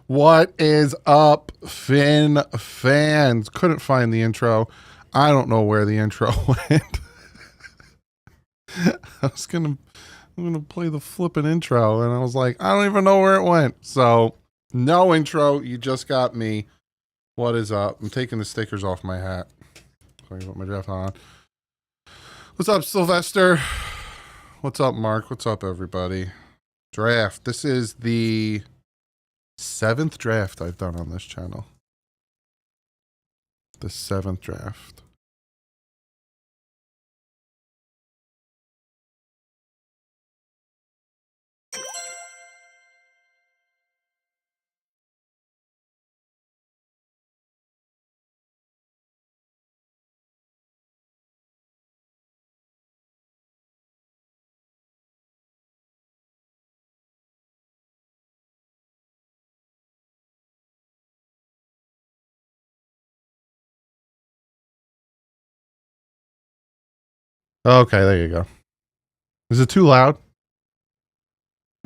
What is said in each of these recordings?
What is up, Finn fans? Couldn't find the intro. I don't know where the intro went. I'm gonna play the flippin' intro, and I was like, I don't even know where it went. So, no intro. You just got me. What is up? I'm taking the stickers off my hat. So I put my draft on. What's up, Sylvester? What's up, Mark? What's up, everybody? Draft. This is the 7th draft I've done on this channel. The 7th draft. Okay, there you go. Is it too loud?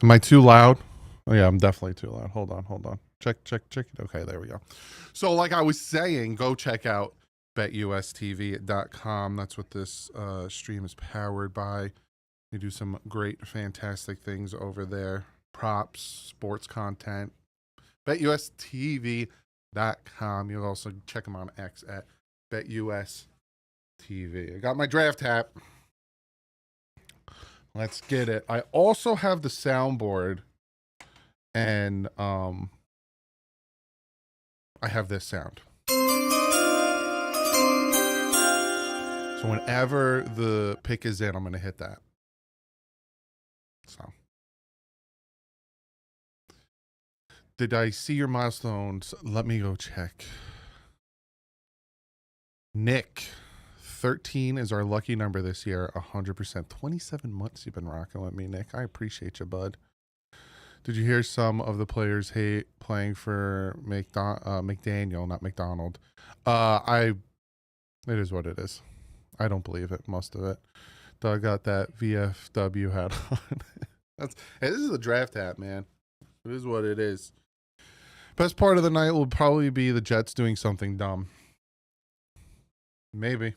Am I too loud? Oh yeah, I'm definitely too loud. Hold on. Check. Okay, there we go. So like I was saying, go check out betustv.com. That's what this stream is powered by. You do some great, fantastic things over there. Props, sports content. betustv.com. You'll also check them on X at betustv. I got my draft hat. Let's get it. I also have the soundboard, and I have this sound. So whenever the pick is in, I'm going to hit that. So, did I see your milestones? Let me go check. Nick, 13 is our lucky number this year. 100%. 27 months you've been rocking with me, Nick. I appreciate you, bud. Did you hear some of the players hate playing for McDaniel, not McDonald? It is what it is. I don't believe it, most of it. Doug got that VFW hat on. Hey, this is a draft hat, man. It is what it is. Best part of the night will probably be the Jets doing something dumb. Maybe.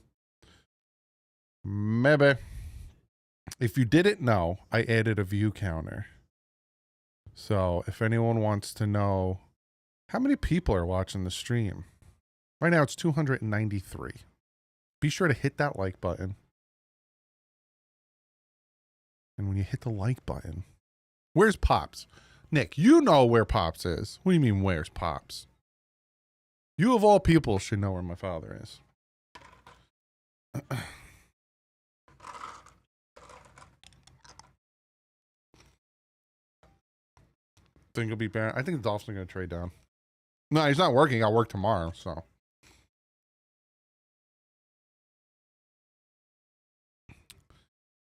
If you didn't know, I added a view counter. So if anyone wants to know how many people are watching the stream, right now it's 293. Be sure to hit that like button. And when you hit the like button, where's Pops? Nick, you know where Pops is. What do you mean, where's Pops? You of all people should know where my father is. Think he'll be banned. I think the Dolphins are going to trade down. No, he's not working. I'll work tomorrow, so.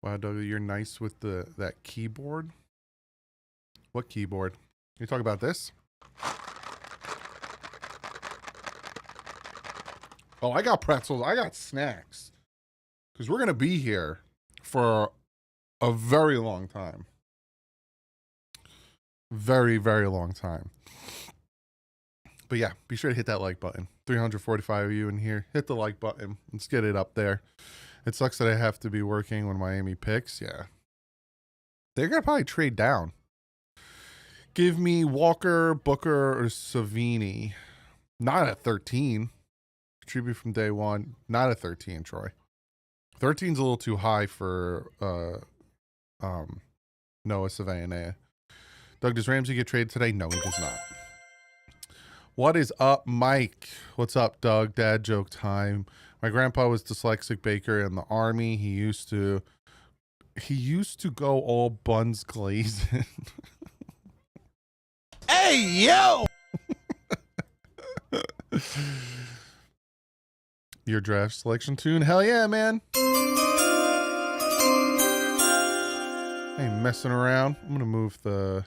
Wow, Doug, you're nice with that keyboard. What keyboard? You talk about this? Oh, I got pretzels. I got snacks. Because we're going to be here for a very long time. Very, very long time. But yeah, be sure to hit that like button. 345 of you in here. Hit the like button. Let's get it up there. It sucks that I have to be working when Miami picks. Yeah. They're going to probably trade down. Give me Walker, Booker, or Savini. Not at 13. Tribute from day one. Not at 13, Troy. 13's a little too high for Noah Savannah. Doug, does Ramsey get traded today? No, he does not. What is up, Mike? What's up, Doug? Dad joke time. My grandpa was dyslexic baker in the army. He used to go all buns glazing. Hey, yo! Your draft selection tune? Hell yeah, man. I ain't messing around. I'm going to move the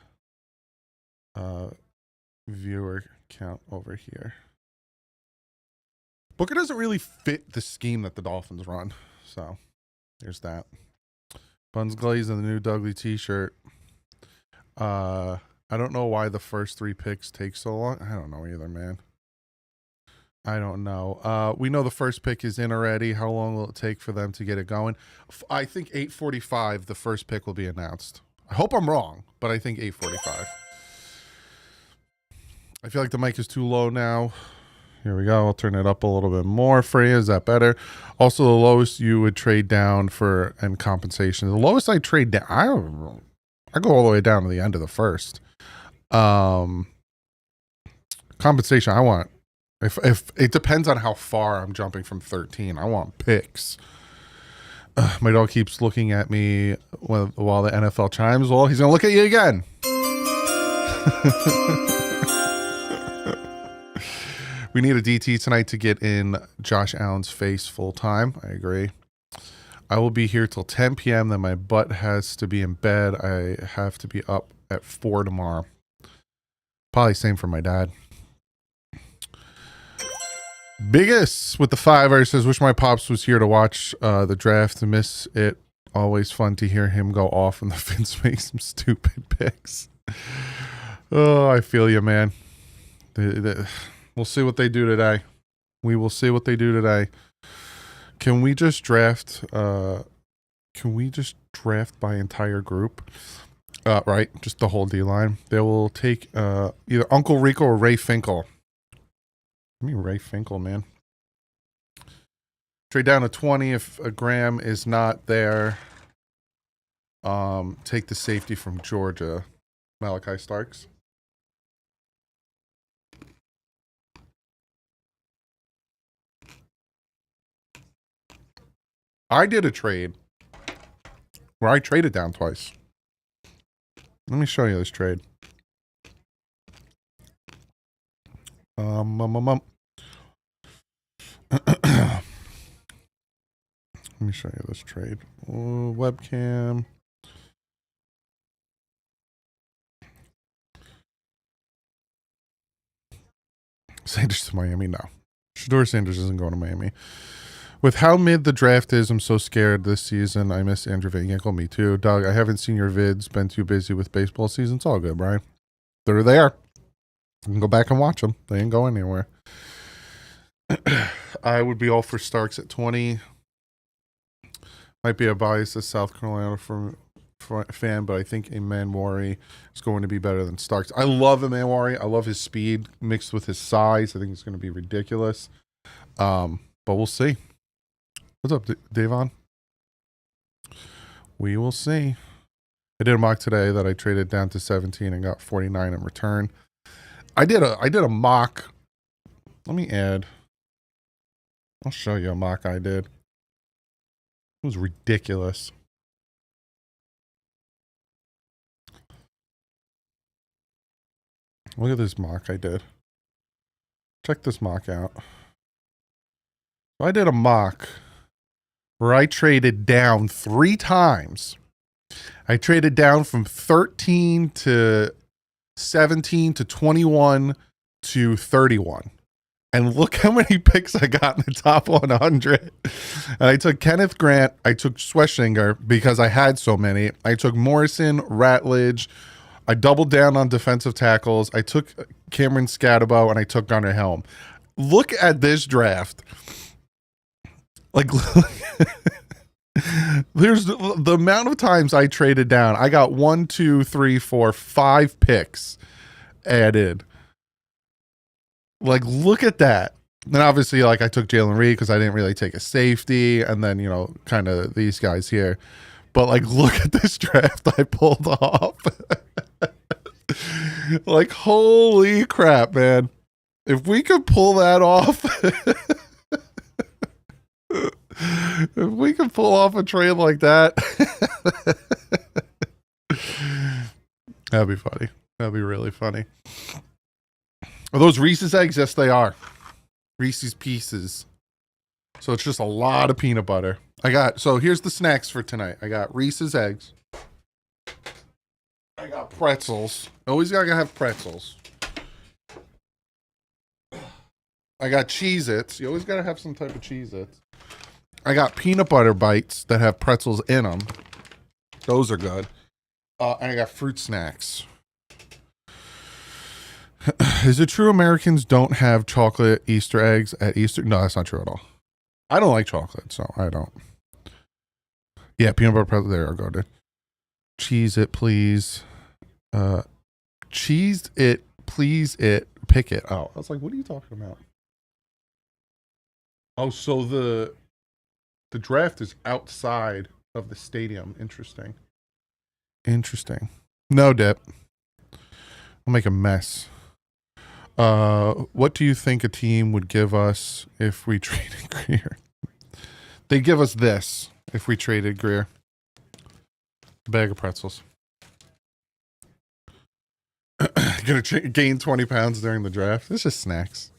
viewer count over here. Booker doesn't really fit the scheme that the Dolphins run. So, there's that. Buns Glaze and the new Dougie t-shirt. I don't know why the first 3 picks take so long. I don't know either, man. I don't know. We know the first pick is in already. How long will it take for them to get it going? I think 8:45, the first pick will be announced. I hope I'm wrong, but I think 8:45. I feel like the mic is too low now. Here we go. I'll turn it up a little bit more for you. Is that better? Also, the lowest you would trade down for and compensation. The lowest I trade down, I go all the way down to the end of the first. Compensation, I want. If it depends on how far I'm jumping from 13, I want picks. My dog keeps looking at me while the NFL chimes. Well, he's gonna look at you again. We need a DT tonight to get in Josh Allen's face full time. I agree. I will be here till 10 p.m. Then my butt has to be in bed. I have to be up at 4 tomorrow. Probably same for my dad. Biggest with the 5 says, wish my pops was here to watch the draft to miss it. Always fun to hear him go off when the Fins make some stupid picks. Oh, I feel you, man. We'll see what they do today. We will see what they do today. Can we just draft? Can we just draft by entire group? Right, just the whole D line. They will take either Uncle Rico or Ray Finkel. I mean Ray Finkel, man. Trade down to 20 if a Graham is not there. Take the safety from Georgia, Malachi Starks. I did a trade where I traded down twice. Let me show you this trade. Let me show you this trade. Webcam. Sanders to Miami? No. Shador Sanders isn't going to Miami. With how mid the draft is, I'm so scared this season. I miss Andrew Van Ginkel. Me too. Doug, I haven't seen your vids. Been too busy with baseball season. It's all good, Brian. They're there. You can go back and watch them. They ain't going anywhere. I would be all for Starks at 20. Might be a bias as South Carolina fan, but I think Envato is going to be better than Starks. I love Envato. I love his speed mixed with his size. I think it's going to be ridiculous. But we'll see. What's up, Davon? We will see. I did a mock today that I traded down to 17 and got 49 in return. I did a mock. Let me add. I'll show you a mock I did. It was ridiculous. Look at this mock I did. Check this mock out. I did a mock where I traded down 3 times. I traded down from 13 to 17 to 21 to 31. And look how many picks I got in the top 100. And I took Kenneth Grant. I took Schweschinger because I had so many. I took Morrison, Ratledge. I doubled down on defensive tackles. I took Cameron Scatterbo, and I took Gunnar Helm. Look at this draft. Like, there's the amount of times I traded down. I got 1, 2, 3, 4, 5 picks added. Like, look at that. And obviously, like, I took Jalen Reed because I didn't really take a safety, and then, you know, kind of these guys here. But, like, look at this draft I pulled off. Like, holy crap, man. If we could pull that off... If we could pull off a trade like that, that'd be funny. That'd be really funny. Are those Reese's eggs? Yes, they are. Reese's Pieces. So it's just a lot of peanut butter. So here's the snacks for tonight. I got Reese's eggs. I got pretzels. Always gotta have pretzels. I got Cheez-Its. You always gotta have some type of Cheez-Its. I got peanut butter bites that have pretzels in them. Those are good. And I got fruit snacks. Is it true Americans don't have chocolate Easter eggs at Easter? No, that's not true at all. I don't like chocolate, so I don't. Yeah, peanut butter pretzel. There I go, dude. Cheese it, please. Cheese it, please it. Pick it. Oh, I was like, what are you talking about? Oh, so the draft is outside of the stadium. Interesting. Interesting. No, Dip. I'll make a mess. What do you think a team would give us if we traded Greer? They give us this if we traded Greer. A bag of pretzels. Gonna gain 20 pounds during the draft. It's just snacks.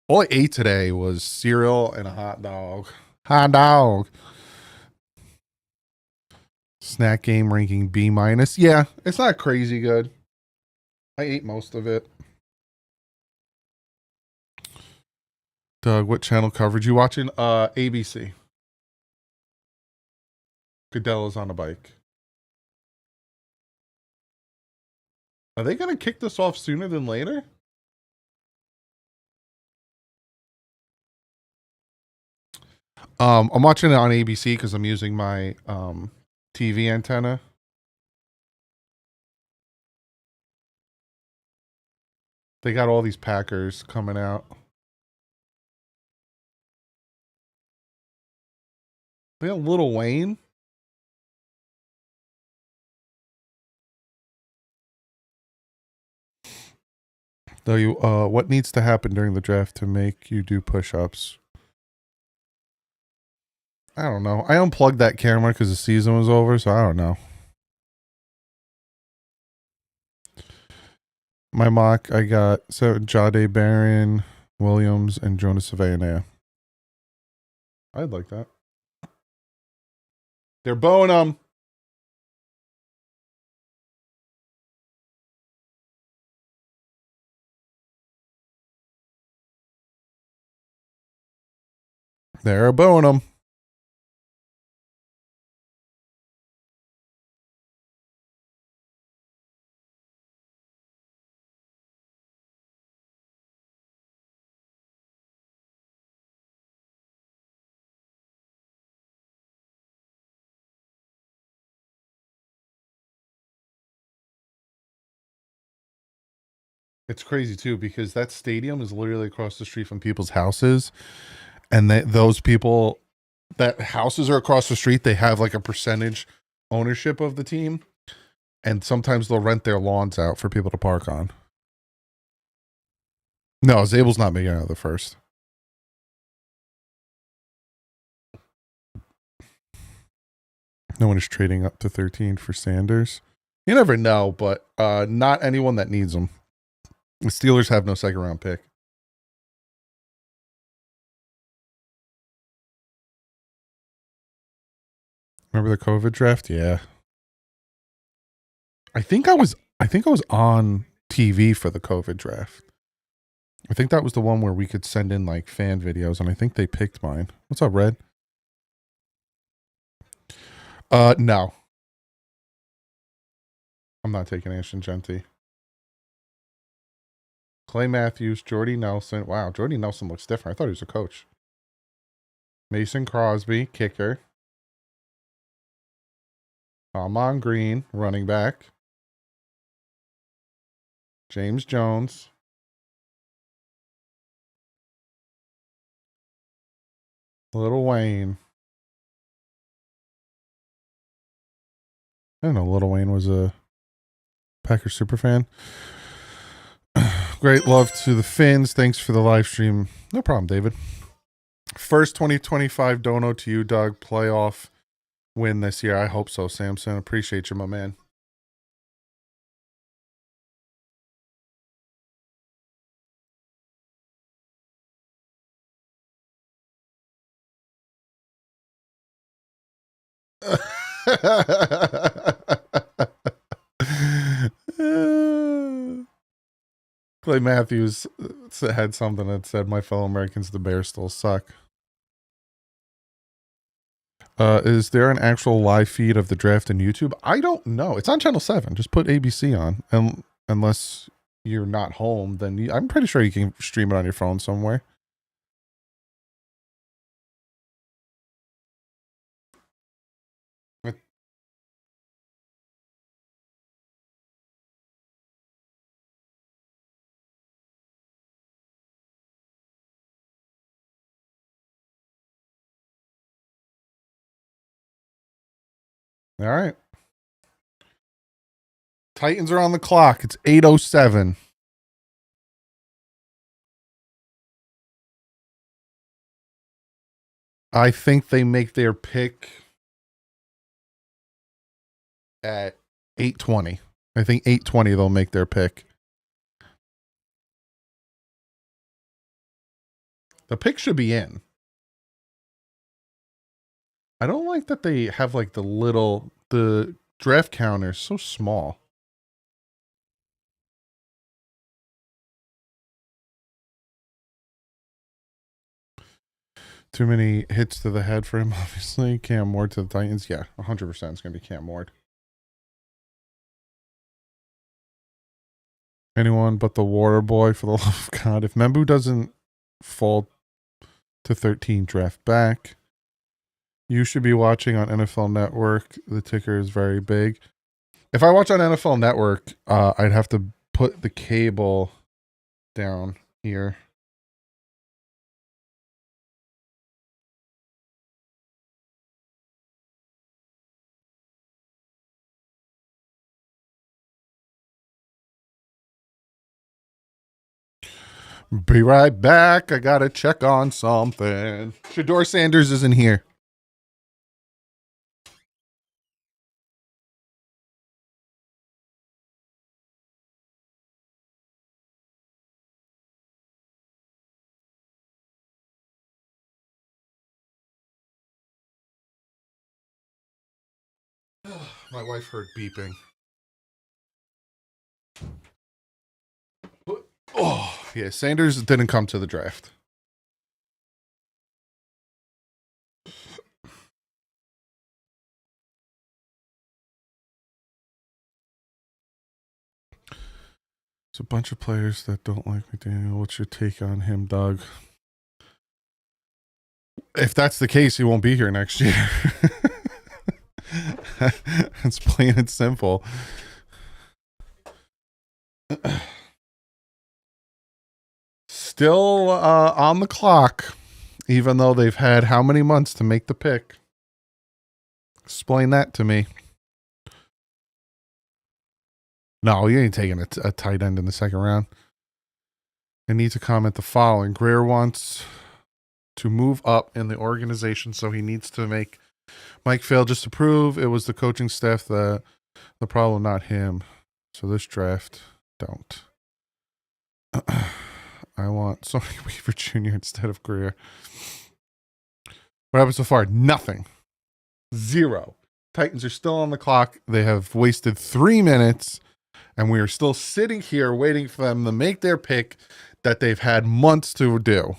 All I ate today was cereal and a hot dog. Hot dog. Snack game ranking B-. Yeah, it's not crazy good. I ate most of it. Doug, what channel coverage you watching? ABC. Goodell's on a bike. Are they going to kick this off sooner than later? I'm watching it on ABC because I'm using my TV antenna. They got all these Packers coming out. They got Lil Wayne. Though you, what needs to happen during the draft to make you do push-ups? I don't know. I unplugged that camera because the season was over, so I don't know. My mock, I got Jade Barron, Williams, and Jonas Savannah. I'd like that. They're bowing them. They're bowing them. It's crazy too because that stadium is literally across the street from people's houses, and those people that houses are across the street, they have like a percentage ownership of the team, and sometimes they'll rent their lawns out for people to park on. No, Zabel's not making out of the first. No one is trading up to 13 for Sanders. You never know, but not anyone that needs them. The Steelers have no second round pick. Remember the COVID draft? Yeah. I think I was on TV for the COVID draft. I think that was the one where we could send in like fan videos, and I think they picked mine. What's up, Red? No. I'm not taking Ashton Genty. Clay Matthews, Jordy Nelson. Wow, Jordy Nelson looks different. I thought he was a coach. Mason Crosby, kicker. Amon Green, running back. James Jones. Lil Wayne. I don't know. Lil Wayne was a Packers super fan. Great love to the Finns. Thanks for the live stream. No problem, David. First 2025 dono to you, Doug. Playoff win this year. I hope so, Samson. Appreciate you, my man. Clay Matthews had something that said, "My fellow Americans, the Bears still suck." Is there an actual live feed of the draft on YouTube? I don't know. It's on Channel 7. Just put ABC on, unless you're not home, then I'm pretty sure you can stream it on your phone somewhere. All right. Titans are on the clock. It's 8:07. I think they make their pick at 8:20. I think 8:20 they'll make their pick. The pick should be in. I don't like that they have like the draft counter is so small. Too many hits to the head for him, obviously. Cam Ward to the Titans. Yeah, 100% it's going to be Cam Ward. Anyone but the water boy, for the love of God. If Membu doesn't fall to 13, draft back. You should be watching on NFL Network. The ticker is very big. If I watch on NFL Network, I'd have to put the cable down here. Be right back. I gotta check on something. Shador Sanders isn't here. My wife heard beeping. Oh, yeah. Sanders didn't come to the draft. It's a bunch of players that don't like McDaniel. What's your take on him, Doug? If that's the case, he won't be here next year. It's plain and simple. Still on the clock, even though they've had how many months to make the pick? Explain that to me. No, you ain't taking a tight end in the second round. I need to comment the following. Greer wants to move up in the organization, so he needs to make Mike fail just to prove it was the coaching staff that the problem, not him. So this draft, don't. I want Sonny Weaver Jr. instead of Greer. What happened so far? Nothing. Zero. Titans are still on the clock. They have wasted 3 minutes, and we are still sitting here waiting for them to make their pick that they've had months to do.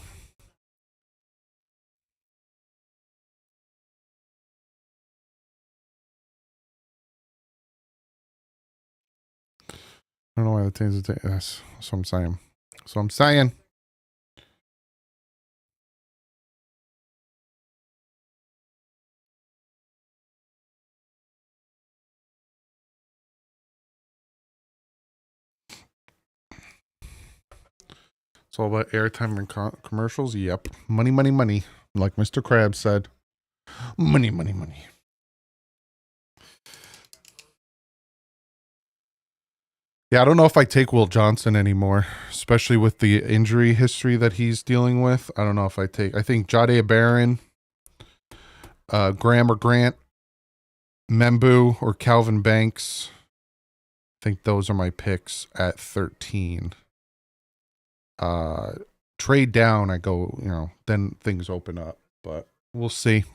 I don't know why the teams are taking this. That's what I'm saying. So I'm saying. It's all about airtime and commercials. Yep. Money, money, money. Like Mr. Krabs said. Money, money, money. Yeah, I don't know if I take Will Johnson anymore, especially with the injury history that he's dealing with. I don't know if I think Jade Barron, Graham or Grant, Membu, or Calvin Banks. I think those are my picks at 13. Trade down, I go, then things open up, but we'll see.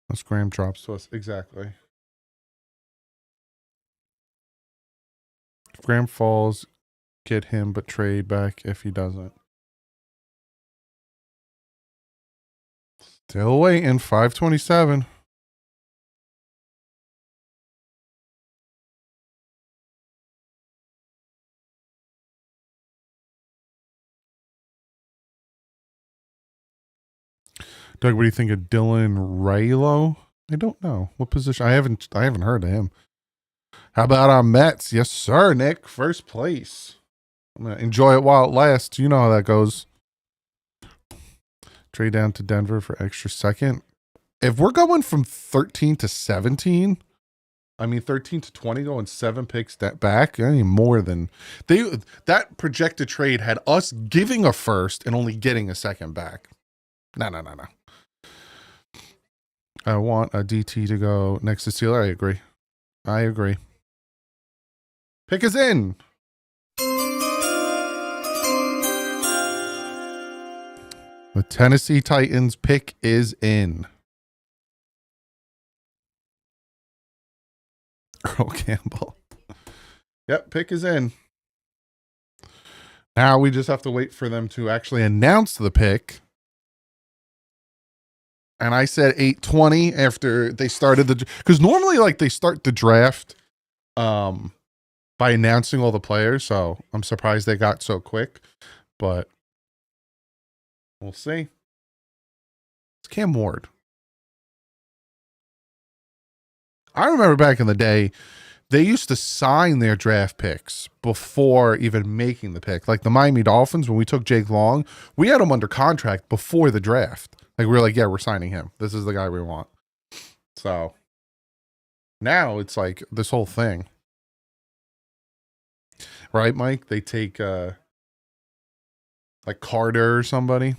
Unless Graham drops to us. Exactly. If Graham falls, get him, but trade back if he doesn't. Still waiting. 527. Doug, what do you think of Dylan Raylo? I don't know. What position? I haven't heard of him. How about our Mets? Yes, sir, Nick. First place. I'm gonna enjoy it while it lasts. You know how that goes. Trade down to Denver for extra second. If we're going from 13 to 17, I mean 13 to 20, going 7 picks back, I mean more than that projected trade had us giving a first and only getting a second back. No. I want a DT to go next to Steeler. I agree. Pick is in. The Tennessee Titans pick is in. Earl Campbell. Yep, pick is in. Now we just have to wait for them to actually announce the pick. And I said 8:20 after they started because normally like they start the draft by announcing all the players. So I'm surprised they got so quick, but we'll see. It's Cam Ward. I remember back in the day, they used to sign their draft picks before even making the pick. Like the Miami Dolphins, when we took Jake Long, we had him under contract before the draft. Like we were like, yeah, we're signing him. This is the guy we want. So now it's like this whole thing. Right, Mike? They take like Carter or somebody.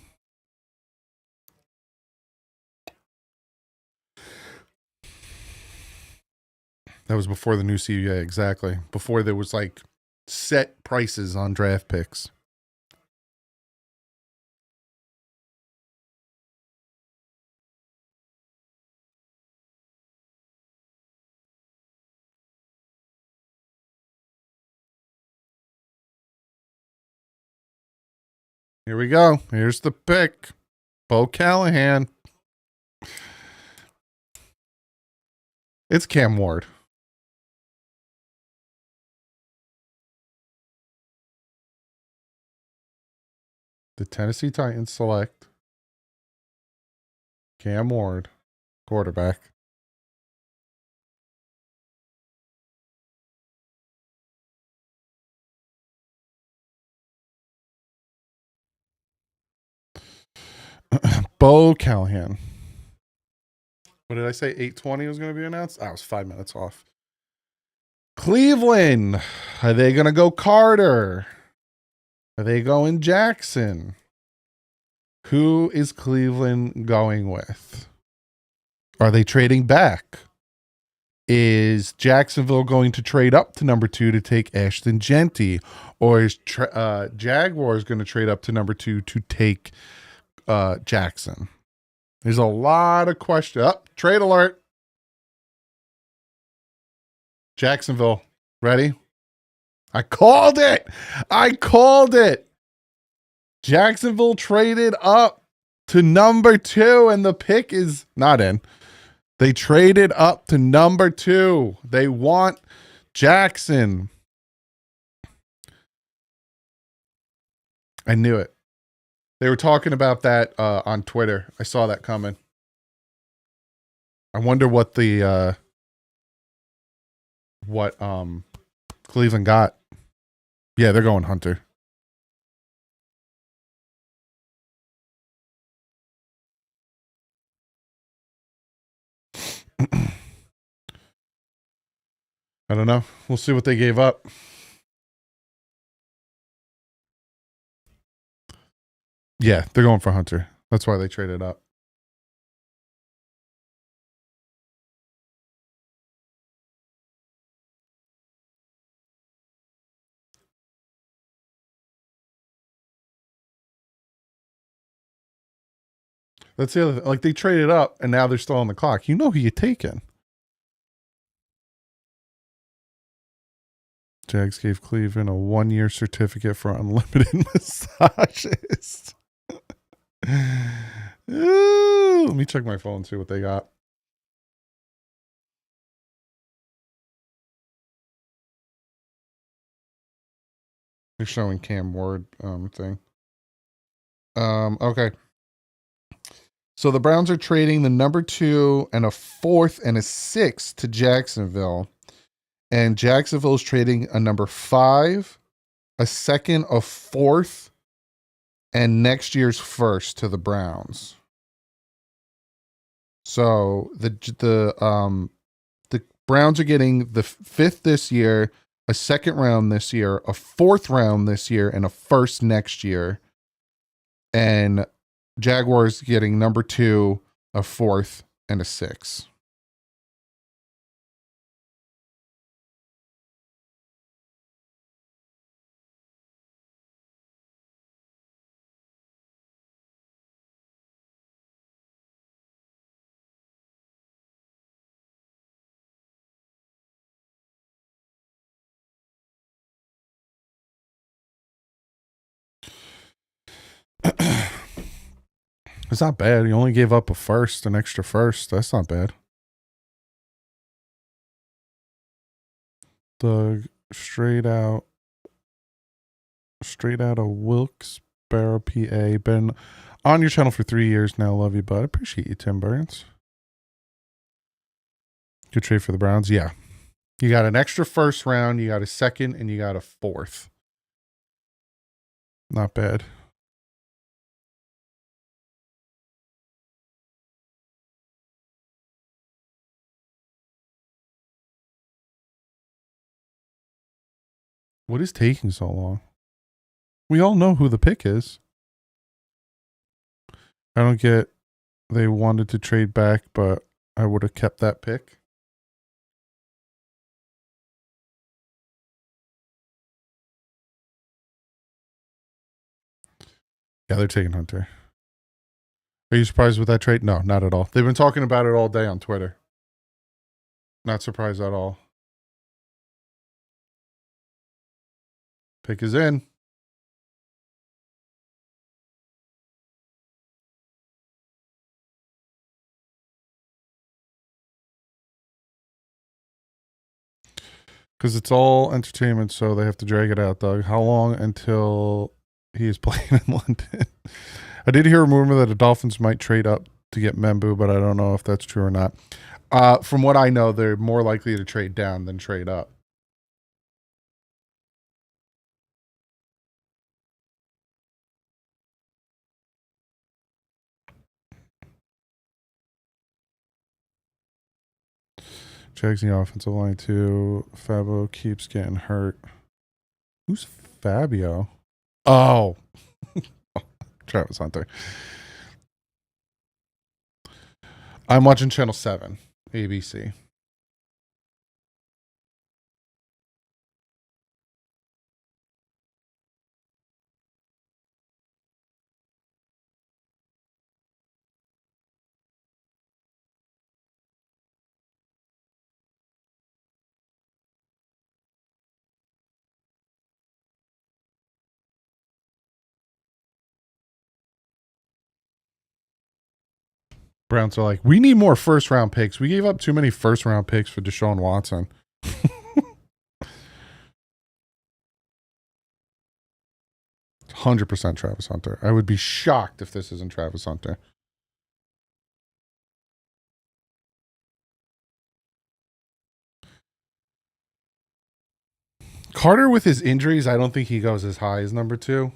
That was before the new CBA, exactly. Before there was like set prices on draft picks. Here we go. Here's the pick. Bo Callahan. It's Cam Ward. The Tennessee Titans select Cam Ward, quarterback. Bo Callahan. What did I say? 8:20 was going to be announced? I was 5 minutes off. Cleveland. Are they going to go Carter? Are they going Jackson? Who is Cleveland going with? Are they trading back? Is Jacksonville going to trade up to number 2 to take Ashton Genty? Or is Jaguars going to trade up to number 2 to take Jackson? There's a lot of questions. Oh, trade alert. Jacksonville. Ready? I called it. Jacksonville traded up to number 2, and the pick is not in. They traded up to number 2. They want Jackson. I knew it. They were talking about that on Twitter. I saw that coming. I wonder what the Cleveland got. Yeah, they're going Hunter. I don't know. We'll see what they gave up. Yeah, they're going for Hunter. That's why they traded up. That's the other thing. Like, they traded up, and now they're still on the clock. You know who you're taking. Jags gave Cleveland a 1-year certificate for unlimited massages. Ooh, Let me check my phone and see what they got. They're showing Cam Ward thing. Okay. So the Browns are trading the number 2 and a 4th and a 6th to Jacksonville. And Jacksonville is trading a number 5, a 2nd, a 4th, and next year's 1st to the Browns. So the Browns are getting the 5th this year, a 2nd round this year, a 4th round this year, and a 1st next year. And Jaguars getting number 2, a 4th, and a 6th. It's not bad. He only gave up a 1st, an extra 1st. That's not bad. Doug, straight out of Wilkes-Barre, PA. Been on your channel for 3 years now. Love you, bud. Appreciate you, Tim Burns. Good trade for the Browns. Yeah. You got an extra 1st round, you got a 2nd, and you got a 4th. Not bad. What is taking so long? We all know who the pick is. I don't get they wanted to trade back, but I would have kept that pick. Yeah, they're taking Hunter. Are you surprised with that trade? No, not at all. They've been talking about it all day on Twitter. Not surprised at all. Pick is in. Because it's all entertainment, so they have to drag it out, Doug. How long until he is playing in London? I did hear a rumor that the Dolphins might trade up to get Membu, but I don't know if that's true or not. From what I know, they're more likely to trade down than trade up. Jags the offensive line too. Fabio keeps getting hurt. Who's Fabio? Oh. Travis Hunter. I'm watching Channel 7, ABC. Browns are like, we need more 1st round picks. We gave up too many 1st round picks for Deshaun Watson. 100% Travis Hunter. I would be shocked if this isn't Travis Hunter. Carter with his injuries, I don't think he goes as high as number 2.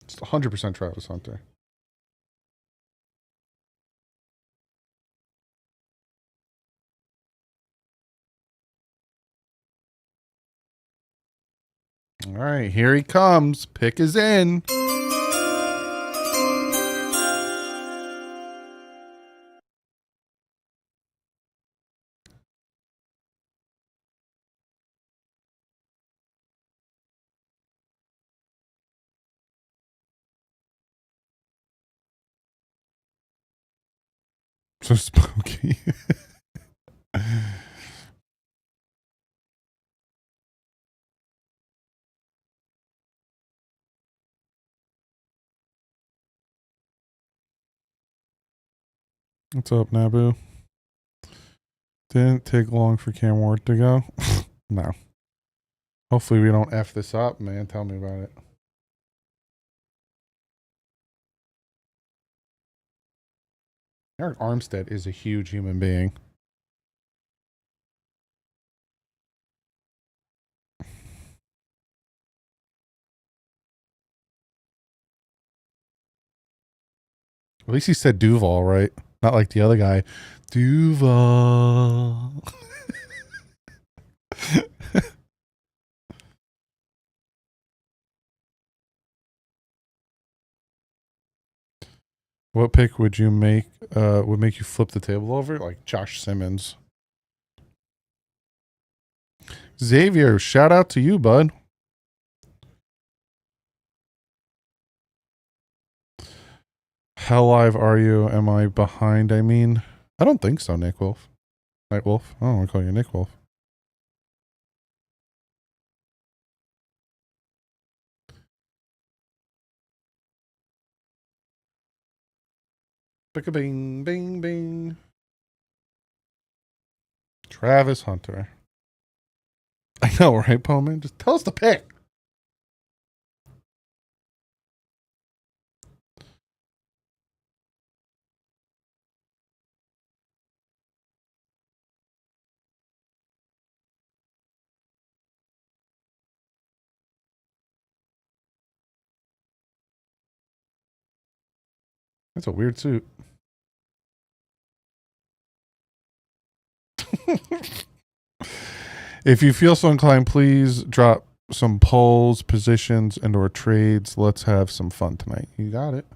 It's 100% Travis Hunter. All right, here he comes. Pick is in. So spooky. What's up, Naboo? Didn't take long for Cam Ward to go. No. Hopefully we don't F this up, man. Tell me about it. Eric Armstead is a huge human being. At least he said Duval, right? Not like the other guy. Duval. What pick would you make would make you flip the table over? Like Josh Simmons. Xavier, shout out to you, bud. How live are you? Am I behind? I mean, I don't think so, Nick Wolf. Night Wolf. I don't want to call you Nick Wolf. Bing, bing, bing. Travis Hunter. I know, right, Powman? Just tell us the pick. That's a weird suit. If you feel so inclined, please drop some polls, positions, and or trades. Let's have some fun tonight. You got it.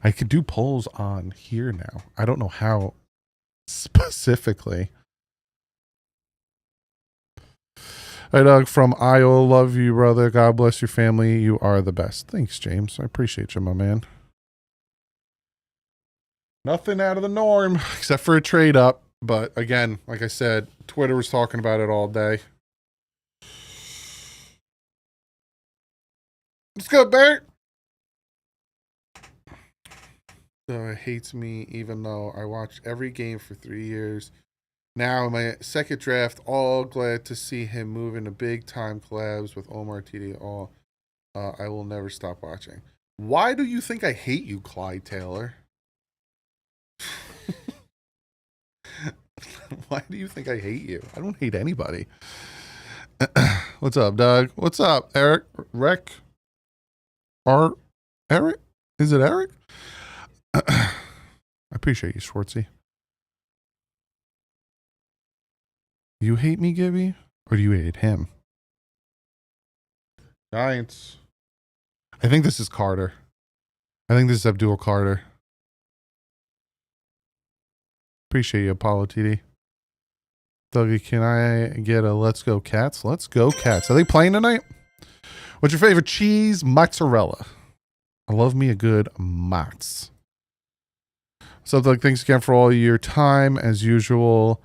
I could do polls on here now. I don't know how specifically. Hi, Doug from Iowa. Love you, brother. God bless your family. You are the best. Thanks, James. I appreciate you, my man. Nothing out of the norm except for a trade up. But again, like I said, Twitter was talking about it all day. Let's go, Bert. Hates me even though I watched every game for 3 years. Now in my second draft, all glad to see him move into big time collabs with Omar TD. I will never stop watching. Why do you think I hate you, Clyde Taylor? Why do you think I hate you? I don't hate anybody. What's up, Doug? What's up, Eric? Eric? Is it Eric? I appreciate you, Schwartzy. You hate me, Gibby? Or do you hate him? Giants. I think this is Carter. I think this is Abdul Carter. Appreciate you, Apollo TD. Dougie, can I get a let's go Cats? Let's go Cats. Are they playing tonight? What's your favorite cheese? Mozzarella. I love me a good mozz. So, Doug, thanks again for all your time. As usual,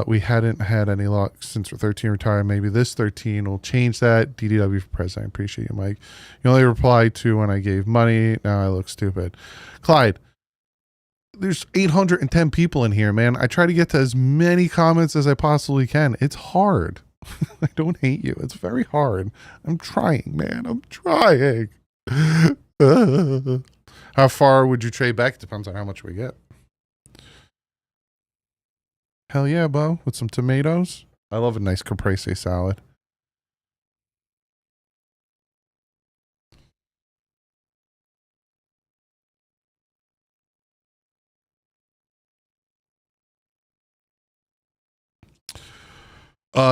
we hadn't had any luck since 13 retired. Maybe this 13 will change that. DDW for president. I appreciate you, Mike. You only replied to when I gave money. Now I look stupid. Clyde, there's 810 people in here, man. I try to get to as many comments as I possibly can. It's hard. I don't hate you. It's very hard. I'm trying, man. I'm trying. How far would you trade back? Depends on how much we get. Hell yeah, Bo. With some tomatoes. I love a nice caprese salad.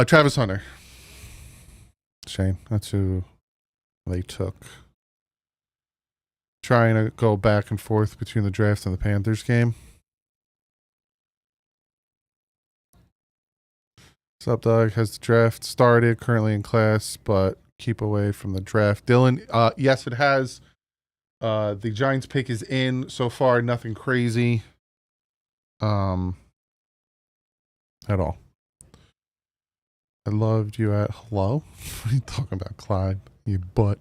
Travis Hunter. Shane. That's who they took. Trying to go back and forth between the draft and the Panthers game. What's up, Doug? Has the draft started? Currently in class, but keep away from the draft. Dylan, yes, it has. The Giants pick is in so far. Nothing crazy. At all. I loved you at hello. What are you talking about, Clyde? You butt.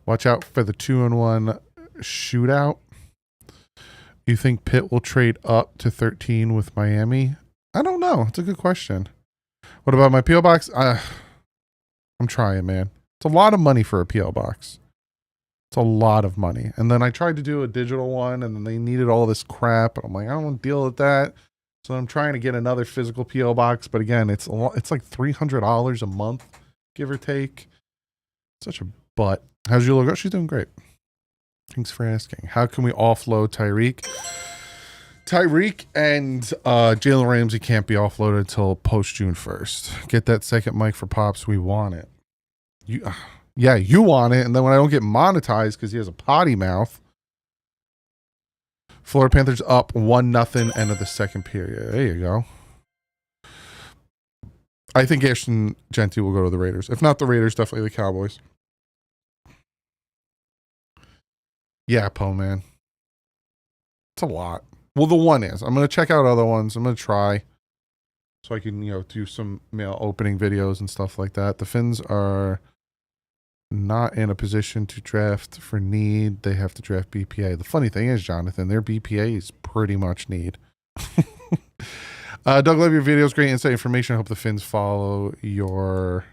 Watch out for the 2-1 shootout. You think Pitt will trade up to 13 with Miami? I don't know. It's a good question. What about my P.O. box? I'm trying, man. It's a lot of money for a P.O. box. It's a lot of money. And then I tried to do a digital one, and then they needed all this crap. And I'm like, I don't want to deal with that. So I'm trying to get another physical P.O. box. But again, it's like $300 a month, give or take. Such a butt. How's your logo? She's doing great. Thanks for asking. How can we offload Tyreek? Tyreek and Jalen Ramsey can't be offloaded until post June 1st. Get that second mic for Pops. We want it. Yeah, you want it. And then when I don't get monetized because he has a potty mouth. Florida Panthers up 1-0 end of the second period. There you go. I think Ashton Genty will go to the Raiders. If not the Raiders, definitely the Cowboys. Yeah, Poe, man. It's a lot. Well, the one is. I'm going to check out other ones. I'm going to try. So I can, do some mail opening videos and stuff like that. The Finns are not in a position to draft for need. They have to draft BPA. The funny thing is, Jonathan, their BPA is pretty much need. Doug, love your videos. Great insight information. I hope the Finns follow you,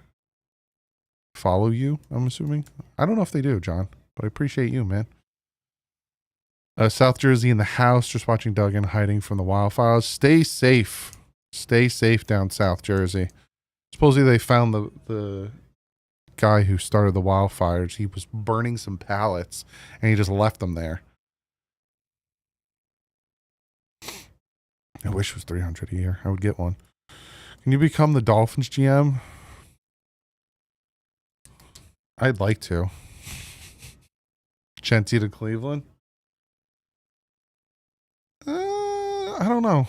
I'm assuming. I don't know if they do, John, but I appreciate you, man. South Jersey in the house, just watching Doug and hiding from the wildfires. Stay safe. Stay safe down South Jersey. Supposedly they found the guy who started the wildfires. He was burning some pallets and he just left them there. I wish it was $300 a year. I would get one. Can you become the Dolphins GM? I'd like to. Genty to Cleveland? I don't know.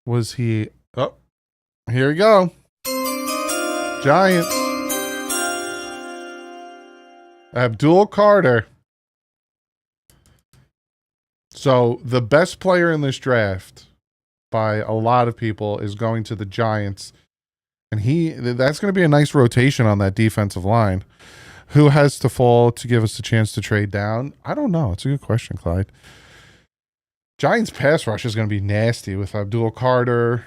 Was he... Oh, here we go. Giants. Abdul Carter. So the best player in this draft by a lot of people is going to the Giants. And that's going to be a nice rotation on that defensive line. Who has to fall to give us a chance to trade down? I don't know. It's a good question, Clyde. Giants pass rush is going to be nasty with Abdul Carter,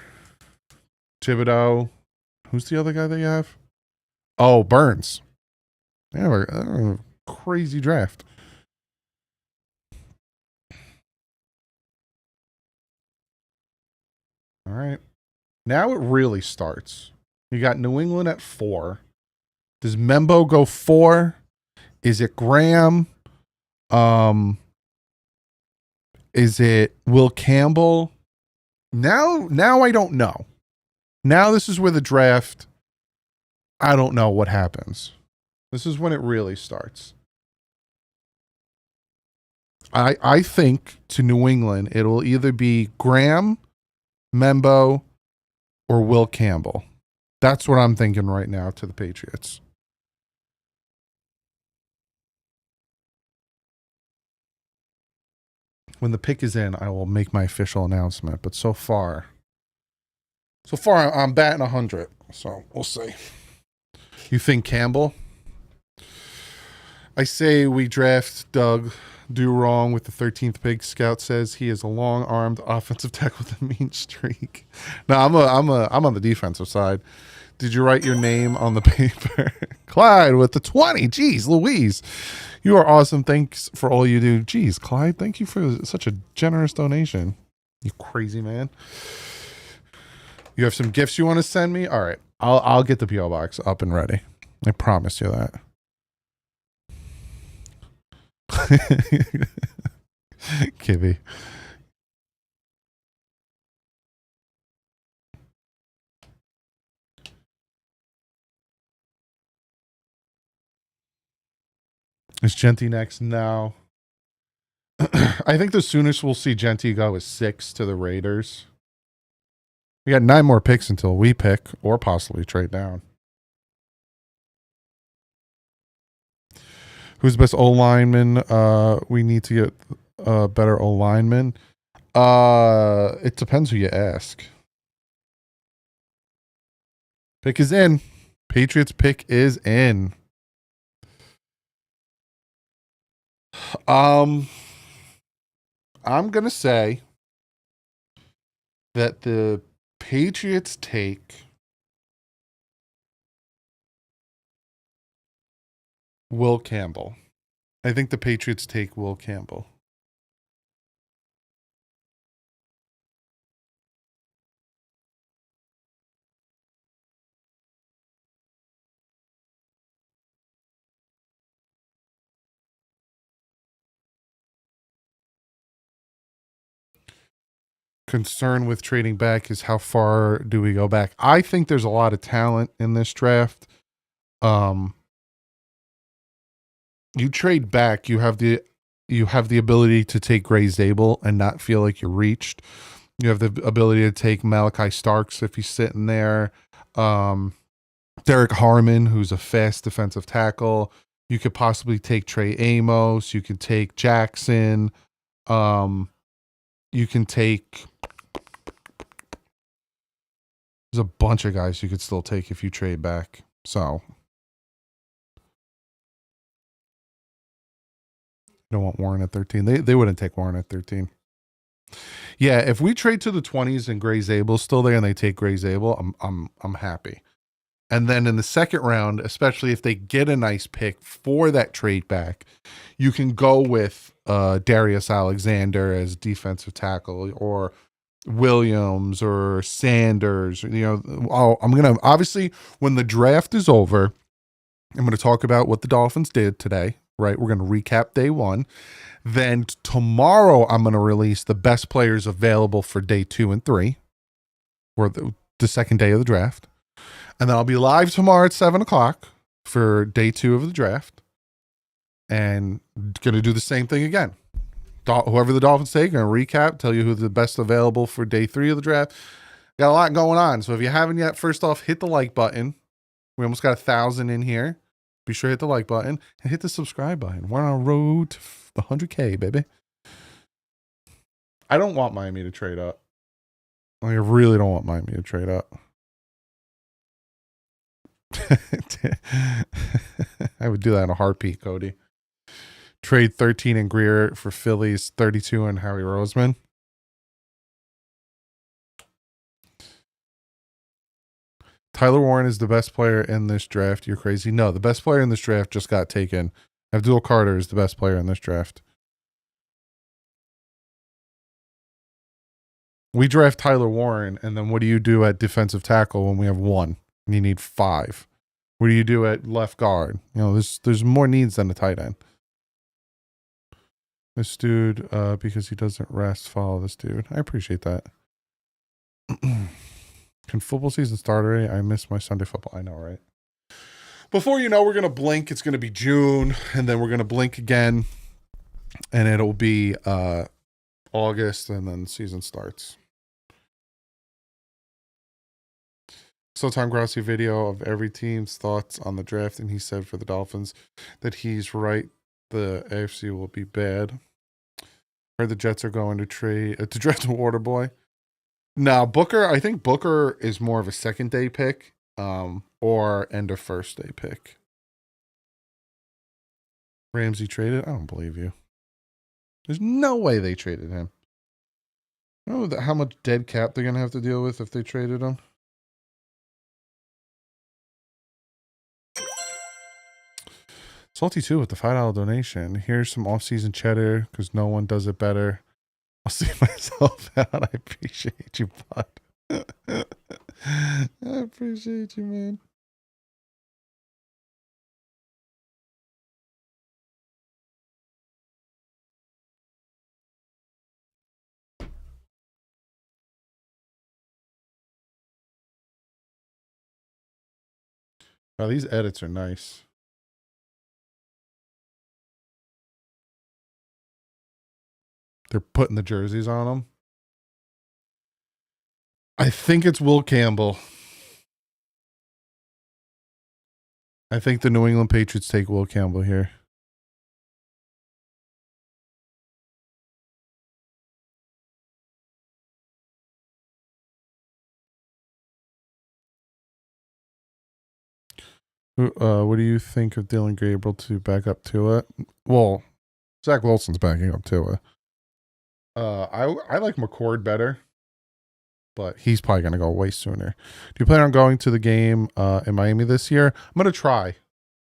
Thibodeau. Who's the other guy that you have? Oh, Burns. They have a crazy draft. All right. Now it really starts. You got New England at 4. Does Membo go 4? Is it Graham? Is it Will Campbell? Now I don't know. Now this is where the draft, I don't know what happens. This is when it really starts. I think to New England, it'll either be Graham, Membo, or Will Campbell. That's what I'm thinking right now to the Patriots. When the pick is in, I will make my official announcement. But so far I'm batting 100. So we'll see. You think Campbell? I say we draft DouglieDoWrong with the 13th pick. Scout says he is a long-armed offensive tackle with a mean streak. No, I'm on the defensive side. Did you write your name on the paper? Clyde with the 20. Jeez, Louise. You are awesome. Thanks for all you do. Jeez, Clyde, thank you for such a generous donation. You crazy man. You have some gifts you want to send me? All right. I'll get the P.O. box up and ready. I promise you that. Kibby. Is Genty next? No. I think the soonest we'll see Genty go is 6 to the Raiders. We got 9 more picks until we pick or possibly trade down. Who's the best O-lineman? We need to get a better O-lineman. It depends who you ask. Pick is in. Patriots pick is in. I'm gonna say that the Patriots take Will Campbell. I think the Patriots take Will Campbell. Concern with trading back is how far do we go back? I think there's a lot of talent in this draft. You trade back, you have the ability to take Gray Zabel and not feel like you're reached. You have the ability to take Malachi Starks if he's sitting there. Derek Harmon, who's a fast defensive tackle. You could possibly take Trey Amos. You could take Jackson. You can take. There's a bunch of guys you could still take if you trade back. So. You don't want Warren at 13. They wouldn't take Warren at 13. Yeah, if we trade to the 20s and Gray Zabel's still there and they take Gray Zabel, I'm happy. And then in the second round, especially if they get a nice pick for that trade back, you can go with Darius Alexander as defensive tackle, or Williams or Sanders. You know, I'm going to, obviously, when the draft is over, I'm going to talk about what the Dolphins did today, right? We're going to recap day one. Then tomorrow, I'm going to release the best players available for day 2 and 3, or the second day of the draft. And then I'll be live tomorrow at 7 o'clock for day 2 of the draft. And going to do the same thing again. Whoever the Dolphins take, going to recap, tell you who the best available for day 3 of the draft. Got a lot going on. So if you haven't yet, first off, hit the like button. We almost got 1,000 in here. Be sure to hit the like button and hit the subscribe button. We're on a road to the 100K, baby. I don't want Miami to trade up. I really don't want Miami to trade up. I would do that in a heartbeat, Cody. Trade 13 and Greer for Phillies, 32 and Howie Roseman. Tyler Warren is the best player in this draft. You're crazy. No, the best player in this draft just got taken. Abdul Carter is the best player in this draft. We draft Tyler Warren, and then what do you do at defensive tackle when we have 1 and you need 5? What do you do at left guard? You know, there's more needs than a tight end. This dude, because he doesn't rest, follow this dude. I appreciate that. Can football season start already? I miss my Sunday football. I know, right? Before you know, we're going to blink. It's going to be June, and then we're going to blink again, and it'll be August, and then the season starts. So Tom Grossi video of every team's thoughts on the draft, and he said for the Dolphins that he's right. The AFC will be bad. Heard the Jets are going to draft a water boy. Now, Booker, I think Booker is more of a second day pick, or end of first day pick. Ramsey traded? I don't believe you. There's no way they traded him. I don't know how much dead cap they're going to have to deal with if they traded him. Salty 2 with the $5 donation. Here's some off-season cheddar because no one does it better. I'll see myself out. I appreciate you, bud. I appreciate you, man. Wow, these edits are nice. They're putting the jerseys on them. I think it's Will Campbell. I think the New England Patriots take Will Campbell here. What do you think of Dylan Gabriel to back up to it? Well, Zach Wilson's backing up too. I like McCord better, but he's probably going to go way sooner. Do you plan on going to the game in Miami this year? I'm going to try.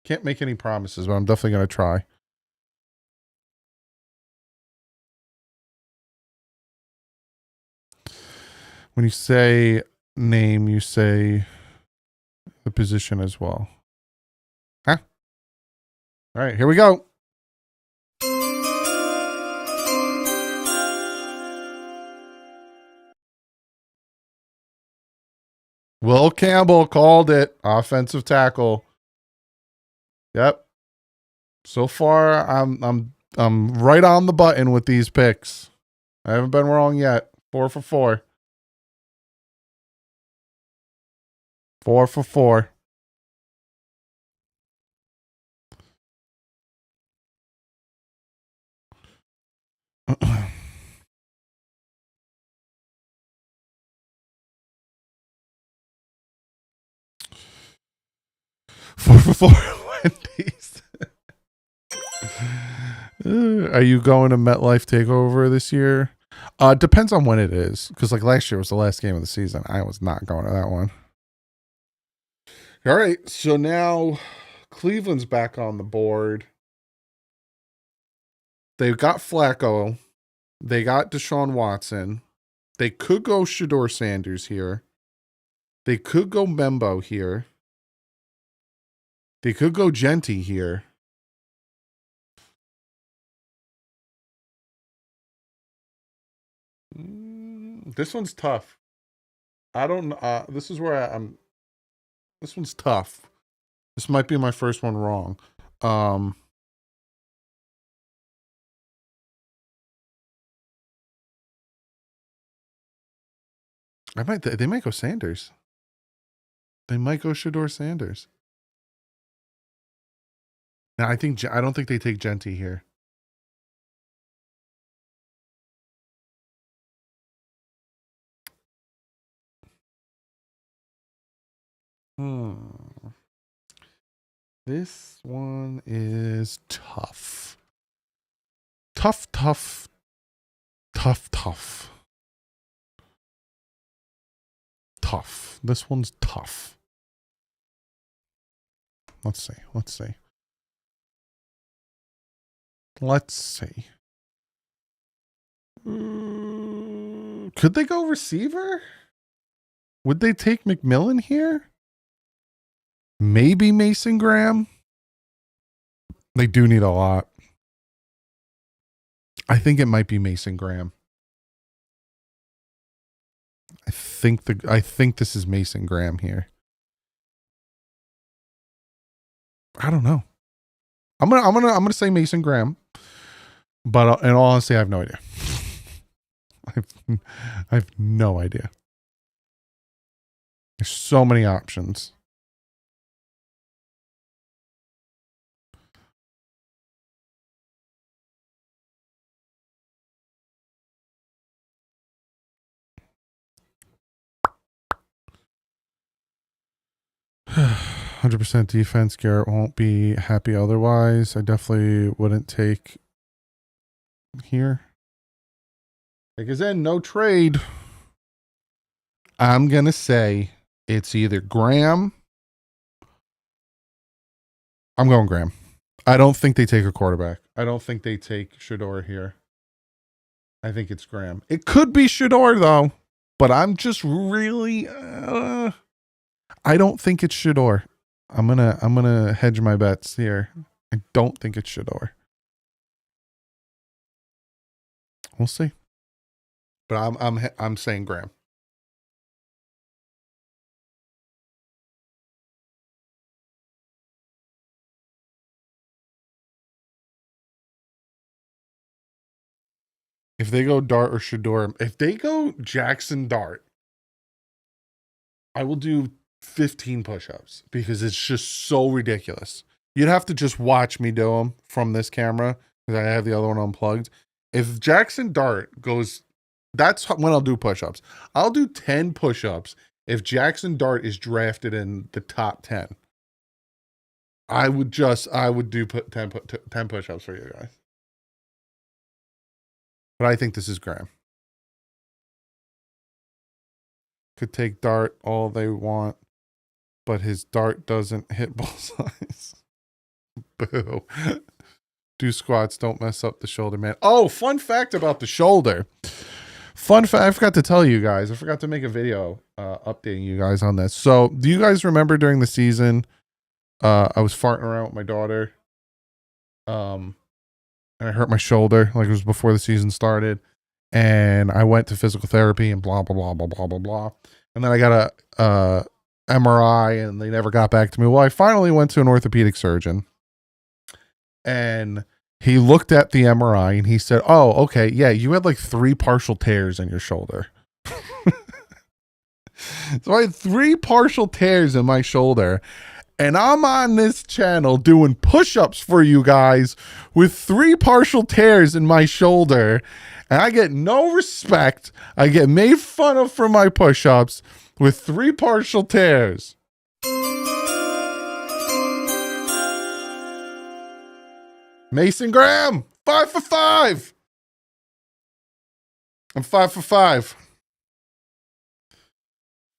Can't make any promises, but I'm definitely going to try. When you say name, you say the position as well. Huh? All right, here we go. Will Campbell called it. Offensive tackle. Yep. So far, I'm right on the button with these picks. I haven't been wrong yet. 4 for 4. 4 for 4. Four for 4 Wendy's. Are you going to MetLife Takeover this year? Depends on when it is. Because like last year was the last game of the season. I was not going to that one. All right. So now Cleveland's back on the board. They've got Flacco. They got Deshaun Watson. They could go Shador Sanders here. They could go Membo here. They could go Genty here. This one's tough. I don't. This is where I'm. This one's tough. This might be my first one wrong. They might go Sanders. They might go Shador Sanders. Now I don't think they take Genty here. This one is tough. Tough. This one's tough. Let's see. Could they go receiver? Would they take McMillan here? Maybe Mason Graham. They do need a lot. I think it might be Mason Graham. I think this is Mason Graham here. I don't know. I'm gonna say Mason Graham, but in all honesty, I have no idea. I have no idea. There's so many options. %, defense. Garrett won't be happy otherwise. I definitely wouldn't take here. Like I said, no trade. I'm going to say it's either Graham. I'm going Graham. I don't think they take a quarterback. I don't think they take Shador here. I think it's Graham. It could be Shador though, but I'm just really I don't think it's Shador. I'm gonna hedge my bets here. I don't think it's Shador. We'll see. But I'm saying Graham. If they go Dart or Shador, if they go Jackson Dart, I will do 15 push-ups because it's just so ridiculous. You'd have to just watch me do them from this camera because I have the other one unplugged. If Jackson Dart goes, that's when I'll do push-ups. I'll do 10 push-ups if Jackson Dart is drafted in the top 10. I would do 10 push-ups for you guys. But I think this is Graham. Could take dart all they want, but his dart doesn't hit bullseyes. Boo. Do squats, don't mess up the shoulder, man. Oh, fun fact about the shoulder. Fun fact, I forgot to tell you guys. I forgot to make a video updating you guys on this. So, do you guys remember during the season, I was farting around with my daughter, and I hurt my shoulder, like it was before the season started, and I went to physical therapy and blah, blah, blah, blah, blah, blah, blah. And then I got a MRI, and they never got back to me. Well, I finally went to an orthopedic surgeon, and he looked at the MRI and he said, oh, okay, yeah, you had like 3 partial tears in your shoulder. So I had 3 partial tears in my shoulder, and I'm on this channel doing push-ups for you guys with 3 partial tears in my shoulder, and I get no respect. I get made fun of for my push-ups with 3 partial tears. Mason Graham, 5 for 5. I'm 5 for 5.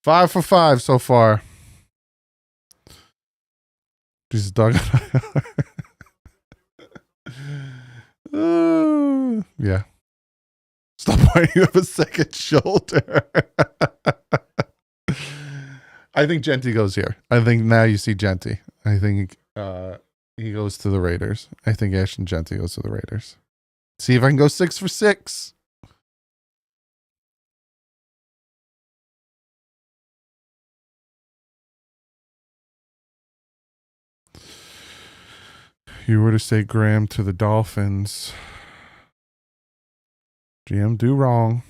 5 for 5 so far. Jesus, Doug. Yeah. Stop why you have a second shoulder. I think Genty goes here. I think now you see Genty. I think he goes to the Raiders. I think Ashton Genty goes to the Raiders. See if I can go 6 for 6. You were to say Graham to the Dolphins. GM, do wrong.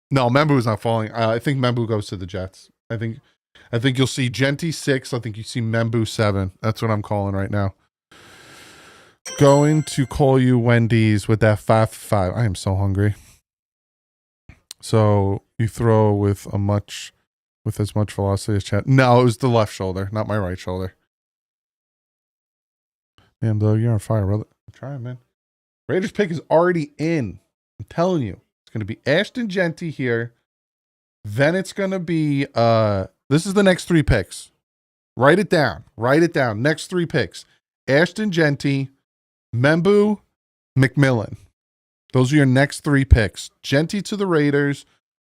No, Membu's not falling. I think Membu goes to the Jets. I think you'll see Genty 6. I think you see Membu 7. That's what I'm calling right now. Going to call you Wendy's with that 5 for 5. I am so hungry. So you throw with as much velocity as Chad. No, it was the left shoulder, not my right shoulder. Man, Doug, you're on fire, brother. I'm trying, man. Raiders pick is already in. I'm telling you. It's going to be Ashton Genty here. Then it's going to be, this is the next 3 picks. Write it down. Write it down. Next 3 picks. Ashton Genty, Membu, McMillan. Those are your next 3 picks. Genty to the Raiders,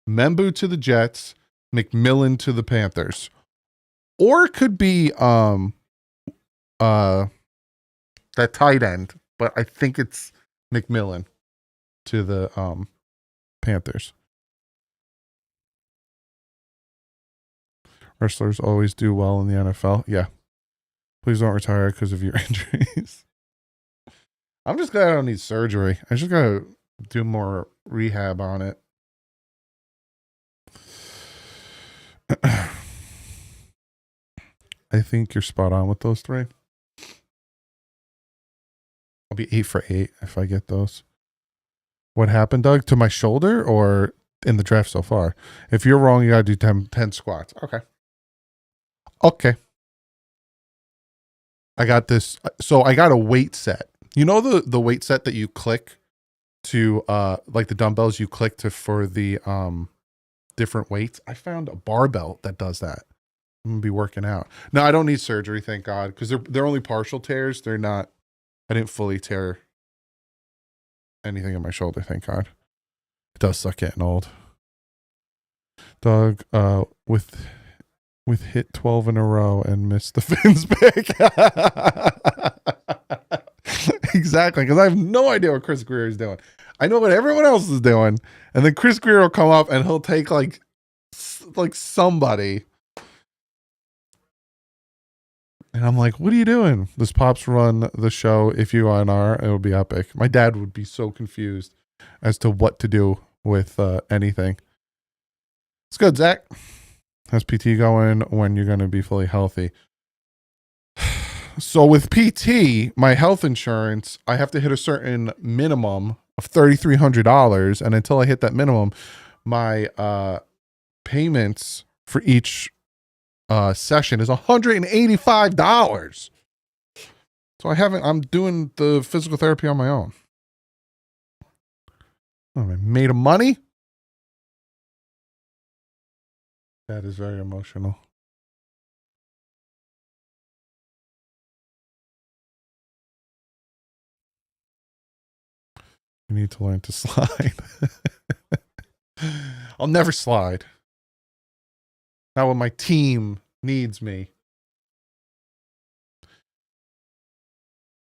Membu to the Jets, McMillan to the Panthers. Or it could be, that tight end, but I think it's McMillan to the Panthers. Wrestlers always do well in the NFL. Yeah. Please don't retire because of your injuries. I'm just glad I don't need surgery. I just gotta do more rehab on it. I think you're spot on with those 3. I'll be 8 for 8 if I get those. What happened, Doug? To my shoulder or in the draft so far? If you're wrong, you got to do 10 squats. Okay. Okay. I got this. So I got a weight set. You know the weight set that you click to, like the dumbbells you click to for the different weights? I found a barbell that does that. I'm going to be working out. No, I don't need surgery, thank God, because they're only partial tears. They're not. I didn't fully tear anything in my shoulder, thank God. It does suck getting old. Doug, with hit 12 in a row and missed the Fins pick. Exactly, because I have no idea what Chris Greer is doing. I know what everyone else is doing, and then Chris Greer will come up and he'll take like somebody. And I'm like, what are you doing? Does Pops run the show? If you are, it will be epic. My dad would be so confused as to what to do with anything. It's good, Zach. How's PT going when you're going to be fully healthy? So with PT, my health insurance, I have to hit a certain minimum of $3,300. And until I hit that minimum, my payments for each session is $185. So I'm doing the physical therapy on my own. Oh, I made him money. That is very emotional. You need to learn to slide. I'll never slide. Not when my team needs me.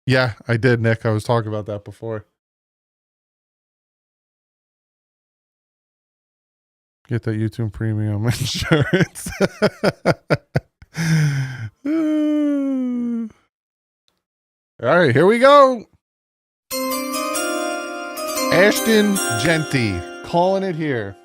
Yeah, I did, Nick. I was talking about that before. Get that YouTube premium insurance. All right, here we go. Ashton Genty, calling it here.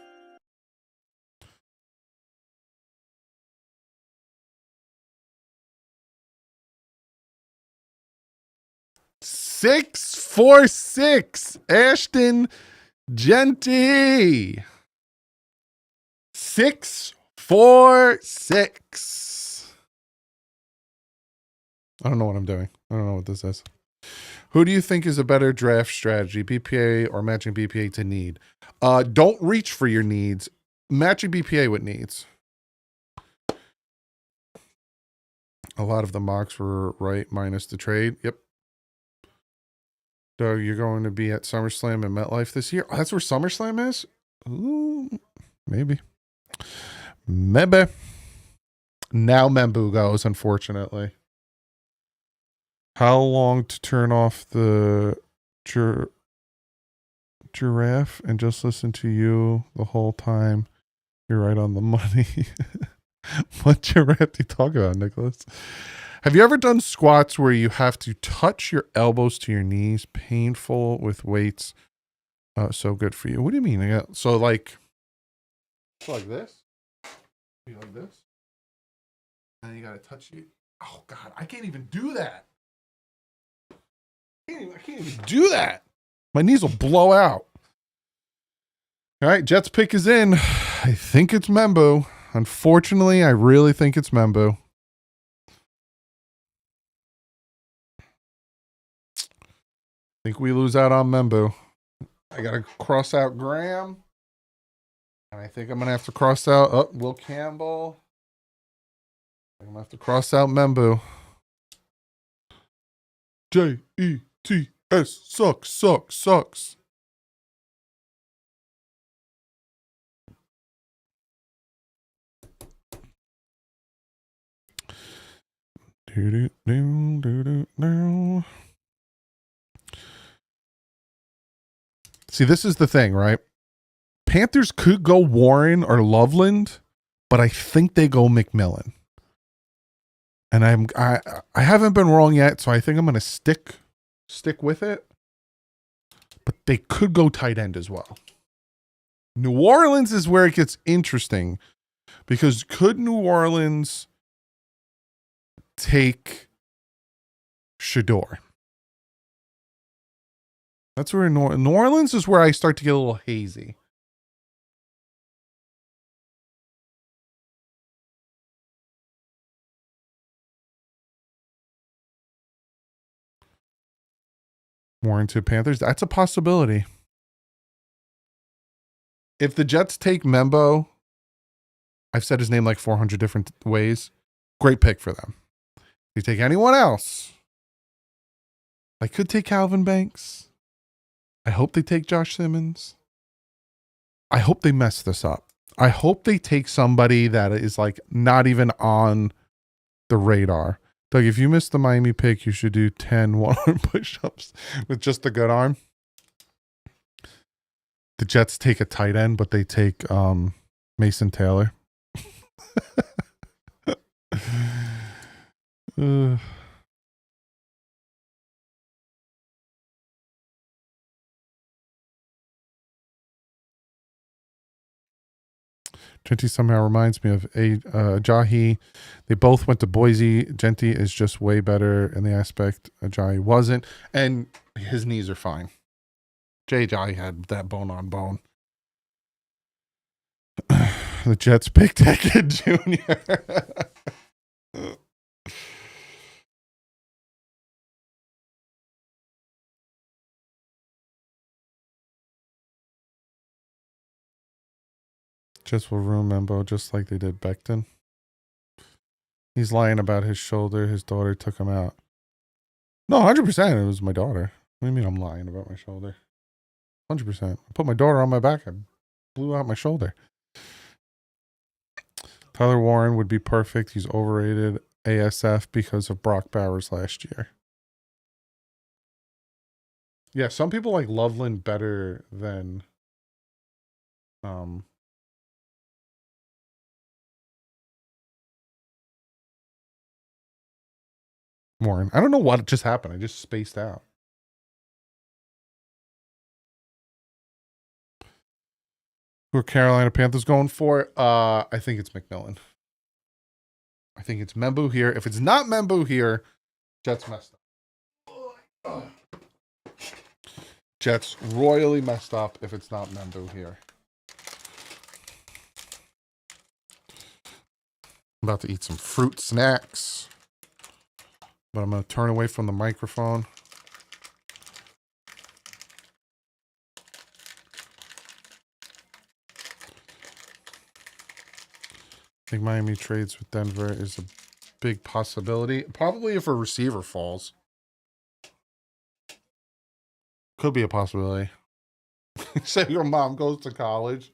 Six, 4, 6. Ashton Genty. 6, 4, 6. I don't know what I'm doing. I don't know what this is. Who do you think is a better draft strategy, BPA or matching BPA to need? Don't reach for your needs. Matching BPA with needs. A lot of the mocks were right, minus the trade. Yep. Doug, you're going to be at SummerSlam and MetLife this year? Oh, that's where SummerSlam is? Ooh, maybe. Maybe. Now Membu goes, unfortunately. How long to turn off the giraffe and just listen to you the whole time? You're right on the money. What giraffe do you talk about, Nicholas? Have you ever done squats where you have to touch your elbows to your knees? Painful with weights. So good for you. What do you mean? So like this? You like this? And you gotta touch you. Oh God, I can't even do that. I can't even do that. My knees will blow out. All right, Jets pick is in. I think it's Membu. Unfortunately, I really think it's Membu. I think we lose out on Membu. I got to cross out Graham. And I think I'm going to have to cross out Will Campbell. I'm going to have to cross out Membu. Jets sucks. See, this is the thing, right? Panthers could go Warren or Loveland, but I think they go McMillan. And I haven't been wrong yet, so I think I'm going to stick with it. But they could go tight end as well. New Orleans is where it gets interesting, because could New Orleans take Shador? That's where New Orleans is where I start to get a little hazy. Warren to Panthers. That's a possibility. If the Jets take Membo, I've said his name like 400 different ways. Great pick for them. If you take anyone else, I could take Calvin Banks. I hope they take Josh Simmons. I hope they mess this up. I hope they take somebody that is like not even on the radar. Doug, if you missed the Miami pick, you should do 10 one-arm push-ups with just the good arm. The Jets take a tight end, but they take Mason Taylor. Genty somehow reminds me of Ajayi. They both went to Boise. Genty is just way better in the aspect Ajayi wasn't. And his knees are fine. Ajayi had that bone on bone. The Jets picked Hackett Jr. Jets will ruin Membo just like they did Becton. He's lying about his shoulder. His daughter took him out. No, 100%. It was my daughter. What do you mean I'm lying about my shoulder? 100%. I put my daughter on my back. I blew out my shoulder. Tyler Warren would be perfect. He's overrated ASF because of Brock Bowers last year. Yeah, some people like Loveland better than Warren. I don't know what just happened. I just spaced out. Who are Carolina Panthers going for? I think it's McMillan. I think it's Membu here. If it's not Membu here, Jets messed up. Jets royally messed up if it's not Membu here. I'm about to eat some fruit snacks, but I'm going to turn away from the microphone. I think Miami trades with Denver is a big possibility. Probably if a receiver falls. Could be a possibility. Say your mom goes to college.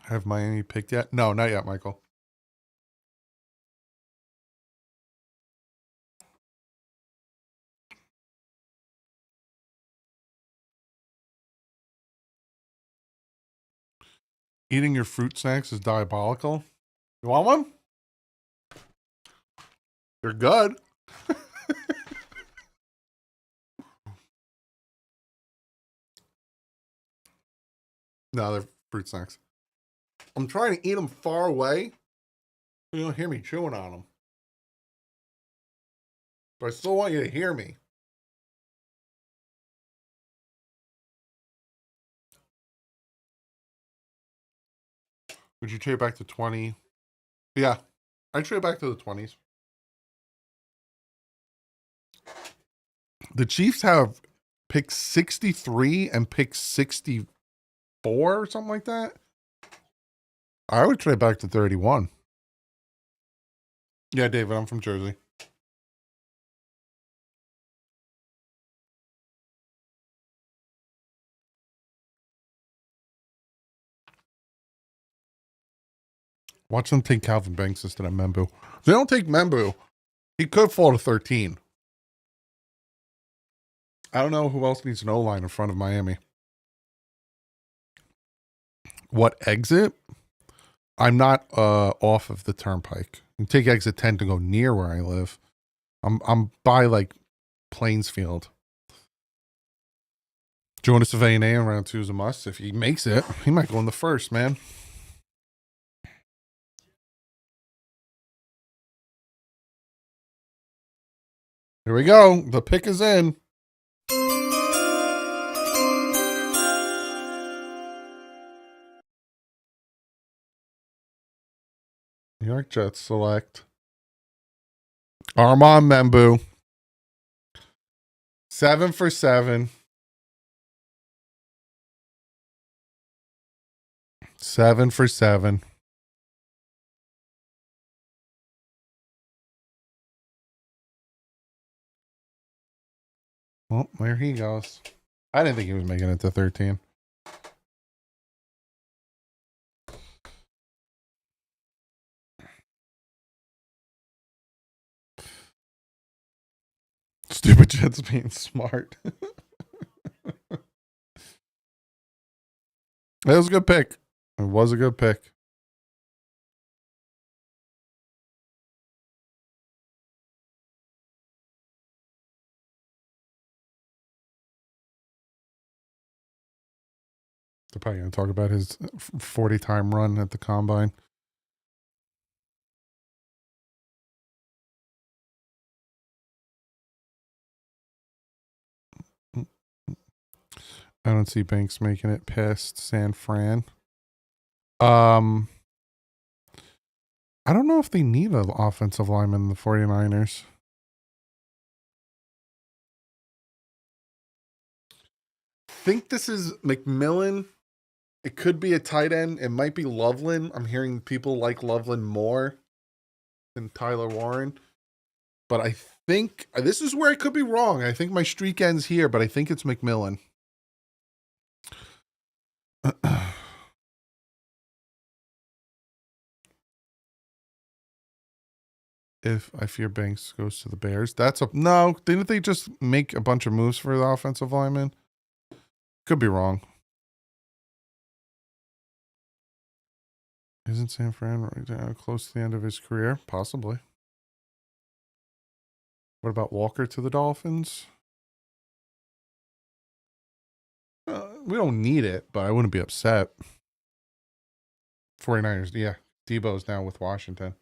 Have Miami picked yet? No, not yet, Michael. Eating your fruit snacks is diabolical. You want one? They're good. No, they're fruit snacks. I'm trying to eat them far away. You don't hear me chewing on them. But I still want you to hear me. Would you trade back to 20? Yeah, I trade back to the 20s. The Chiefs have pick 63 and pick 64 or something like that. I would trade back to 31. Yeah, David, I'm from Jersey. Watch them take Calvin Banks instead of Membu. If they don't take Membu, he could fall to 13. I don't know who else needs an O-line in front of Miami. What exit? I'm not off of the turnpike. You take exit 10 to go near where I live. I'm by like Plainsfield. Jonas of A&A in round 2 is a must. If he makes it, he might go in the first, man. Here we go. The pick is in. New York Jets select Armand Membu. 7 for 7. 7 for 7. Well, there he goes. I didn't think he was making it to 13. Stupid Jets being smart. It was a good pick. It was a good pick. They're probably going to talk about his 40-time run at the combine. I don't see Banks making it past San Fran. I don't know if they need an offensive lineman in the 49ers. Think this is McMillan. It could be a tight end. It might be Loveland. I'm hearing people like Loveland more than Tyler Warren. But I think this is where I could be wrong. I think my streak ends here, but I think it's McMillan. If I fear Banks goes to the Bears, that's a no. Didn't they just make a bunch of moves for the offensive lineman? Could be wrong. Isn't San Fran right close to the end of his career? Possibly. What about Walker to the Dolphins? We don't need it, but I wouldn't be upset. 49ers, yeah. Debo's now with Washington.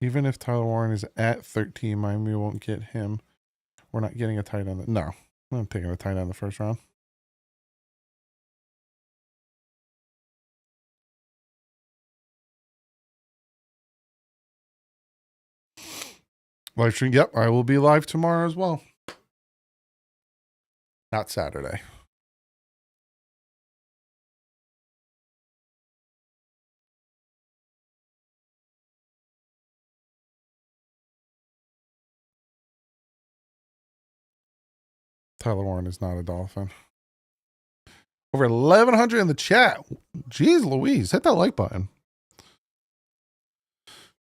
Even if Tyler Warren is at 13, Miami won't get him. We're not getting a tight end. No, I'm not taking a tight end in the first round. Live stream. Yep, I will be live tomorrow as well. Not Saturday. Tyler Warren is not a Dolphin. Over 1,100 in the chat. Jeez Louise, hit that like button.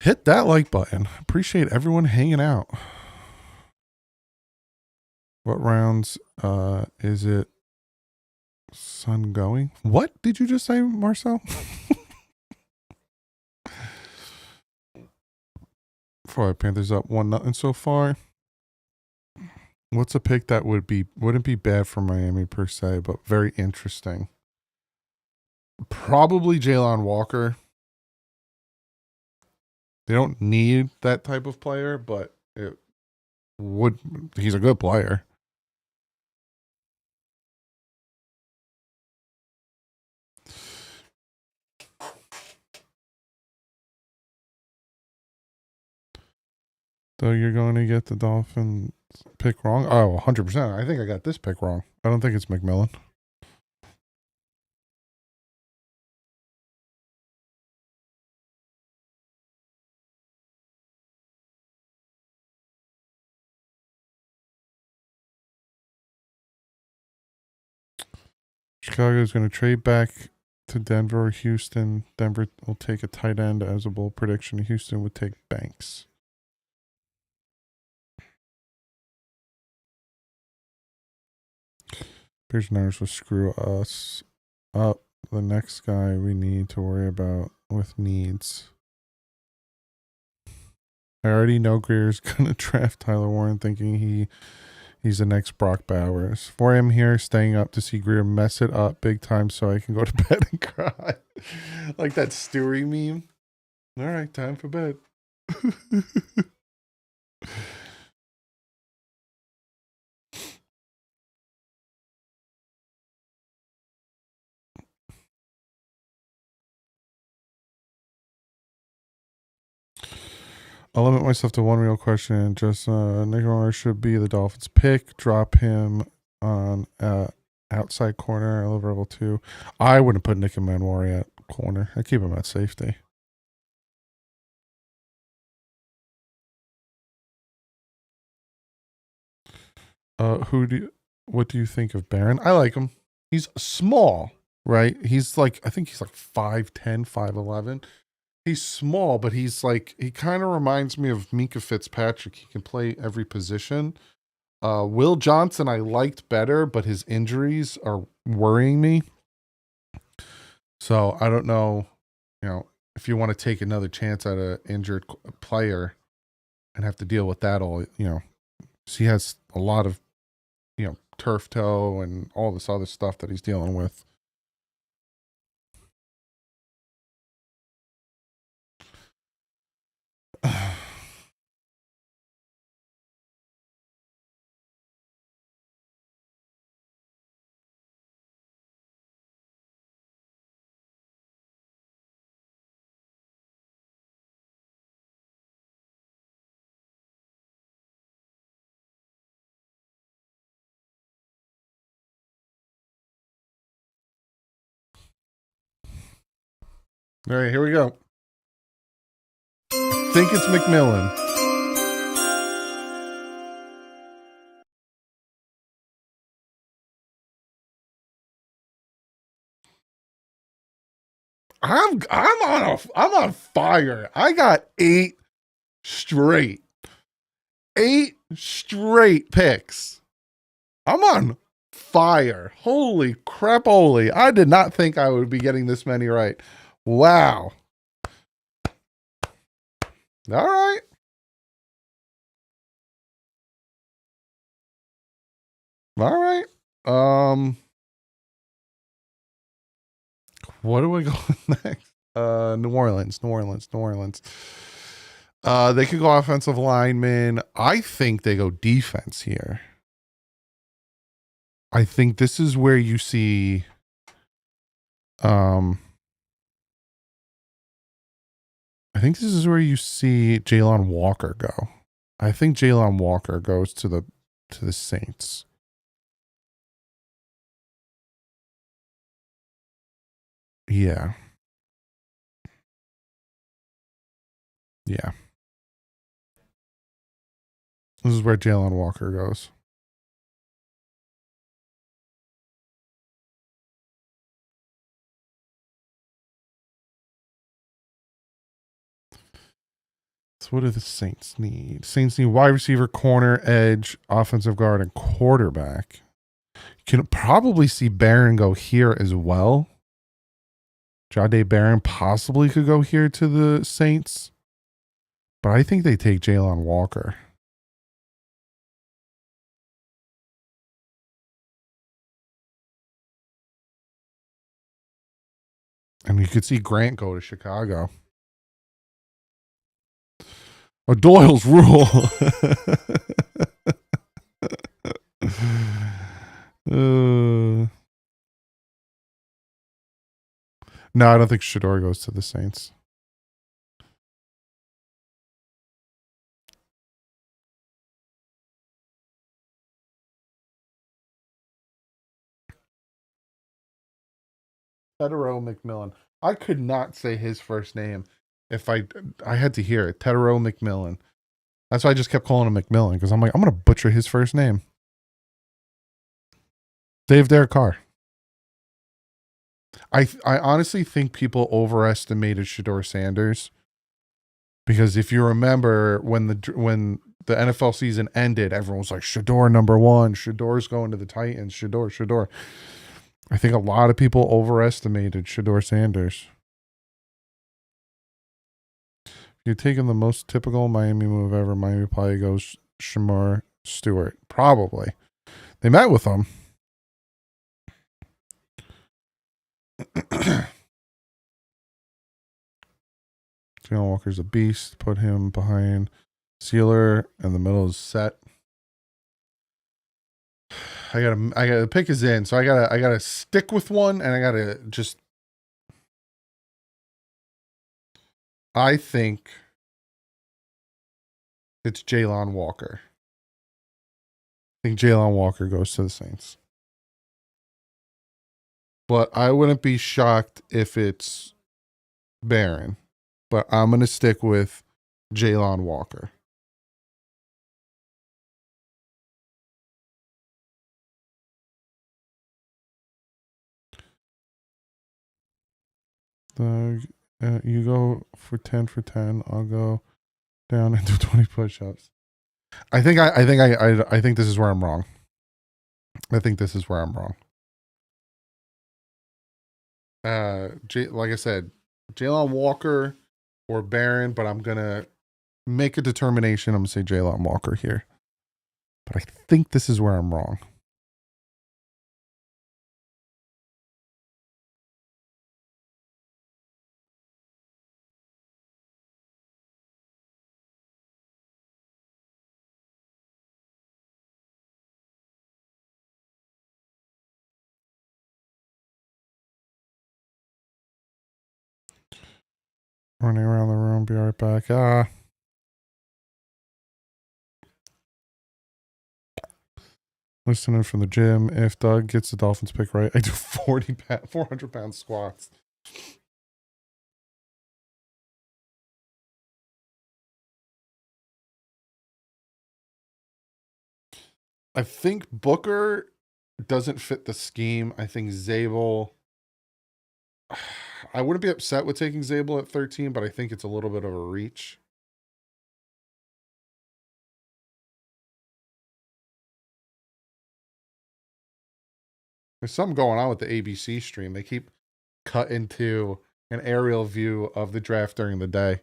Hit that like button. Appreciate everyone hanging out. What rounds is it? Sun going? What did you just say, Marcel? 4 Panthers up 1-0 so far. What's a pick that wouldn't be bad for Miami per se, but very interesting? Probably Jalen Walker. They don't need that type of player, but he's a good player. So you're going to get the Dolphins pick wrong? Oh, 100%. I think I got this pick wrong. I don't think it's McMillan. Chicago is going to trade back to Denver or Houston. Denver will take a tight end as a bold prediction. Houston would take Banks. Bears Niners will screw us up. The next guy we need to worry about with needs. I already know Greer's going to draft Tyler Warren thinking he's the next Brock Bowers. 4 a.m. here, staying up to see Greer mess it up big time so I can go to bed and cry. Like that Stewie meme. All right, time for bed. I'll limit myself to one real question. Just Nick Moore should be the Dolphins pick. Drop him on outside corner, level 2. I wouldn't put Nick Manwari at corner. I keep him at safety. What do you think of Barron? I like him. He's small, right? He's like, I think he's like 5'10", 5'11". He's small, but he kind of reminds me of Minka Fitzpatrick. He can play every position. Will Johnson I liked better, but his injuries are worrying me. So I don't know, if you want to take another chance at an injured player and have to deal with that all, he has a lot of, turf toe and all this other stuff that he's dealing with. All right, here we go. I think it's McMillan. I'm on fire. I got 8 straight. 8 straight picks. I'm on fire. Holy crap, holy. I did not think I would be getting this many right. Wow. All right. All right. What do we go next? New Orleans. They could go offensive lineman. I think they go defense here. I think this is where you see I think this is where you see Jalon Walker go. I think Jalon Walker goes to the Saints. Yeah. Yeah. This is where Jalon Walker goes. So what do the Saints need? Saints need wide receiver, corner, edge, offensive guard, and quarterback. You can probably see Barron go here as well. Jahdae Barron possibly could go here to the Saints. But I think they take Jalon Walker. And you could see Grant go to Chicago. Oh, Doyle's rule. No, I don't think Shador goes to the Saints. Tedero McMillan. I could not say his first name if I had to hear it. Tedero McMillan. That's why I just kept calling him McMillan, because I'm like, I'm going to butcher his first name. Dave Derek Carr. I honestly think people overestimated Shador Sanders, because if you remember when the NFL season ended, everyone was like, Shador #1, Shador's going to the Titans, Shador. I think a lot of people overestimated Shador Sanders. You're taking the most typical Miami move ever. Miami probably goes Shamar Stewart. Probably. They met with him. Jalen Walker's a beast. Put him behind Sealer, and the middle is set. I gotta the pick is in, so I gotta stick with one, and I gotta just. I think it's Jalon Walker. I think Jalon Walker goes to the Saints. But I wouldn't be shocked if it's Barron. But I'm going to stick with Jalon Walker. You go for 10 for 10. I'll go down and do 20 push-ups. I think this is where I'm wrong. Like I said, Jalon Walker or Barron, but I'm gonna make a determination. I'm gonna say Jalon Walker here, but I think this is where I'm wrong. Running around the room, be right back. Listening from the gym. If Doug gets the Dolphins pick right, I do 400 pound squats. I think Booker doesn't fit the scheme. I think Zabel. I wouldn't be upset with taking Zabel at 13, but I think it's a little bit of a reach. There's something going on with the ABC stream. They keep cutting to an aerial view of the draft during the day.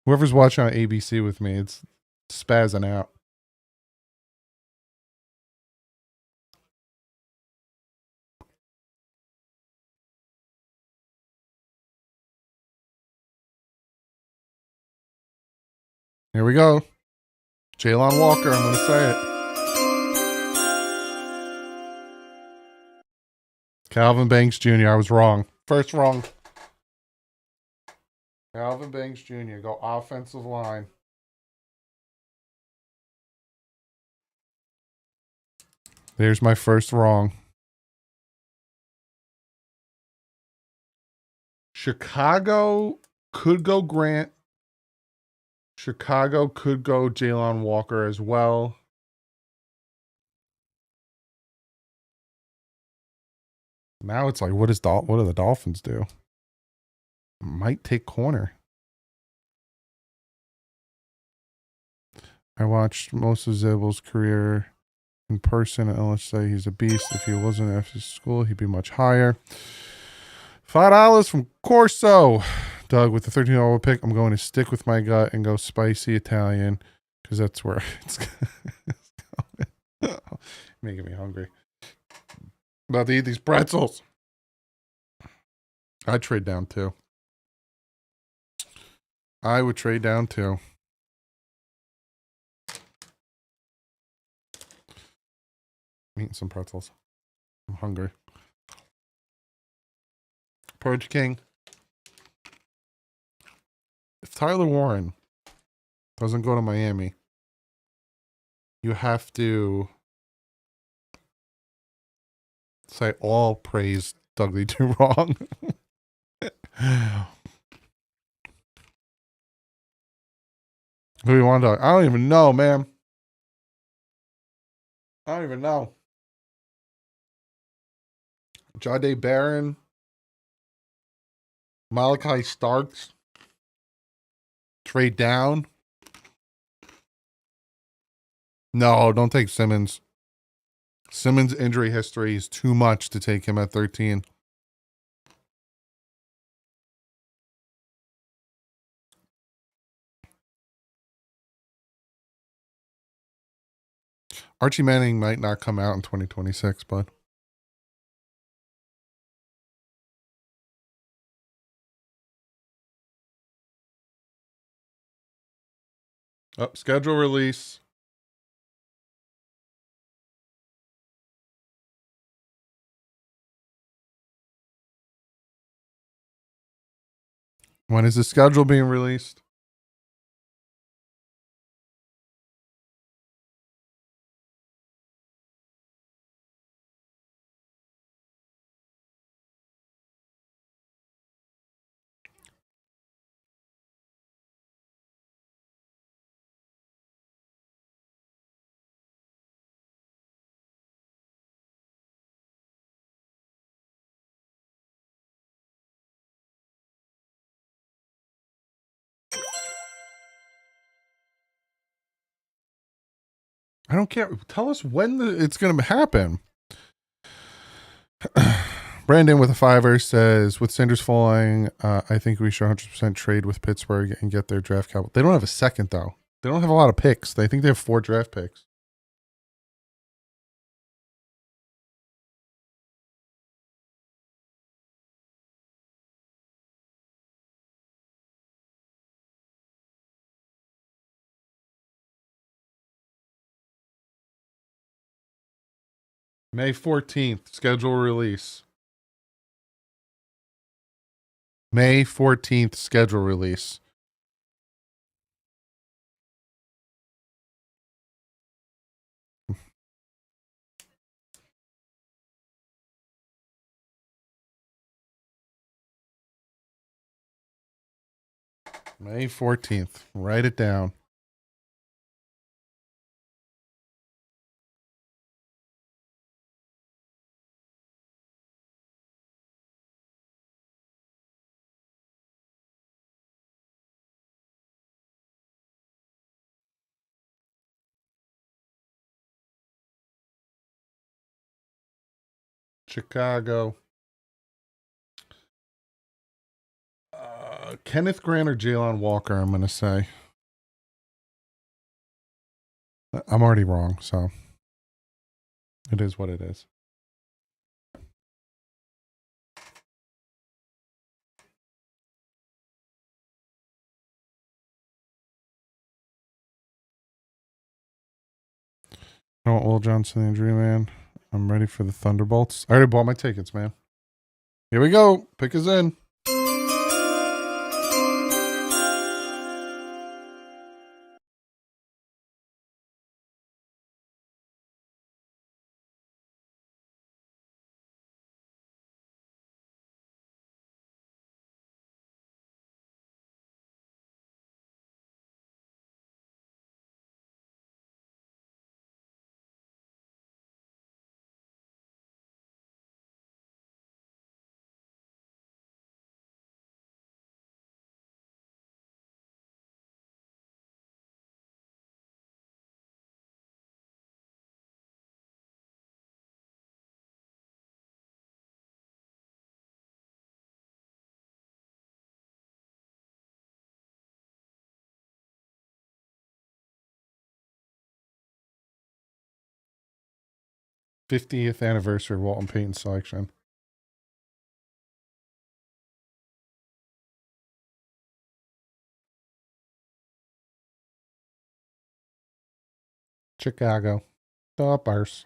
Whoever's watching on ABC with me, it's spazzing out. Here we go. Jalen Walker, I'm going to say it. Calvin Banks Jr., I was wrong. First wrong. Calvin Banks Jr., go offensive line. There's my first wrong. Chicago could go Grant. Chicago could go Jalen Walker as well. Now it's like, what do the Dolphins do? Might take corner. I watched most of Zabel's career in person, and let's say he's a beast. If he wasn't after school, he'd be much higher. $5 from Corso. Doug, with the $13 pick, I'm going to stick with my gut and go spicy Italian because that's where it's going. Making me hungry. About to eat these pretzels. I'd trade down too. I would trade down too. I'm eating some pretzels. I'm hungry. Purge King. If Tyler Warren doesn't go to Miami, you have to say all praise DouglieDoWrong. Who do you want to talk? I don't even know, man. I don't even know. Jahdae Barron. Malachi Starks. Trade down. No, don't take Simmons. Simmons' injury history is too much to take him at 13. Archie Manning might not come out in 2026, but schedule release. When is the schedule being released? I don't care. Tell us when it's going to happen. Brandon with a $5 says, with Sanders falling, I think we should 100% trade with Pittsburgh and get their draft capital. They don't have a second, though. They don't have a lot of picks. They think they have 4 draft picks. May 14th, schedule release. May 14th, schedule release. May 14th. Write it down. Chicago. Kenneth Grant or Jalen Walker, I'm going to say. I'm already wrong, so it is what it is. I want Will Johnson, Injury Man. I'm ready for the Thunderbolts. I already bought my tickets, man. Here we go. Pick is in. '50th anniversary of Walton Payton selection. Chicago. Toppers.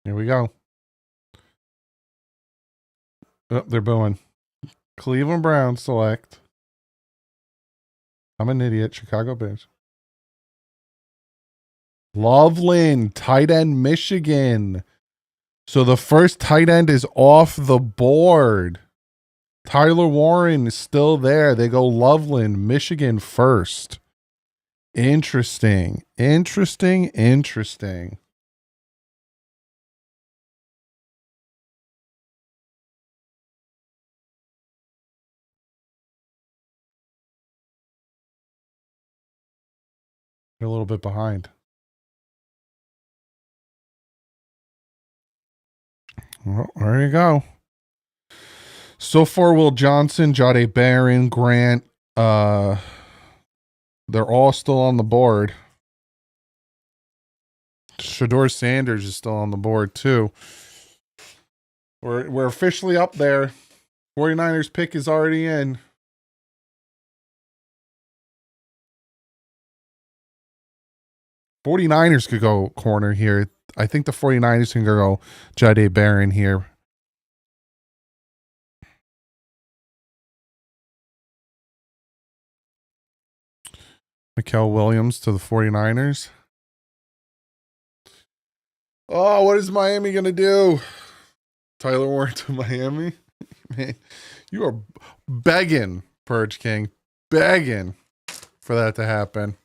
Here we go. Oh, they're booing. Cleveland Browns select. I'm an idiot. Chicago Bears. Loveland, tight end, Michigan. So the first tight end is off the board. Tyler Warren is still there. They go Loveland, Michigan first. Interesting. Interesting. Interesting. They're a little bit behind. Well, there you go. So far, Will Johnson, Jahdae Barron, Grant, they're all still on the board. Shedeur Sanders is still on the board, too. We're officially up there. 49ers pick is already in. '49ers could go corner here. I think the 49ers can go Jahdae Barron here. Mikael Williams to the 49ers. Oh, what is Miami going to do? Tyler Warren to Miami? Man, you are begging, Purge King. Begging for that to happen.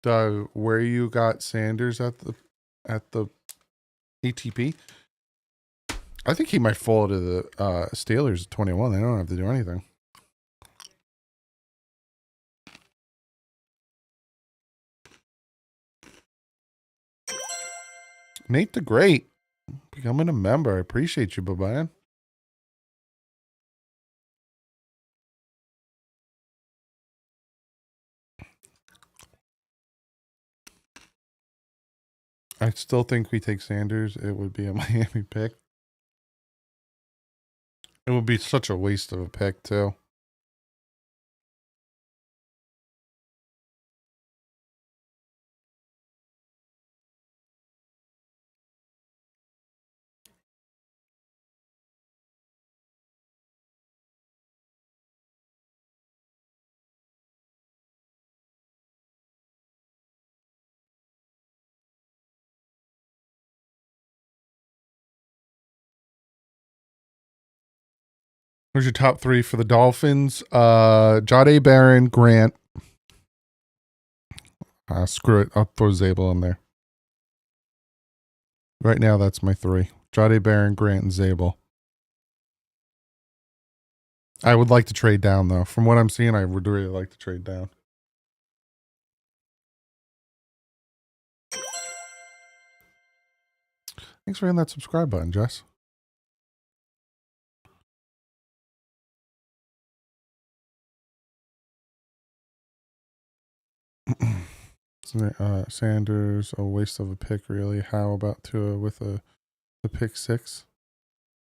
Doug, where you got Sanders at the ATP? I think he might fall to the Steelers at 21. They don't have to do anything. Nate the Great, becoming a member. I appreciate you, bye-bye. I still think we take Sanders. It would be a Miami pick. It would be such a waste of a pick, too. Where's your top three for the Dolphins? Jahdae Barron, Grant. Screw it. I'll throw Zabel in there. Right now, that's my three. Jade, Barron, Grant, and Zabel. I would like to trade down, though. From what I'm seeing, I would really like to trade down. Thanks for hitting that subscribe button, Jess. Sanders, a waste of a pick, really. How about Tua with the pick six?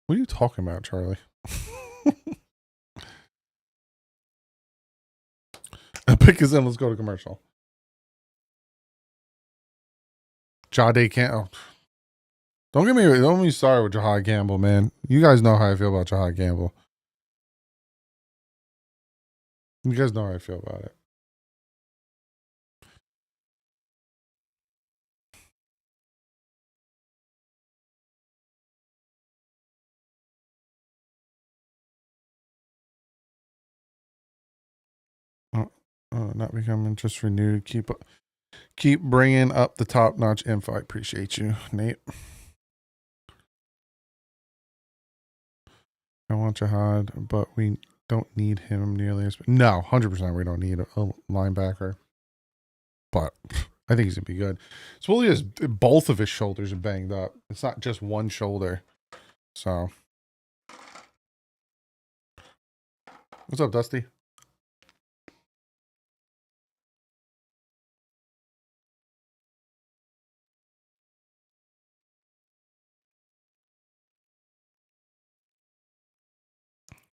What are you talking about, Charlie? A pick is in. Let's go to commercial. Jade can't. Oh. Don't get me started with Jahad Campbell, man. You guys know how I feel about Jahad Campbell. You guys know how I feel about it. Not become interest renewed. Keep bringing up the top notch info. I appreciate you, Nate. I want Jahad, but we don't need him nearly as. No, 100%. We don't need a linebacker, but I think he's gonna be good. So both of his shoulders are banged up. It's not just one shoulder. So, what's up, Dusty?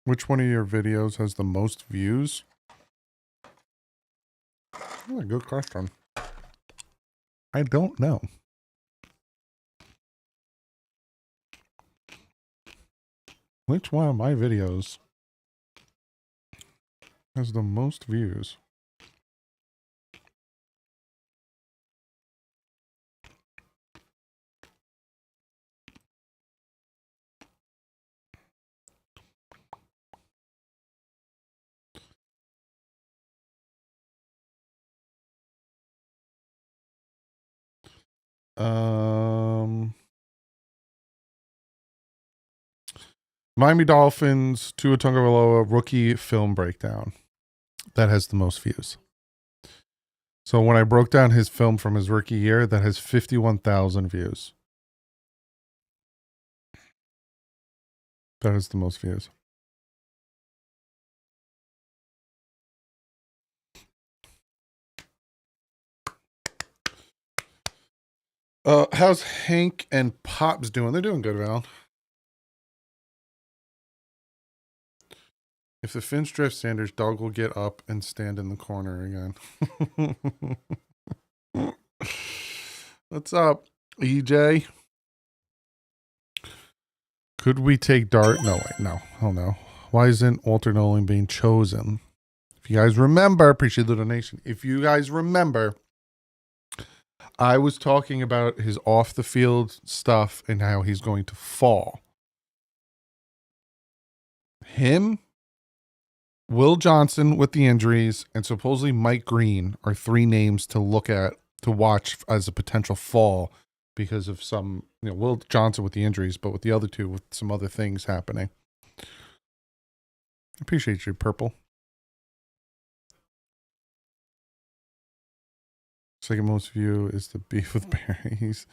Which one of your videos has the most views? Oh, a good question. I don't know. Which one of my videos has the most views? Miami Dolphins, Tua Tagovailoa rookie film breakdown. That has the most views. So when I broke down his film from his rookie year, that has 51,000 views. That has the most views. How's Hank and Pops doing? They're doing good, Val. If the Finch drift Sanders, Dog will get up and stand in the corner again. What's up, EJ? Could we take Dart? No, wait, no. Hell no. Why isn't Walter Nolan being chosen? If you guys remember, appreciate the donation. If you guys remember, I was talking about his off the field stuff and how he's going to fall. Him, Will Johnson with the injuries, and supposedly Mike Green are three names to watch as a potential fall because of some, Will Johnson with the injuries, but with the other two with some other things happening. Appreciate you, Purple. Second most view is the beef with Barry. He's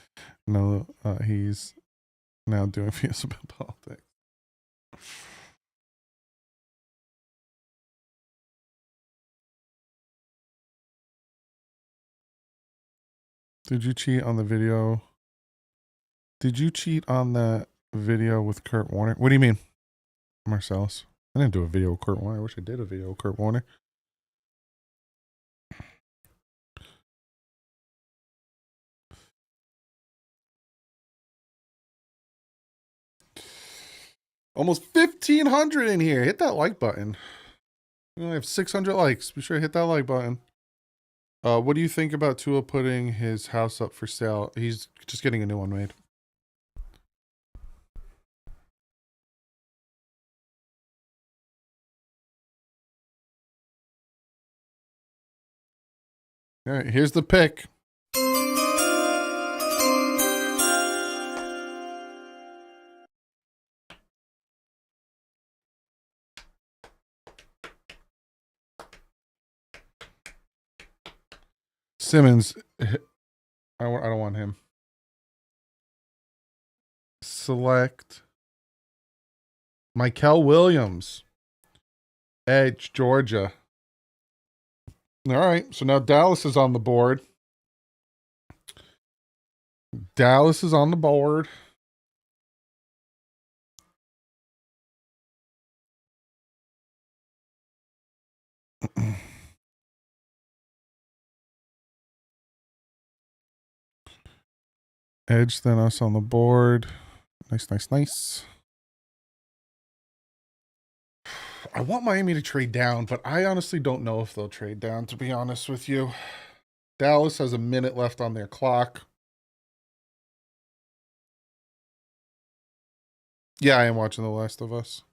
now doing views about politics. Did you cheat on the video? Did you cheat on that video with Kurt Warner? What do you mean, Marcellus? I didn't do a video with Kurt Warner. I wish I did a video with Kurt Warner. Almost 1,500 in here. Hit that like button. We only have 600 likes. Be sure to hit that like button. What do you think about Tua putting his house up for sale? He's just getting a new one made. All right, here's the pick. Simmons. I don't want him. Select Mikel Williams. Edge, Georgia. All right. So now Dallas is on the board. Dallas is on the board. Edge, then us on the board. Nice, nice, nice. I want Miami to trade down, but I honestly don't know if they'll trade down, to be honest with you. Dallas has a minute left on their clock. Yeah, I am watching The Last of Us.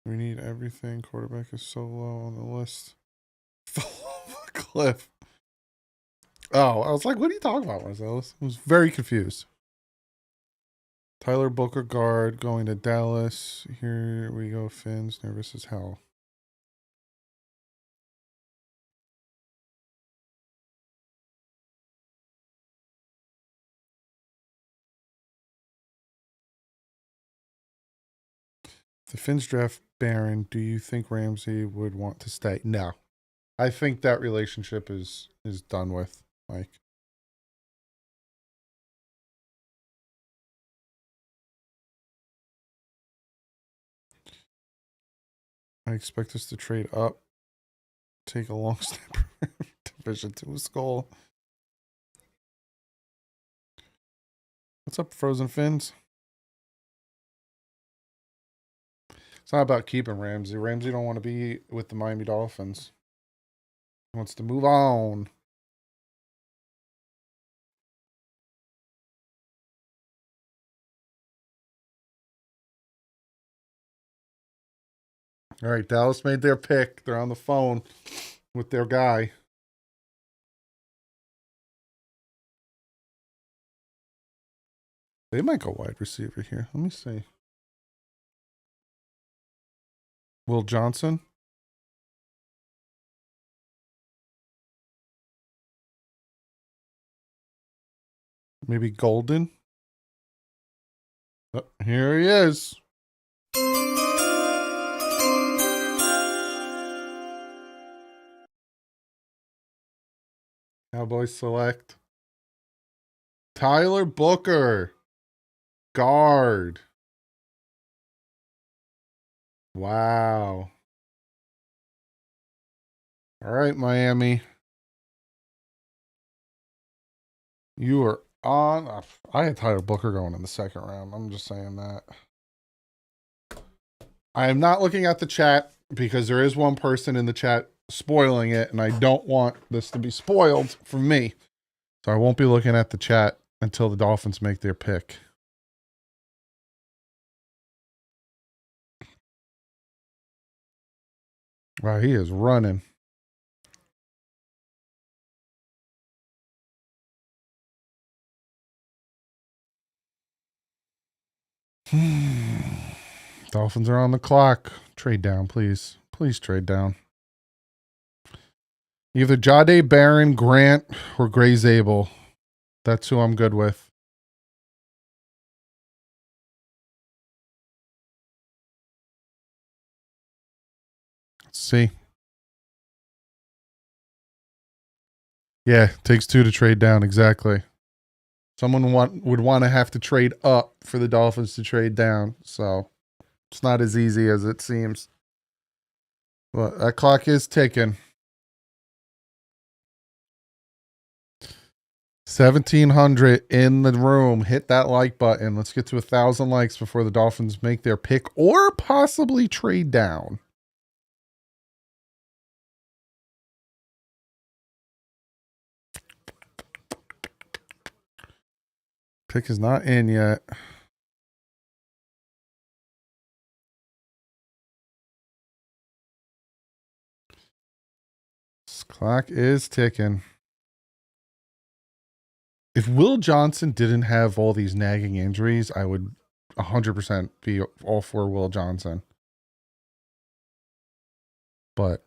We need everything. Quarterback is so low on the list. Cliff. Oh, I was like, what are you talking about, Marcellus? I was very confused. Tyler Booker guard going to Dallas. Here we go, Fins. Nervous as hell. If the Fins draft Barron, do you think Ramsey would want to stay? No. I think that relationship is done with, Mike. I expect us to trade up. Take a long step. Division 2 skull. What's up, Frozen Fins? It's not about keeping Ramsey. Ramsey don't want to be with the Miami Dolphins. He wants to move on. All right, Dallas made their pick. They're on the phone with their guy. They might go wide receiver here. Let me see. Will Johnson? Maybe Golden? Oh, here he is. Cowboys select Tyler Booker, guard. Wow. All right, Miami. You are on. I had Tyler Booker going in the second round. I'm just saying that. I am not looking at the chat because there is one person in the chat spoiling it, and I don't want this to be spoiled for me. So I won't be looking at the chat until the Dolphins make their pick. Wow, he is running. Dolphins are on the clock. Trade down, please. Please trade down. Either Jade Barron, Grant, or Gray Zabel. That's who I'm good with. Let's see. Yeah, takes two to trade down. Exactly. Someone would want to have to trade up for the Dolphins to trade down. So it's not as easy as it seems. But that clock is ticking. 1,700 in the room. Hit that like button. Let's get to 1,000 likes before the Dolphins make their pick or possibly trade down. Pick is not in yet. This clock is ticking. If Will Johnson didn't have all these nagging injuries, I would 100% be all for Will Johnson. But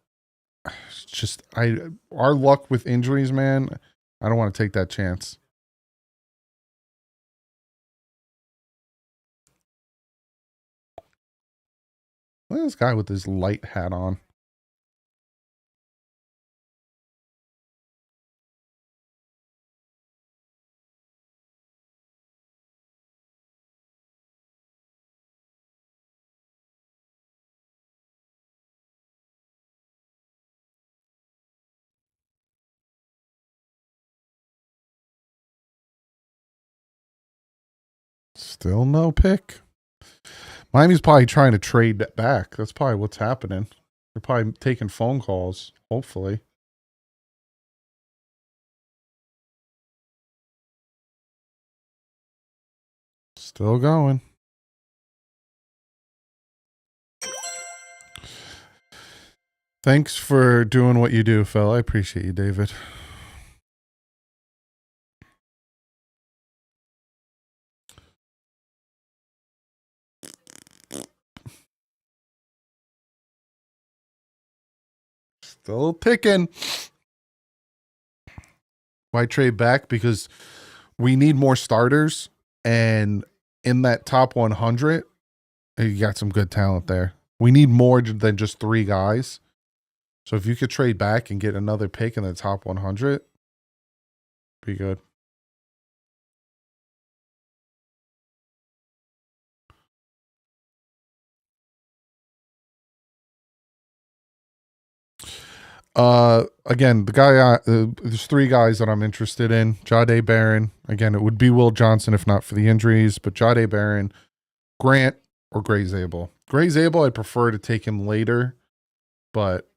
it's just our luck with injuries, man. I don't want to take that chance. Look at this guy with his light hat on. Still no pick. Miami's probably trying to trade that back. That's probably what's happening. They're probably taking phone calls, hopefully. Still going. Thanks for doing what you do, Phil. I appreciate you, David. Still ticking. Why trade back? Because we need more starters. And in that top 100, you got some good talent there. We need more than just 3 guys. So if you could trade back and get another pick in the top 100, be good. Again, the guy, there's 3 guys that I'm interested in. Jahdae Barron. Again, it would be Will Johnson if not for the injuries, but Jahdae Barron, Grant, or Gray Zabel. Gray Zabel, I'd prefer to take him later, but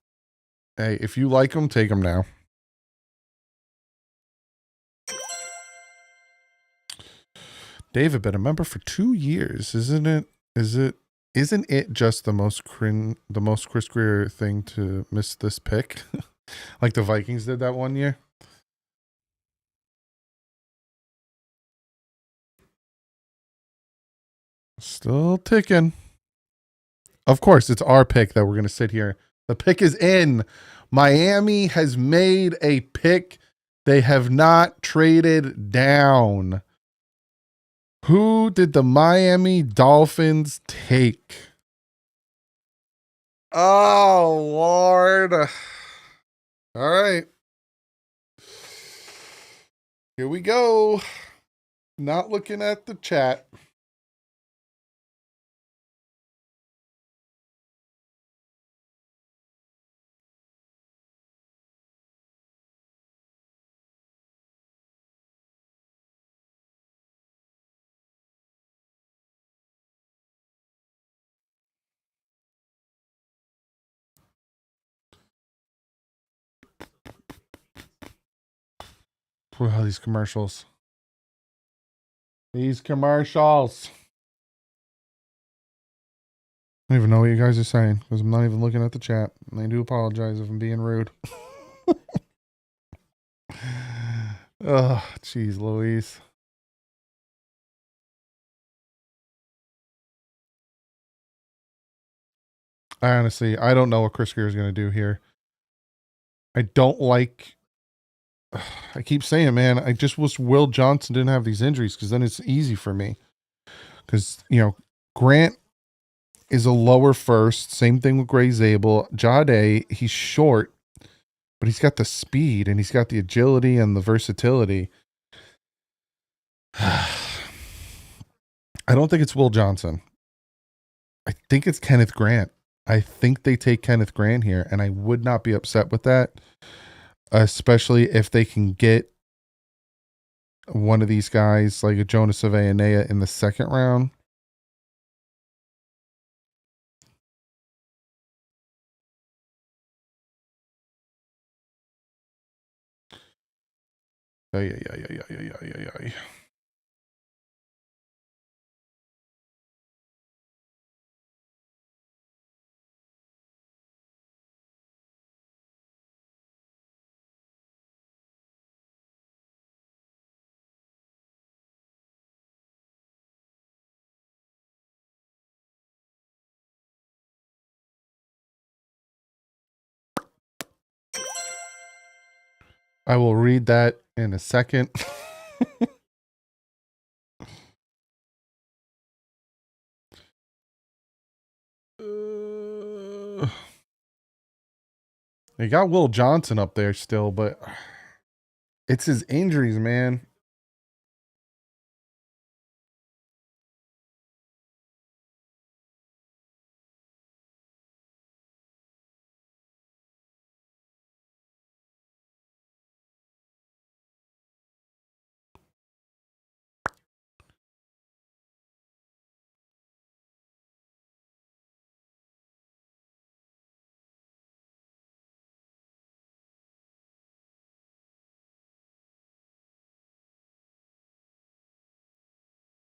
hey, if you like him, take him now. David, been a member for 2 years, isn't it? Isn't it just the most Chris Greer thing to miss this pick? Like the Vikings did that one year? Still ticking. Of course, it's our pick that we're going to sit here. The pick is in. Miami has made a pick. They have not traded down. Who did the Miami Dolphins take? Oh, Lord. All right. Here we go. Not looking at the chat. Wow, these commercials. These commercials. I don't even know what you guys are saying because I'm not even looking at the chat. And I do apologize if I'm being rude. Oh, jeez, Louise. I don't know what Chris Greer is going to do here. I don't like. I keep saying, man, I just wish Will Johnson didn't have these injuries because then it's easy for me. Because, Grant is a lower first. Same thing with Gray Zabel. Jahdae, he's short, but he's got the speed and he's got the agility and the versatility. I don't think it's Will Johnson. I think it's Kenneth Grant. I think they take Kenneth Grant here, and I would not be upset with that, especially if they can get one of these guys like a Jonas Avayanea in the 2nd round. Yeah. I will read that in a second. They got Will Johnson up there still, but it's his injuries, man.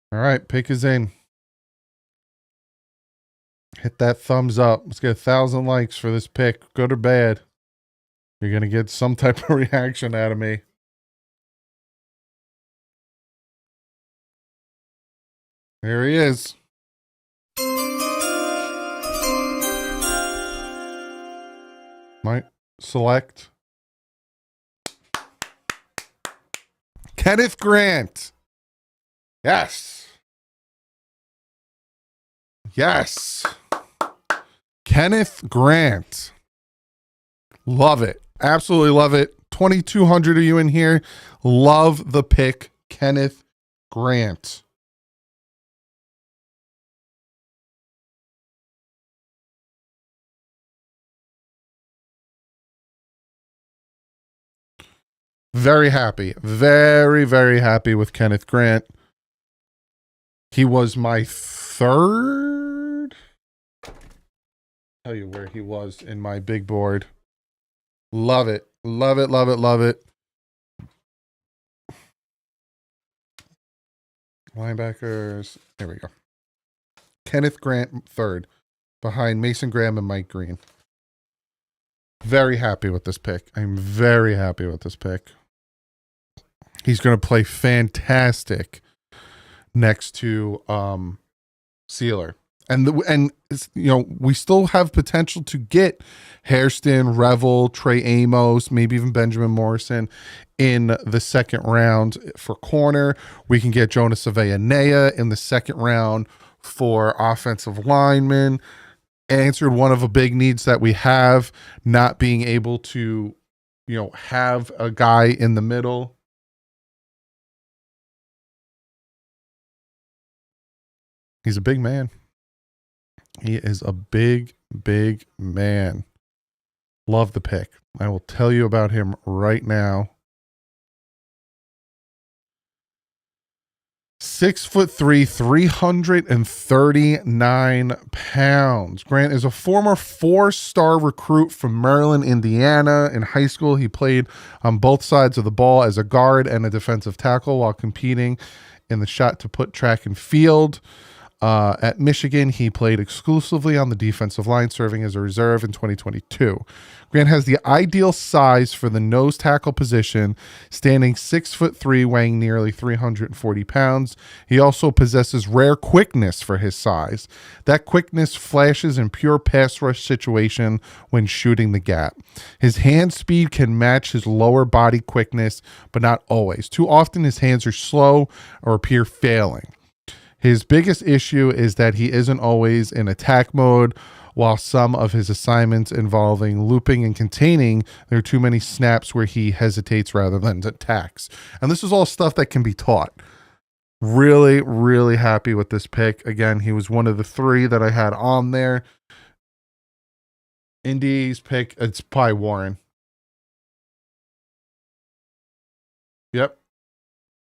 All right, pick is in. Hit that thumbs up. Let's get 1,000 likes for this pick, good or bad. You're going to get some type of reaction out of me. There he is. Might select Kenneth Grant. Yes. Yes. Kenneth Grant. Love it. Absolutely love it. 2,200 of you in here. Love the pick, Kenneth Grant. Very happy. Very, very happy with Kenneth Grant. He was my third. Tell you where he was in my big board. Love it. Love it. Love it. Love it. Linebackers. There we go. Kenneth Grant, third, behind Mason Graham and Mike Green. Very happy with this pick. I'm very happy with this pick. He's going to play fantastic next to Sealer. And you know, we still have potential to get Hairston, Revel, Trey Amos, maybe even Benjamin Morrison in the second round for corner. We can get Jonas Aveanea in the second round for offensive linemen. Answered one of the big needs that we have, not being able to, you know, have a guy in the middle. He's a big man. He is a big, big man. Love the pick. I will tell you about him right now. 6'3", 339 pounds. Grant is a former 4-star recruit from Maryland, Indiana. In high school, he played on both sides of the ball as a guard and a defensive tackle while competing in the shot to put track and field. At Michigan, he played exclusively on the defensive line, serving as a reserve in 2022. Grant has the ideal size for the nose tackle position, standing 6'3", weighing nearly 340 pounds. He also possesses rare quickness for his size. That quickness flashes in pure pass rush situation when shooting the gap. His hand speed can match his lower body quickness, but not always. Too often his hands are slow or appear failing. His biggest issue is that he isn't always in attack mode, while some of his assignments involving looping and containing, there are too many snaps where he hesitates rather than attacks. And this is all stuff that can be taught. Really, really happy with this pick. Again, he was one of the three that I had on there. Indy's pick, it's probably Warren. Yep.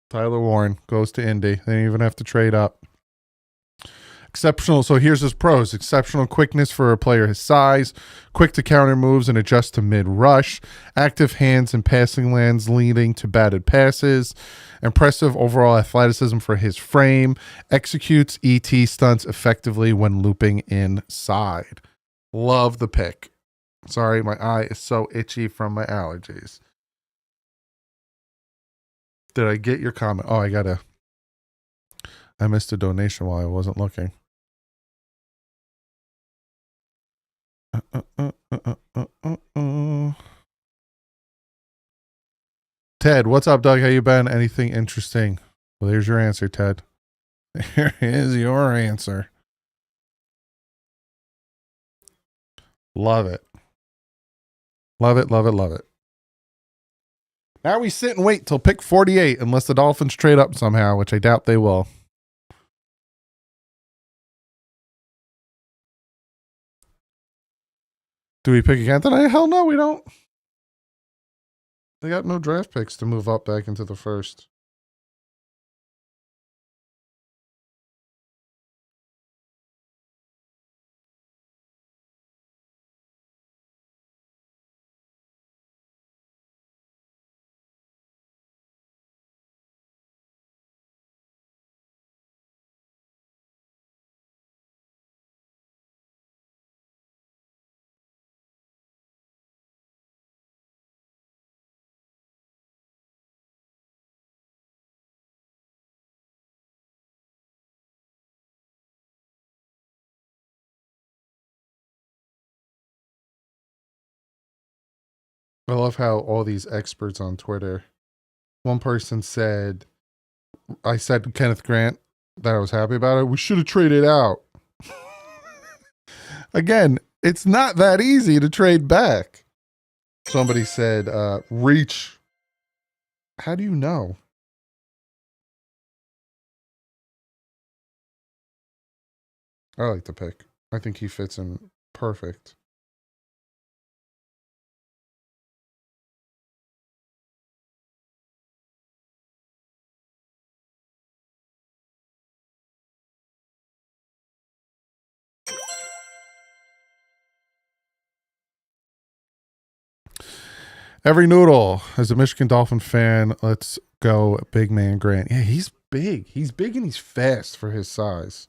Tyler Warren goes to Indy. They didn't even have to trade up. Exceptional. So here's his pros. Exceptional quickness for a player his size. Quick to counter moves and adjust to mid-rush. Active hands and passing lands leading to batted passes. Impressive overall athleticism for his frame. Executes ET stunts effectively when looping inside. Love the pick. Sorry, my eye is so itchy from my allergies. Did I get your comment? Oh, I missed a donation while I wasn't looking. Ted, what's up, Doug? How you been? Anything interesting? Well, there's your answer, Ted. There is your answer. Love it. Love it, love it, love it. Now we sit and wait till pick 48 unless the Dolphins trade up somehow, which I doubt they will. Do we pick again tonight? Hell no, we don't. They got no draft picks to move up back into the first. I love how all these experts on Twitter, one person said, I said Kenneth Grant that I was happy about it. We should have traded out. Again, it's not that easy to trade back. Somebody said, reach. How do you know? I like the pick. I think he fits in perfect. Every noodle, as a Michigan Dolphin fan, let's go big man Grant. Yeah, he's big. He's big and he's fast for his size.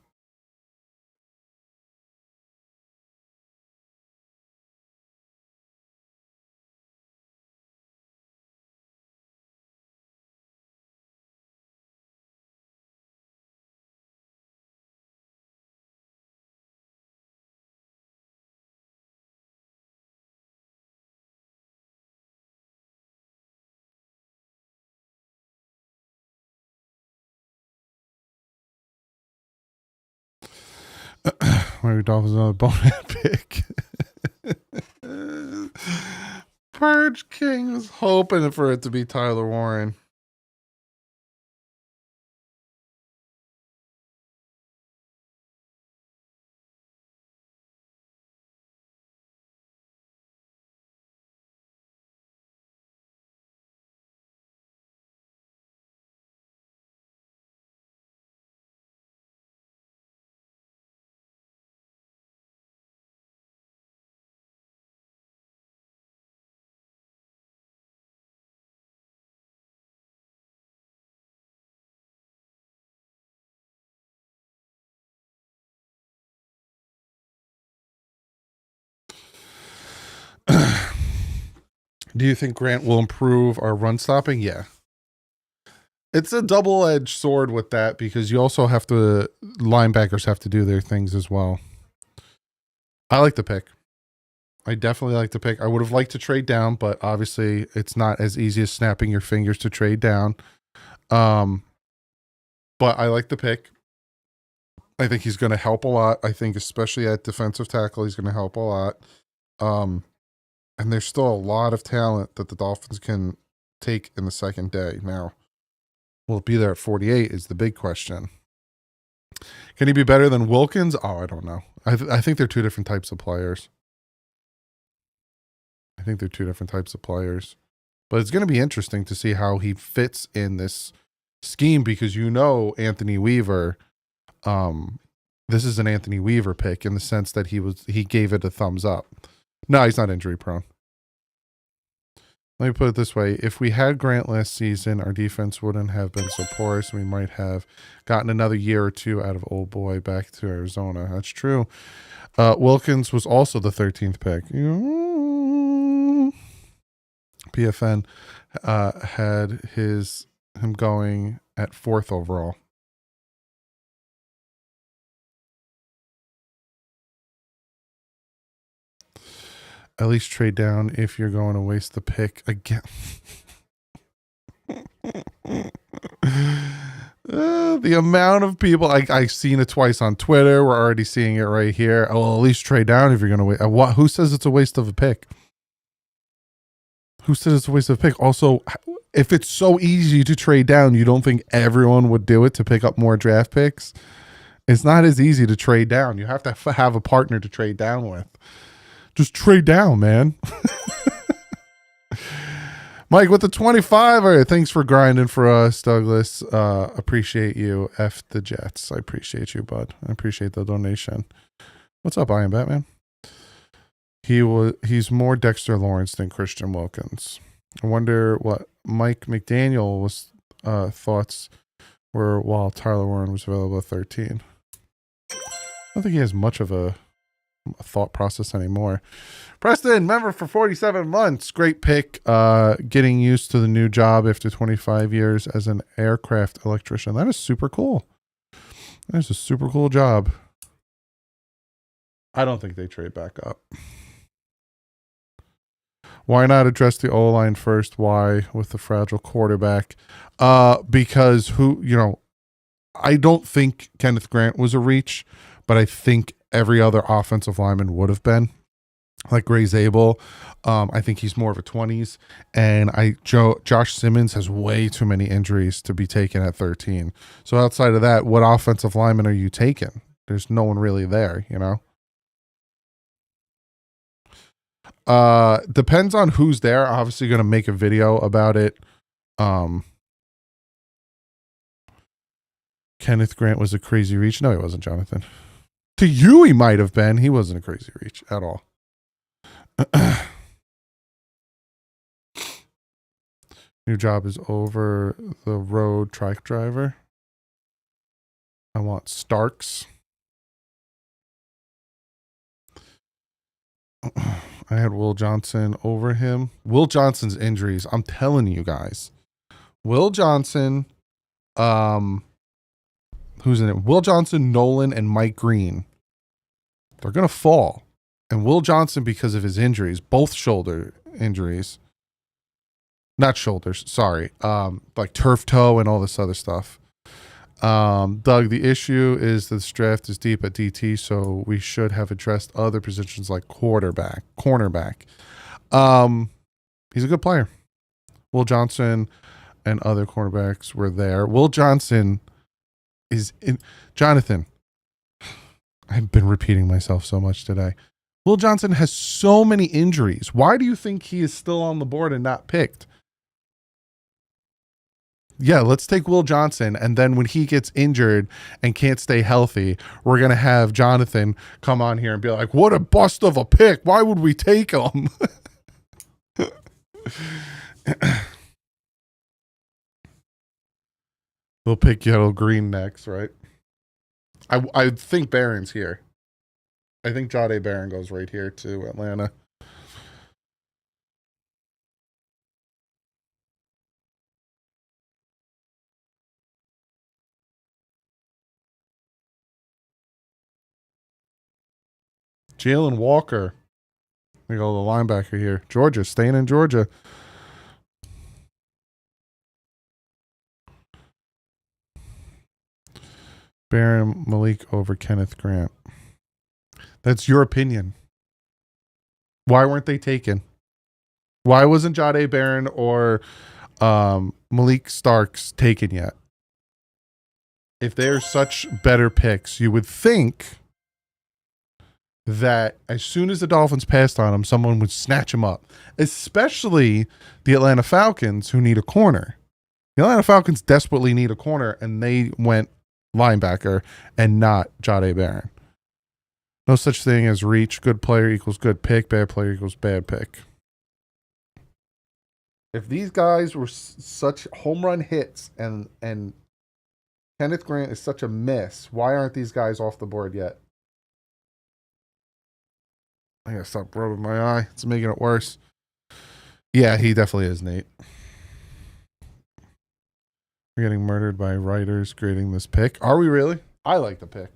Miami Dolphins another bonehead pick. Purge King was hoping for it to be Tyler Warren. Do you think Grant will improve our run stopping? Yeah. It's a double-edged sword with that because you also have to, linebackers have to do their things as well. I like the pick. I definitely like the pick. I would have liked to trade down, but obviously it's not as easy as snapping your fingers to trade down. But I like the pick. I think he's going to help a lot. I think especially at defensive tackle, he's going to help a lot. And there's still a lot of talent that the Dolphins can take in the second day. Now, will it be there at 48 is the big question. Can he be better than Wilkins? Oh, I don't know. I think they're two different types of players. I think they're two different types of players. But it's going to be interesting to see how he fits in this scheme because you know Anthony Weaver, this is an Anthony Weaver pick in the sense that he gave it a thumbs up. No, he's not injury prone. Let me put it this way. If we had Grant last season, our defense wouldn't have been so porous. We might have gotten another year or two out of old boy back to Arizona. That's true. Wilkins was also the 13th pick. PFN had him going at 4th overall. At least trade down if you're going to waste the pick again. The amount of people I've seen it twice on Twitter. We're already seeing it right here. Oh, well, at least trade down if you're gonna wait. What? Who says it's a waste of a pick? Who says it's a waste of a pick? Also, if it's so easy to trade down, you don't think everyone would do it to pick up more draft picks? It's not as easy to trade down. You have to have a partner to trade down with. Just trade down, man. Mike with the 25. All right, thanks for grinding for us, Douglas. Appreciate you. F the Jets. I appreciate you, bud. I appreciate the donation. What's up, I Am Batman? He's more Dexter Lawrence than Christian Wilkins. I wonder what Mike McDaniel was thoughts were while Tyler Warren was available at 13. I don't think he has much of a thought process anymore. Preston, member for 47 months. Great pick. Getting used to the new job after 25 years as an aircraft electrician. That is super cool. That is a super cool job. I don't think they trade back up. Why not address the O-line first? Why with the fragile quarterback? Because I don't think Kenneth Grant was a reach, but I think every other offensive lineman would have been. Like Gray Zabel. I think he's more of a 20s. And Josh Simmons has way too many injuries to be taken at 13. So outside of that, what offensive lineman are you taking? There's no one really there, Depends on who's there. Obviously going to make a video about it. Kenneth Grant was a crazy reach. No, he wasn't, Jonathan. To you, he might have been. He wasn't a crazy reach at all. New job is over the road truck driver. I want Starks. I had Will Johnson over him. Will Johnson's injuries. I'm telling you guys. Will Johnson, who's in it? Will Johnson, Nolan, and Mike Green. They're going to fall. And Will Johnson, because of his injuries, both shoulder injuries. Not shoulders, sorry. Like turf toe and all this other stuff. Doug, the issue is this draft is deep at DT, so we should have addressed other positions like cornerback. He's a good player. Will Johnson and other cornerbacks were there. Will Johnson is in. Jonathan, I've been repeating myself so much today. Will Johnson has so many injuries. Why do you think he is still on the board and not picked? Yeah, let's take Will Johnson, and then when he gets injured and can't stay healthy, we're going to have Jonathan come on here and be like, what a bust of a pick. Why would we take him? We'll pick Yellow Green next, right? I think Barron's here. I think Jahdae Barron goes right here to Atlanta. Jalen Walker. We go the linebacker here. Georgia, staying in Georgia. Barron Malik over Kenneth Grant. That's your opinion. Why weren't they taken? Why wasn't Jahdae Barron or Malik Starks taken yet? If they're such better picks, you would think that as soon as the Dolphins passed on him, someone would snatch him up, especially the Atlanta Falcons, who need a corner. The Atlanta Falcons desperately need a corner, and they went linebacker and not Jahdae Barron. No such thing as reach. Good player equals good pick. Bad player equals bad pick. If these guys were such home run hits and Kenneth Grant is such a miss, why aren't these guys off the board yet? I gotta stop rubbing my eye. It's making it worse. Yeah, he definitely is, Nate. We're getting murdered by writers grading this pick. Are we really? I like the pick.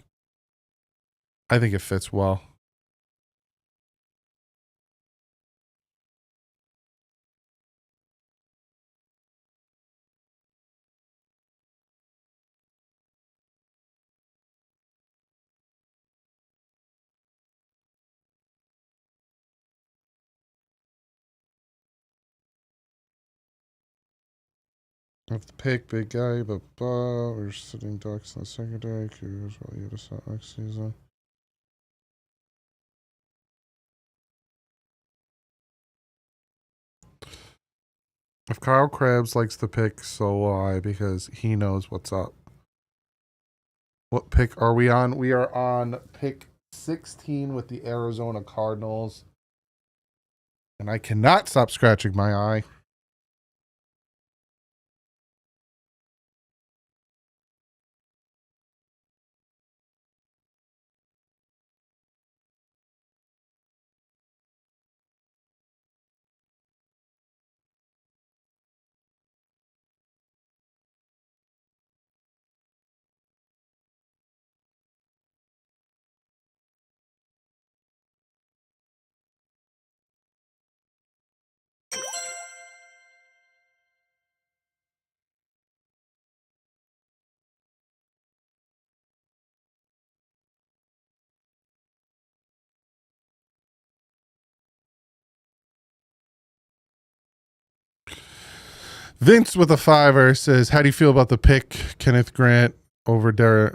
I think it fits well. Of the pick, big guy, we're sitting ducks in the secondary. Here's what you decide next season. If Kyle Krabs likes the pick, so will I, because he knows what's up. What pick are we on? We are on pick 16 with the Arizona Cardinals. And I cannot stop scratching my eye. Vince with a fiver says, how do you feel about the pick, Kenneth Grant over Derek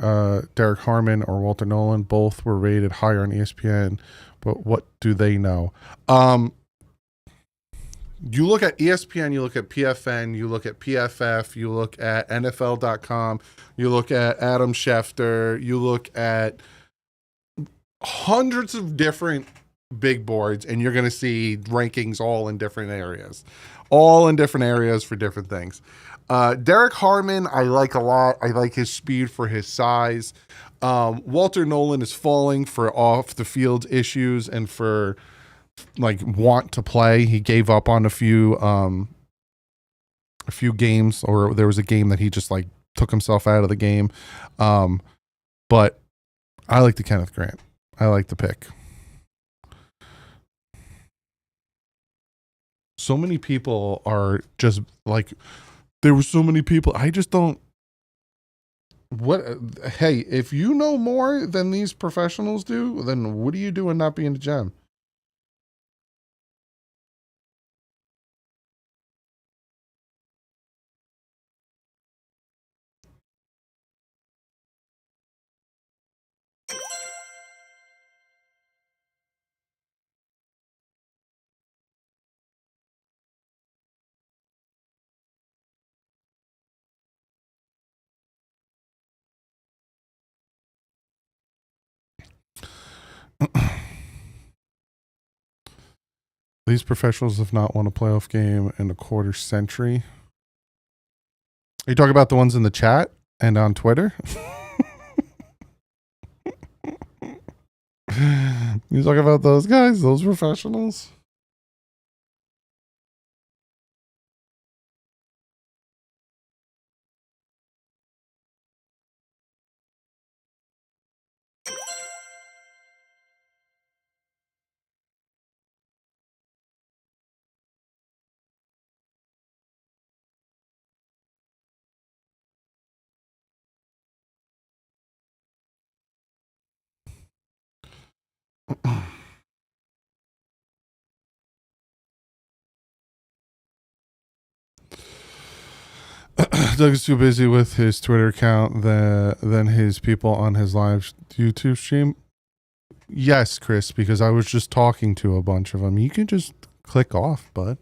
Harmon or Walter Nolan? Both were rated higher on ESPN, but what do they know? You look at ESPN, you look at PFN, you look at PFF, you look at NFL.com, you look at Adam Schefter, you look at hundreds of different big boards, and you're going to see rankings all in different areas. All in different areas for different things. Derek Harmon, I like a lot. I like his speed for his size. Walter Nolan is falling for off the field issues and for like want to play. He gave up on a few games, or there was a game that he just like took himself out of the game. But I like the Kenneth Grant. I like the pick. So many people are just like, there were so many people. I just don't. What? Hey, if you know more than these professionals do, then what are you doing not being a gem? These professionals have not won a playoff game in a quarter century. Are you talking about the ones in the chat and on Twitter? You talking about those guys, those professionals? Doug is too busy with his Twitter account than his people on his live YouTube stream. Yes, Chris, because I was just talking to a bunch of them. You can just click off, bud.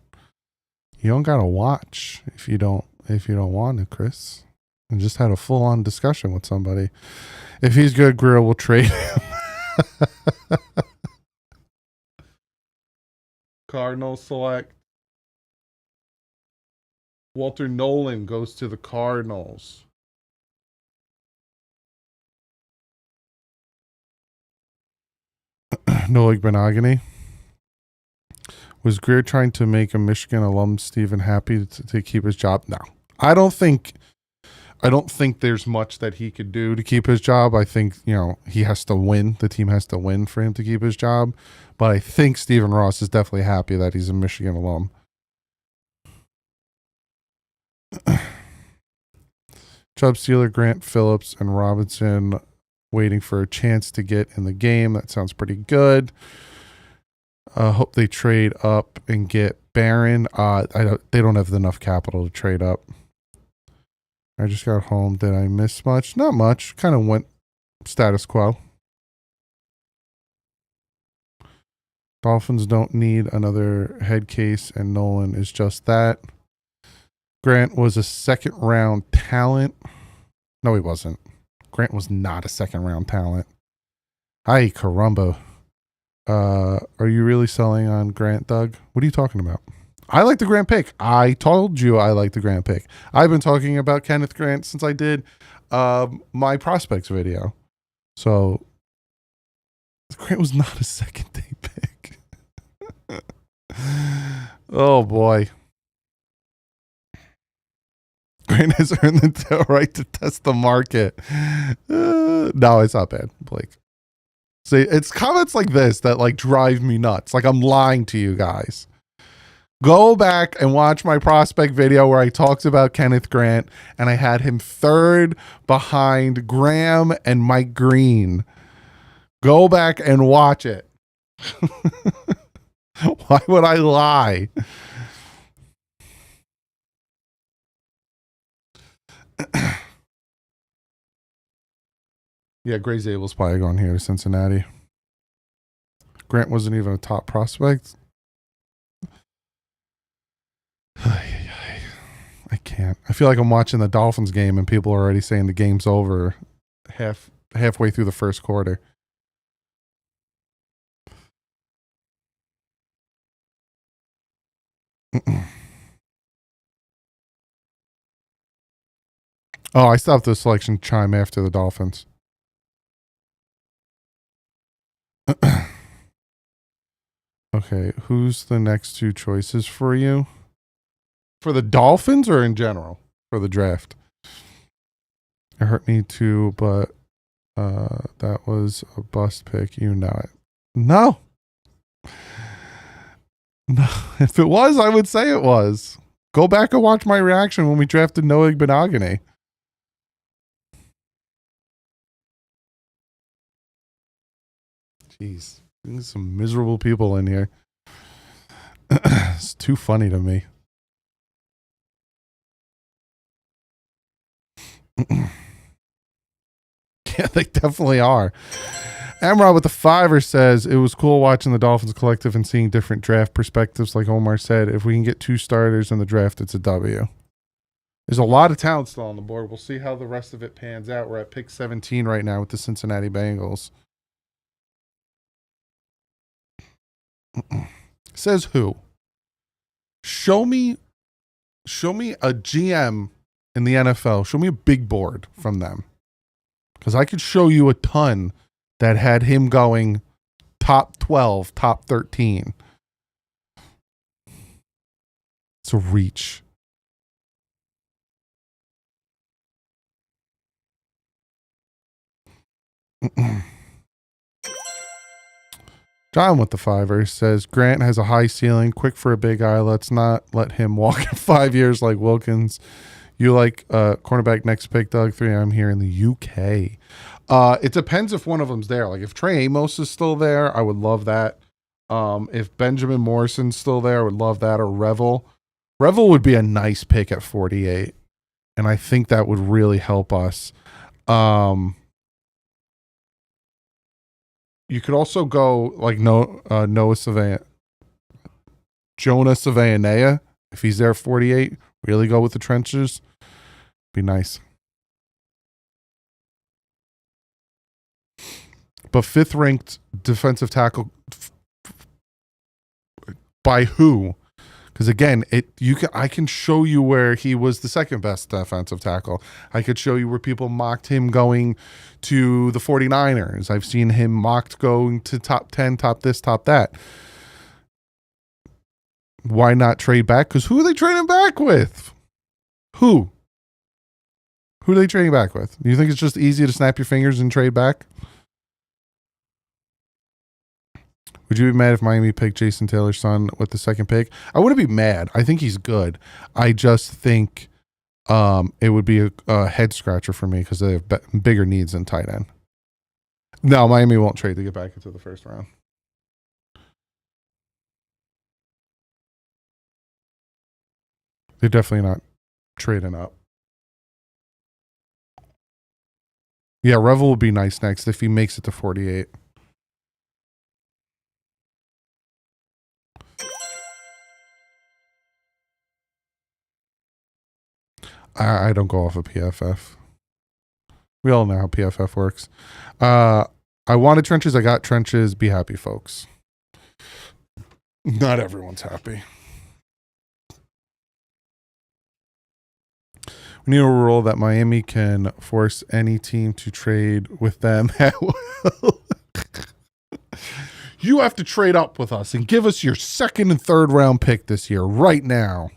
You don't gotta watch if you don't want to, Chris. And just had a full on discussion with somebody. If he's good, Greer will trade him. Cardinals select. Walter Nolan goes to the Cardinals. Noah Benogany. Was Greer trying to make a Michigan alum Stephen happy to keep his job? No. I don't think there's much that he could do to keep his job. I think, he has to win. The team has to win for him to keep his job. But I think Stephen Ross is definitely happy that he's a Michigan alum. Chubb, Steeler, Grant, Phillips, and Robinson waiting for a chance to get in the game. That sounds pretty good. Hope they trade up and get Barron. They don't have enough capital to trade up. I just got home. Did I miss much? Not much. Kind of went status quo. Dolphins don't need another head case, and Nolan is just that. Grant was a second round talent. No, he wasn't. Grant was not a second round talent. Hi, caramba. Are you really selling on Grant, Doug? What are you talking about? I like the Grant pick. I told you I like the Grant pick. I've been talking about Kenneth Grant since I did my prospects video. So Grant was not a second day pick. Oh boy. Grant has earned the right to test the market. No, it's not bad, Blake. See, it's comments like this that like drive me nuts. Like I'm lying to you guys. Go back and watch my prospect video where I talked about Kenneth Grant and I had him third behind Graham and Mike Green. Go back and watch it. Why would I lie? Yeah, Gray Zabel's probably going here to Cincinnati. Grant wasn't even a top prospect. I can't. I feel like I'm watching the Dolphins game and people are already saying the game's over halfway through the first quarter. Oh, I stopped the selection chime after the Dolphins. Okay, who's the next two choices for you? For the Dolphins or in general? For the draft? It hurt me too, but that was a bust pick. You know it. No. No. If it was, I would say it was. Go back and watch my reaction when we drafted Noah Benogany. Jeez. There's some miserable people in here. It's too funny to me. Yeah, they definitely are. Amrod with the $5 says, it was cool watching the Dolphins collective and seeing different draft perspectives. Like Omar said, if we can get 2 starters in the draft, it's a W. There's a lot of talent still on the board. We'll see how the rest of it pans out. We're at pick 17 right now with the Cincinnati Bengals. Says who? Show me a GM in the NFL. Show me a big board from them. Because I could show you a ton that had him going top 12, top 13. It's a reach. John with the $5 says, Grant has a high ceiling, quick for a big eye. Let's not let him walk in 5 years like Wilkins. You like cornerback next pick, Doug? 3, I'm here in the UK. It depends if one of them's there. Like if Trey Amos is still there, I would love that. If Benjamin Morrison's still there, I would love that. Or Revel. Revel would be a nice pick at 48. And I think that would really help us. You could also go like Noah Savannah, Jonah Savannah. If he's there at 48, really go with the trenches. Be nice. But 5th ranked defensive tackle by who? Because again, I can show you where he was the 2nd best defensive tackle. I could show you where people mocked him going to the 49ers. I've seen him mocked going to top 10, top this, top that. Why not trade back? Because who are they trading back with? Who? Who are they trading back with? Do you think it's just easy to snap your fingers and trade back? Would you be mad if Miami picked Jason Taylor's son with the 2nd pick? I wouldn't be mad. I think he's good. I just think it would be a head scratcher for me because they have bigger needs than tight end. No, Miami won't trade to get back into the 1st round. They're definitely not trading up. Yeah, Revel will be nice next if he makes it to 48. I don't go off of PFF. We all know how PFF works. I wanted trenches. I got trenches. Be happy, folks. Not everyone's happy. We need a rule that Miami can force any team to trade with them at will. You have to trade up with us and give us your second and third round pick this year, right now.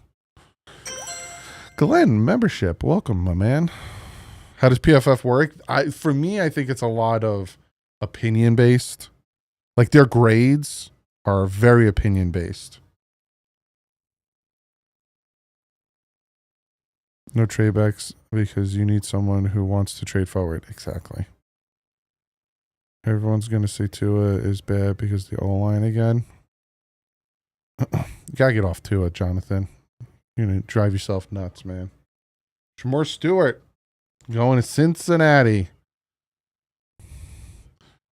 Glenn, membership. Welcome, my man. How does PFF work? For me, I think it's a lot of opinion based. Like their grades are very opinion based. No trade backs because you need someone who wants to trade forward. Exactly. Everyone's going to say Tua is bad because the O-line again. You got to get off Tua, Jonathan. You're going to drive yourself nuts, man. Shamor Stewart going to Cincinnati.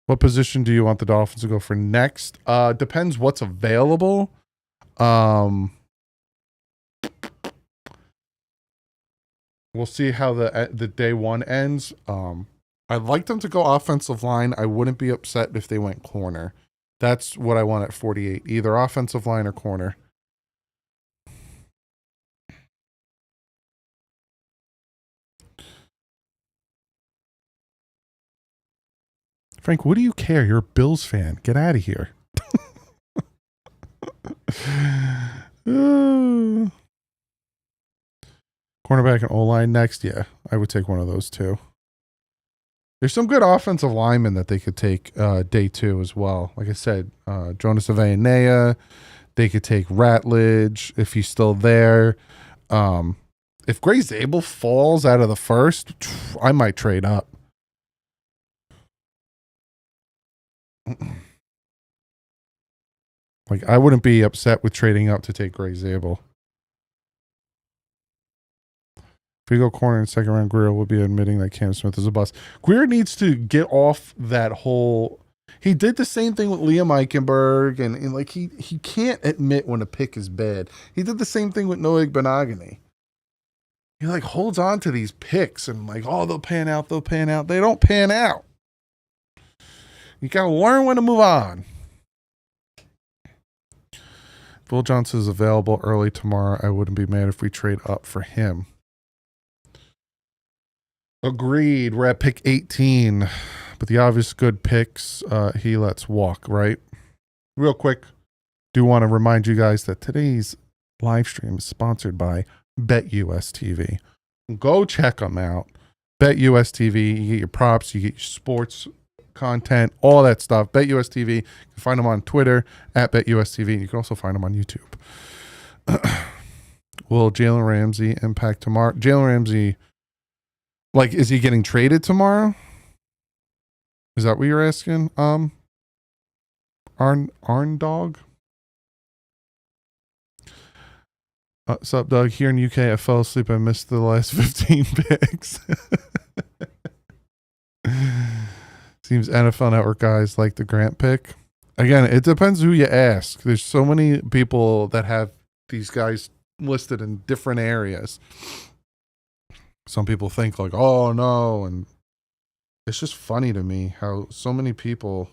What position do you want the Dolphins to go for next? Depends what's available. We'll see how the day one ends. I'd like them to go offensive line. I wouldn't be upset if they went corner. That's what I want at 48. Either offensive line or corner. Frank, what do you care? You're a Bills fan. Get out of here. Cornerback and O-line next. Yeah, I would take one of those too. There's some good offensive linemen that they could take day two as well. Like I said, Jonas Aveanea. They could take Ratledge if he's still there. If Gray Zabel falls out of the first, I might trade up. Like, I wouldn't be upset with trading up to take Gray Zabel. If we go corner in second round, Greer will be admitting that Cam Smith is a bust. Greer needs to get off that whole. He did the same thing with Liam Eichenberg, and like he can't admit when a pick is bad. He did the same thing with Noah Benogany. He like holds on to these picks and like, oh, they'll pan out. They don't pan out. You gotta learn when to move on. Will Johnson is available early tomorrow. I wouldn't be mad if we trade up for him. Agreed. We're at pick 18. But the obvious good picks, he lets walk, right? Real quick, do want to remind you guys that today's live stream is sponsored by BetUS TV. Go check them out. BetUS TV. You get your props, you get your sports content, all that stuff. BetUS TV. You can find them on Twitter at BetUS TV. You can also find them on YouTube. Will Jalen Ramsey impact tomorrow? Jalen Ramsey, like, is he getting traded tomorrow? Is that what you're asking? Arn Dog? Sup, Doug? Here in UK, I fell asleep. I missed the last 15 picks. Seems NFL Network guys like the Grant pick. Again, it depends who you ask. There's so many people that have these guys listed in different areas. Some people think like, oh no, and it's just funny to me how so many people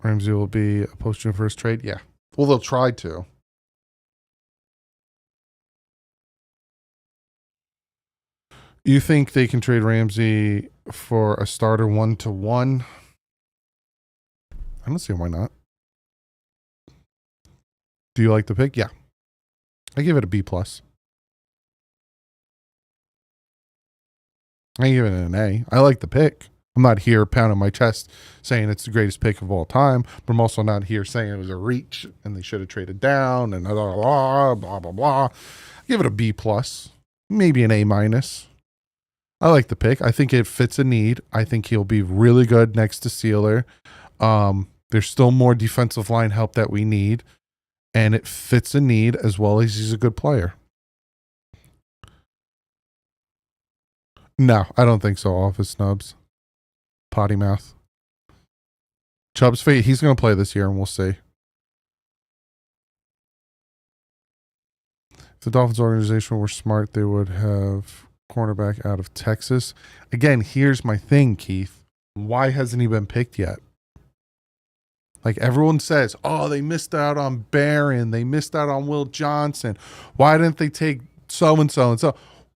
Ramsey will be a post-June first trade. Yeah. Well, they'll try to. You think they can trade Ramsey for a starter 1-to-1? I don't see why not. Do you like the pick? Yeah. I give it a B+. I give it an A. I like the pick. I'm not here pounding my chest saying it's the greatest pick of all time, but I'm also not here saying it was a reach and they should have traded down and blah, blah, blah, blah. I give it a B+, maybe an A-. I like the pick. I think it fits a need. I think he'll be really good next to Sealer. There's still more defensive line help that we need, and it fits a need as well as he's a good player. No, I don't think so. Office snubs. Potty mouth. Chubb's fate. He's going to play this year, and we'll see. If the Dolphins organization were smart, they would have cornerback out of Texas. Again, here's my thing, Keith. Why hasn't he been picked yet? Like everyone says, oh, they missed out on Barron. They missed out on Will Johnson. Why didn't they take so-and-so and so?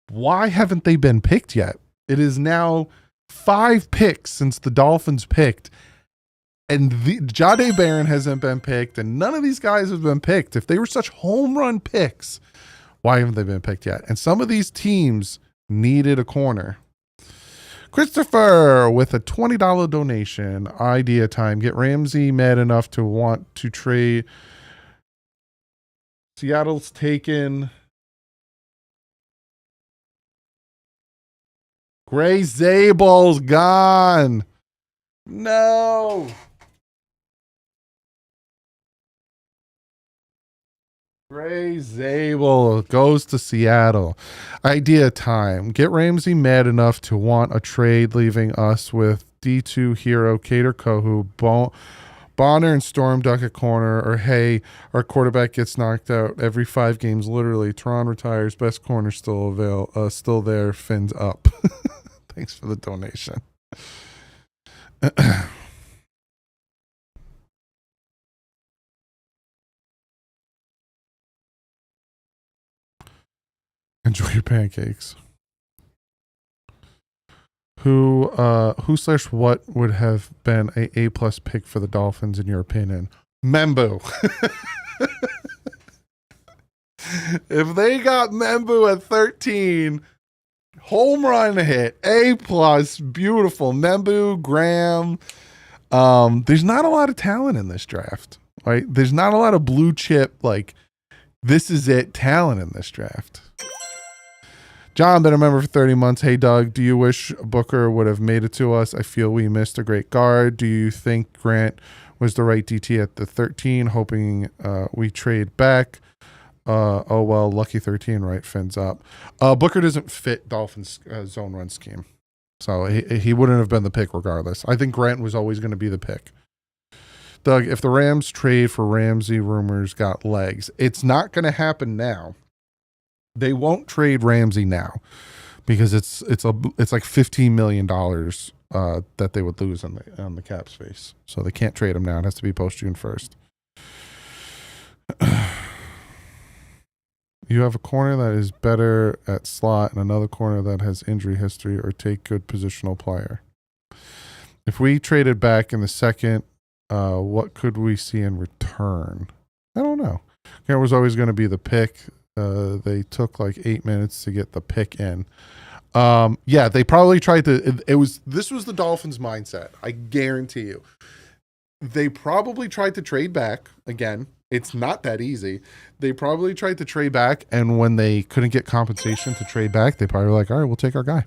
Why haven't they been picked yet? It is now 5 picks since the Dolphins picked. And Jahdae Barron hasn't been picked, and none of these guys have been picked. If they were such home run picks, why haven't they been picked yet? And some of these teams needed a corner. Christopher with a $20 donation. Idea time. Get Ramsey mad enough to want to trade. Seattle's taken. Gray Zable's gone. No. Gray Zabel goes to Seattle. Idea time. Get Ramsey mad enough to want a trade, leaving us with D2 hero Cater Kohu, Bonner and Storm Duck at corner, or hey, our quarterback gets knocked out every 5 games. Literally, Tron retires. Best corner still still there. Fins up. Thanks for the donation. Enjoy your pancakes. Who / what would have been a A+ pick for the Dolphins in your opinion? Membu. If they got Membu at 13, home run hit, A+, beautiful. Membu, Graham. There's not a lot of talent in this draft, right? There's not a lot of blue chip, like, this is it talent in this draft. John, been a member for 30 months. Hey, Doug, do you wish Booker would have made it to us? I feel we missed a great guard. Do you think Grant was the right DT at the 13? Hoping we trade back. Oh, well, lucky 13, right? Fins up. Booker doesn't fit Dolphins' zone run scheme. So he wouldn't have been the pick regardless. I think Grant was always going to be the pick. Doug, if the Rams trade for Ramsey, rumors got legs. It's not going to happen now. They won't trade Ramsey now because it's like $15 million that they would lose on the cap space. So they can't trade him now. It has to be post June 1st. You have a corner that is better at slot and another corner that has injury history, or take good positional player. If we traded back in the second, what could we see in return? I don't know. Grant was always going to be the pick. They took like 8 minutes to get the pick in. Yeah, they probably tried to. This was the Dolphins' mindset. I guarantee you. They probably tried to trade back again. It's not that easy. They probably tried to trade back, and when they couldn't get compensation to trade back, they probably were like, all right, we'll take our guy.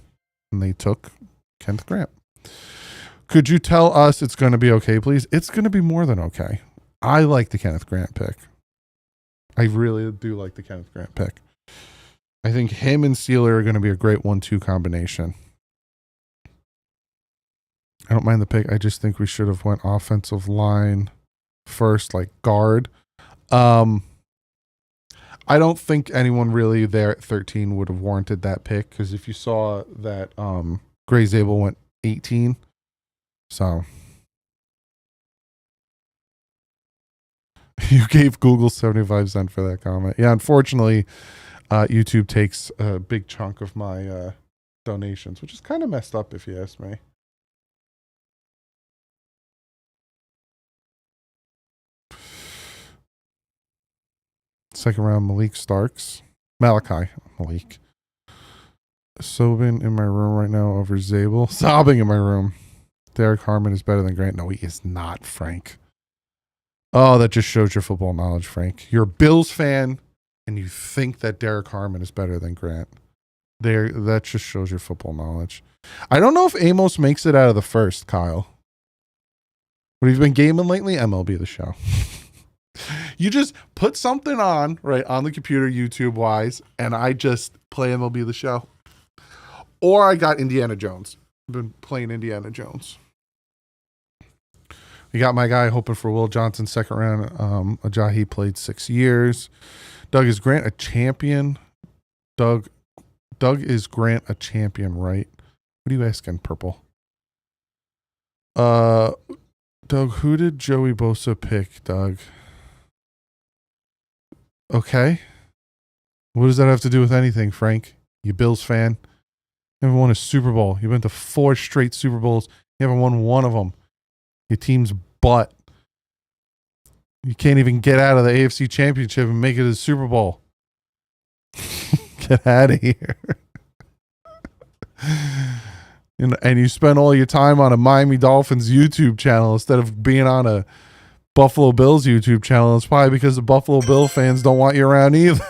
And they took Kenneth Grant. Could you tell us it's going to be okay, please? It's going to be more than okay. I like the Kenneth Grant pick. I really do like the Kenneth Grant pick. I think him and Sealer are going to be a great 1-2 combination. I don't mind the pick. I just think we should have went offensive line first, like guard. I don't think anyone really there at 13 would have warranted that pick, because if you saw that Gray Zabel went 18. So you gave Google 75 cents for that comment. Yeah, unfortunately, YouTube takes a big chunk of my donations, which is kind of messed up if you ask me. Second round, Malik Starks. Malachi. Malik. Sobin in my room right now over Zabel. Sobbing in my room. Derek Harmon is better than Grant. No, he is not, Frank. Oh, that just shows your football knowledge, Frank. You're a Bills fan, and you think that Derek Harmon is better than Grant. There, that just shows your football knowledge. I don't know if Amos makes it out of the first, Kyle. What have you been gaming lately? MLB The Show. You just put something on, right, on the computer, YouTube-wise, and I just play MLB The Show. Or I got Indiana Jones. I've been playing Indiana Jones. We got my guy hoping for Will Johnson, second round. Ajayi played 6 years. Doug, is Grant a champion? Doug is Grant a champion, right? What are you asking, Purple? Doug, who did Joey Bosa pick, Doug? Okay. What does that have to do with anything, Frank? You Bills fan? You haven't won a Super Bowl. You've been to 4 straight Super Bowls. You haven't won one of them. Your team's butt. You can't even get out of the AFC Championship and make it to the Super Bowl. Get out of here. And you spend all your time on a Miami Dolphins YouTube channel instead of being on a Buffalo Bills YouTube channel. It's probably because the Buffalo Bill fans don't want you around either.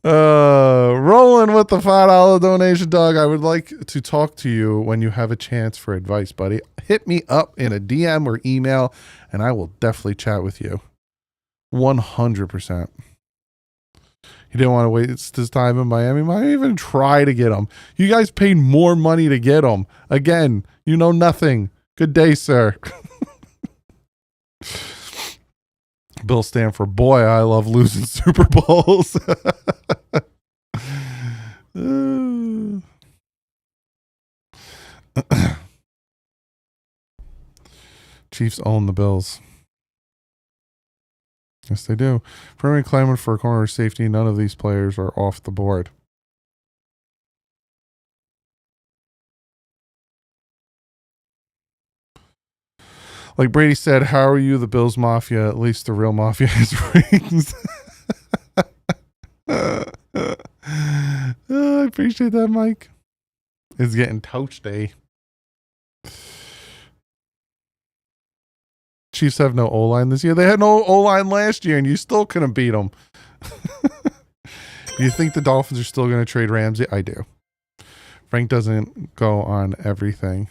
Rolling with the $5 donation, Doug. I would like to talk to you when you have a chance for advice, buddy. Hit me up in a DM or email, and I will definitely chat with you. 100%. He didn't want to waste his time in Miami. Might even try to get him. You guys paid more money to get him. Again, you know nothing. Good day, sir. Bill stand for boy, I love losing Super Bowls. Chiefs own the Bills. Yes, they do. Primary claimant for a corner safety. None of these players are off the board. Like Brady said, how are you, the Bills Mafia? At least the real Mafia has rings. I appreciate that, Mike. It's getting touch day. Chiefs have no O-line this year. They had no O-line last year, and you still couldn't beat them. Do you think the Dolphins are still going to trade Ramsey? I do. Frank doesn't go on everything.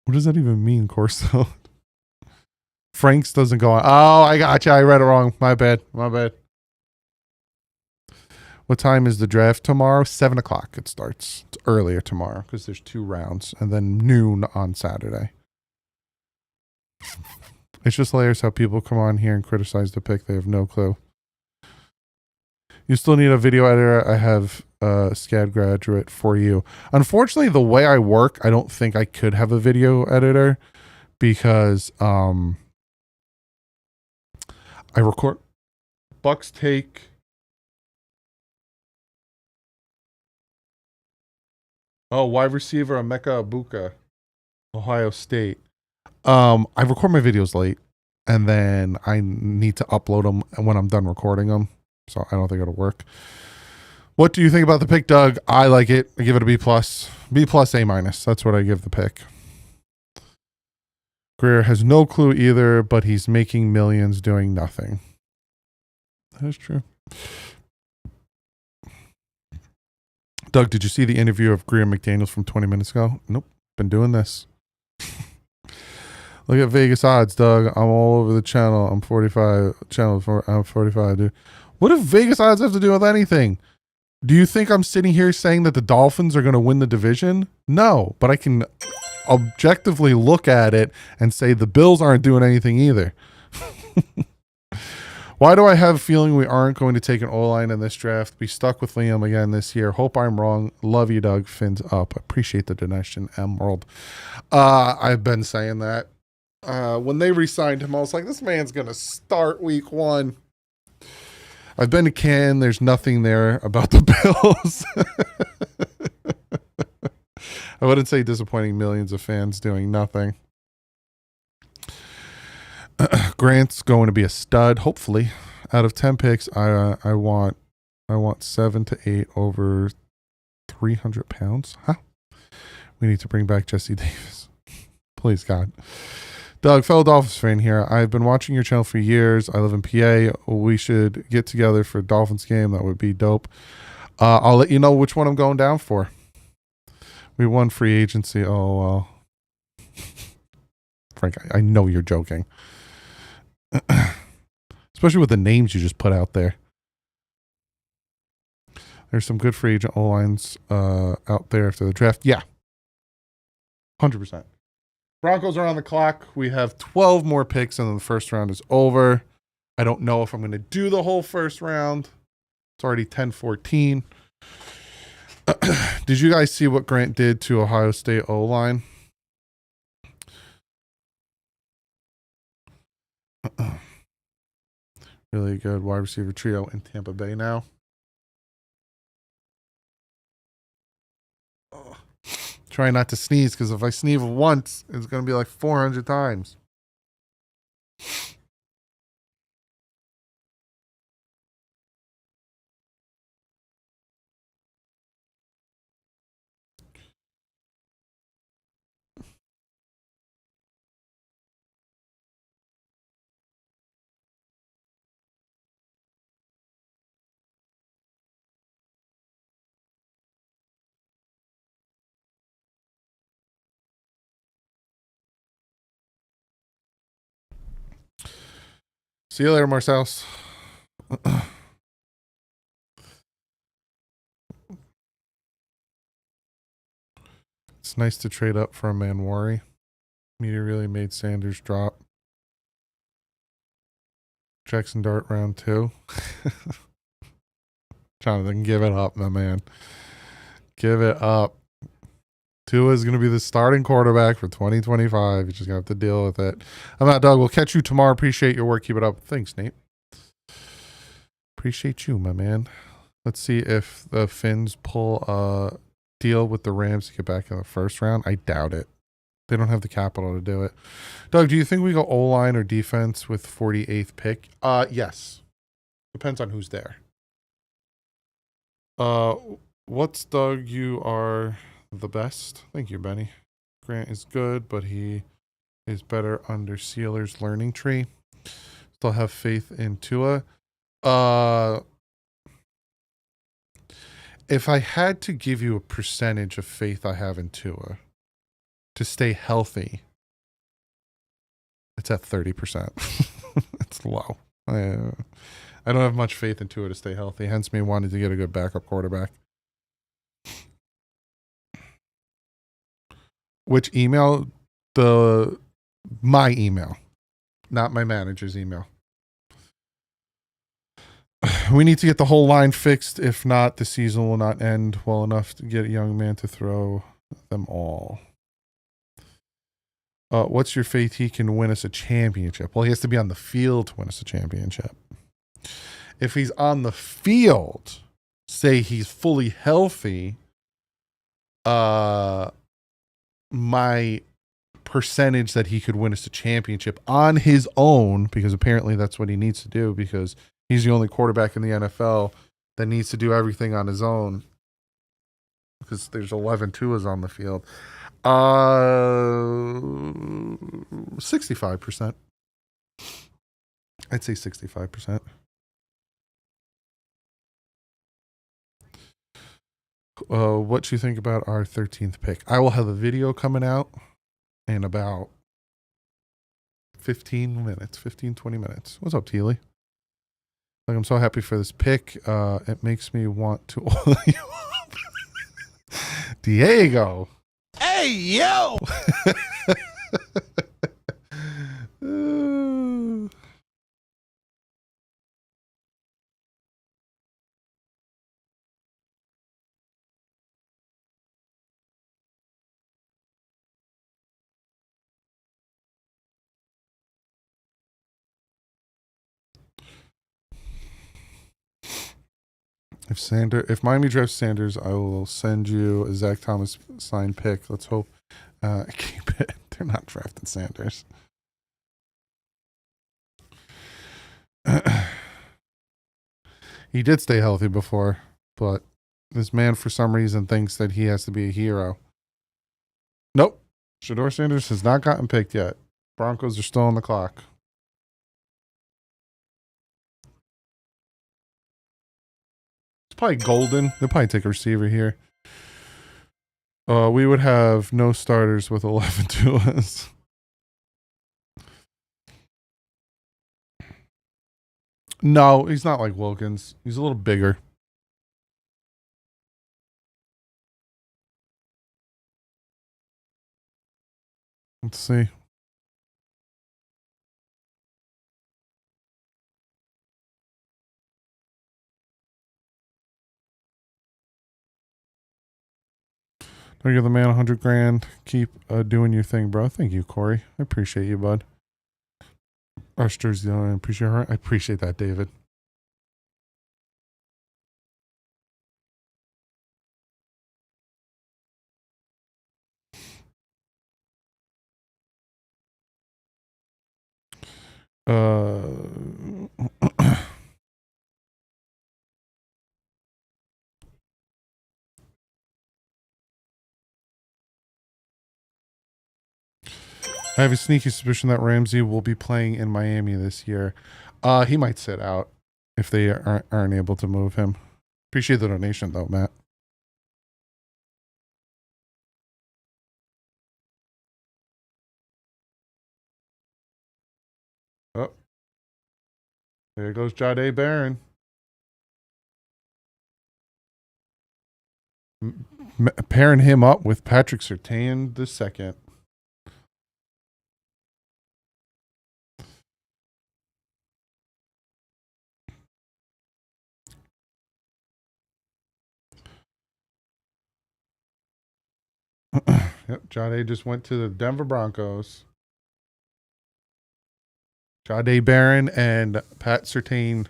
What does that even mean, Corso? Frank's doesn't go on. Oh, I got you. I read it wrong. My bad. My bad. What time is the draft tomorrow? 7 o'clock it starts. It's earlier tomorrow because there's 2 rounds, and then noon on Saturday. It's just hilarious how people come on here and criticize the pick. They have no clue. You still need a video editor. I have a SCAD graduate for you. Unfortunately, the way I work, I don't think I could have a video editor because I record Bucks take. Oh, wide receiver Emeka Ibuka, Ohio State. I record my videos late, and then I need to upload them when I'm done recording them. So I don't think it'll work. What do you think about the pick, Doug? I like it. I give it a B+. B+, A-. That's what I give the pick. Greer has no clue either, but he's making millions doing nothing. That is true. Doug, did you see the interview of Greer McDaniels from 20 minutes ago? Nope. Been doing this. Look at Vegas odds, Doug. I'm all over the channel. I'm 45. I'm 45, dude. What if Vegas odds have to do with anything? Do you think I'm sitting here saying that the Dolphins are going to win the division? No, but I can objectively look at it and say the Bills aren't doing anything either. Why do I have a feeling we aren't going to take an O-line in this draft? Be stuck with Liam again this year. Hope I'm wrong. Love you, Doug. Fins up. Appreciate the donation, Emerald. I've been saying that. When they re-signed him, I was like, this man's going to start week 1. I've been to Cannes. There's nothing there about the Bills. I wouldn't say disappointing millions of fans doing nothing. Grant's going to be a stud, hopefully. Out of 10 picks, I want 7 to 8 over 300 pounds. Huh? We need to bring back Jesse Davis. Please, God. Doug, fellow Dolphins fan here. I've been watching your channel for years. I live in PA. We should get together for a Dolphins game. That would be dope. I'll let you know which one I'm going down for. We won free agency. Oh, well. Frank, I know you're joking. Especially with the names you just put out there. There's some good free agent O-lines out there after the draft. Yeah. 100%. Broncos are on the clock. We have 12 more picks and then the first round is over. I don't know if I'm going to do the whole first round. It's already 10-14. Did you guys see what Grant did to Ohio State O-line? Really good wide receiver trio in Tampa Bay now. Try not to sneeze, because if I sneeze once, it's going to be like 400 times. See you later, Marcellus. It's nice to trade up for a Manwari. Media really made Sanders drop. Jackson Dart round 2. Jonathan, give it up, my man. Give it up. Tua is going to be the starting quarterback for 2025. You just going to have to deal with it. I'm out, Doug. We'll catch you tomorrow. Appreciate your work. Keep it up. Thanks, Nate. Appreciate you, my man. Let's see if the Finns pull a deal with the Rams to get back in the first round. I doubt it. They don't have the capital to do it. Doug, do you think we go O-line or defense with 48th pick? Yes. Depends on who's there. What's Doug? You are the best. Thank you, Benny. Grant is good, but he is better under Sealer's learning tree. Still have faith in Tua. If I had to give you a percentage of faith I have in Tua to stay healthy, it's at 30%. It's low. I don't have much faith in Tua to stay healthy, hence me wanting to get a good backup quarterback. Which email? My email, not my manager's email. We need to get the whole line fixed. If not, the season will not end well enough to get a young man to throw them all. What's your faith he can win us a championship? Well, he has to be on the field to win us a championship. If he's on the field, say he's fully healthy, my percentage that he could win us a championship on his own, because apparently that's what he needs to do, because he's the only quarterback in the NFL that needs to do everything on his own, because there's 11 Tuas on the field. 65%. I'd say 65%. What you think about our 13th pick? I will have a video coming out in about 15 minutes, 15, 20 minutes. What's up, Teely? Like, I'm so happy for this pick. It makes me want to oil you up. Diego. Hey, yo! If Miami drafts Sanders, I will send you a Zach Thomas signed pick. Let's hope keep it. They're not drafting Sanders. He did stay healthy before, but this man for some reason thinks that he has to be a hero. Nope. Shador Sanders has not gotten picked yet. Broncos are still on the clock. It's probably Golden. They'll probably take a receiver here. We would have no starters with 11 to us. No, he's not like Wilkins. He's a little bigger. Let's see. I give the man 100 grand. Keep doing your thing, bro. Thank you, Corey. I appreciate you, bud. Rush jersey. I appreciate her. I appreciate that, David. I have a sneaky suspicion that Ramsey will be playing in Miami this year. He might sit out if they aren't able to move him. Appreciate the donation, though, Matt. Oh, there goes Jade Barron. Pairing him up with Patrick Surtain the second. Yep, Jade just went to the Denver Broncos. Jade Barron and Pat Surtain.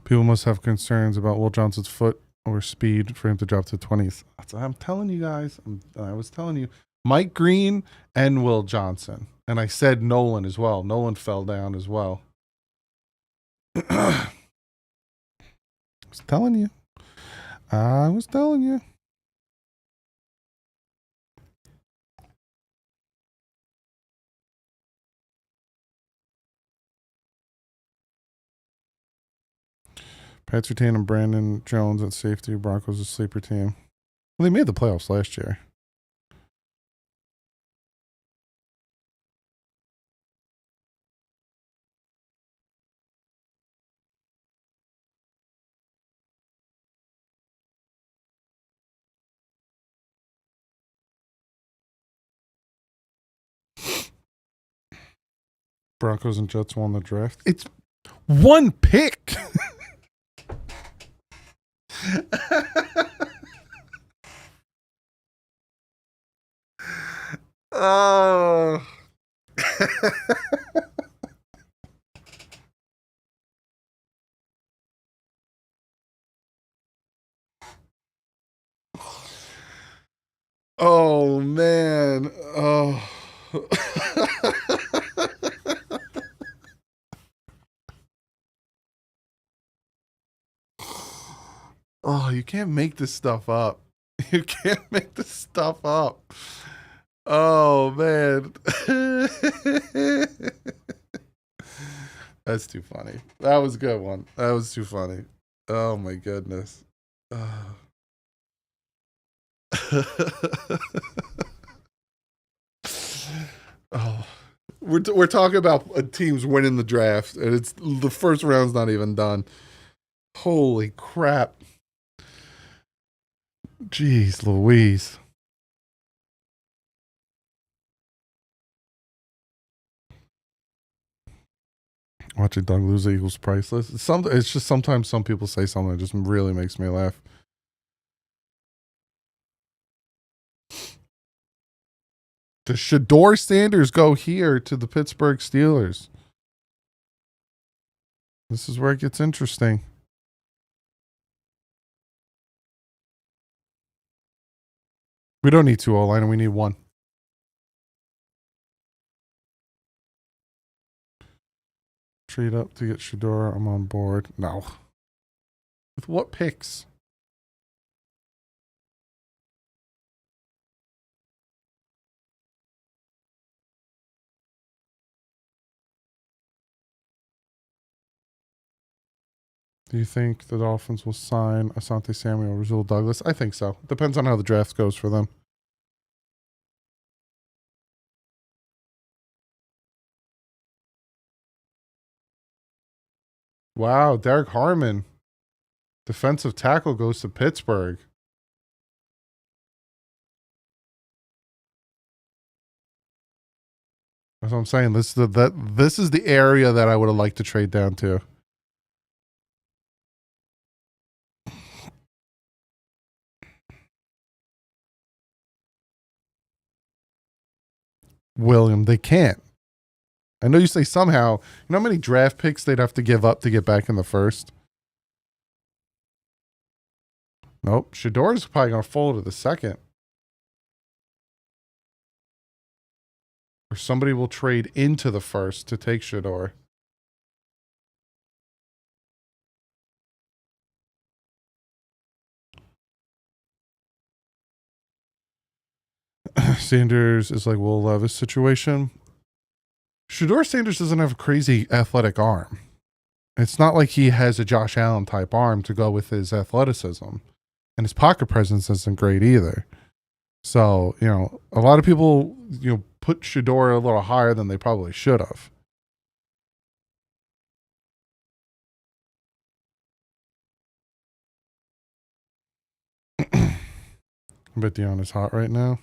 People must have concerns about Will Johnson's foot or speed for him to drop to 20th. I'm telling you guys. I was telling you. Mike Green and Will Johnson. And I said Nolan as well. Nolan fell down as well. I was telling you. I was telling you. Pat Surtain and Brandon Jones at safety. Broncos a sleeper team. Well, they made the playoffs last year. Broncos and Jets won the draft. It's one pick. Oh. Oh man. Oh. Oh, you can't make this stuff up. You can't make this stuff up. Oh man. That's too funny. That was a good one. That was too funny. Oh my goodness. Oh, we're talking about teams winning the draft, and it's the first round's not even done. Holy crap! Jeez, Louise. Watching Doug lose equals priceless. It's just sometimes some people say something that just really makes me laugh. The Shador Sanders go here to the Pittsburgh Steelers. This is where it gets interesting. We don't need two O-line, and we need one. Trade up to get Shador. I'm on board. No. With what picks? Do you think the Dolphins will sign Asante Samuel or Rasul Douglas? I think so. Depends on how the draft goes for them. Wow, Derek Harmon. Defensive tackle goes to Pittsburgh. That's what I'm saying. This is the area that I would have liked to trade down to. William, they can't. I know you say somehow. You know how many draft picks they'd have to give up to get back in the first? Nope. Shador's probably going to fall to the second. Or somebody will trade into the first to take Shador. Sanders is like Will Levis situation. Shador Sanders doesn't have a crazy athletic arm. It's not like he has a Josh Allen type arm to go with his athleticism. And his pocket presence isn't great either. So, a lot of people, put Shador a little higher than they probably should have. I bet Dion is hot right now.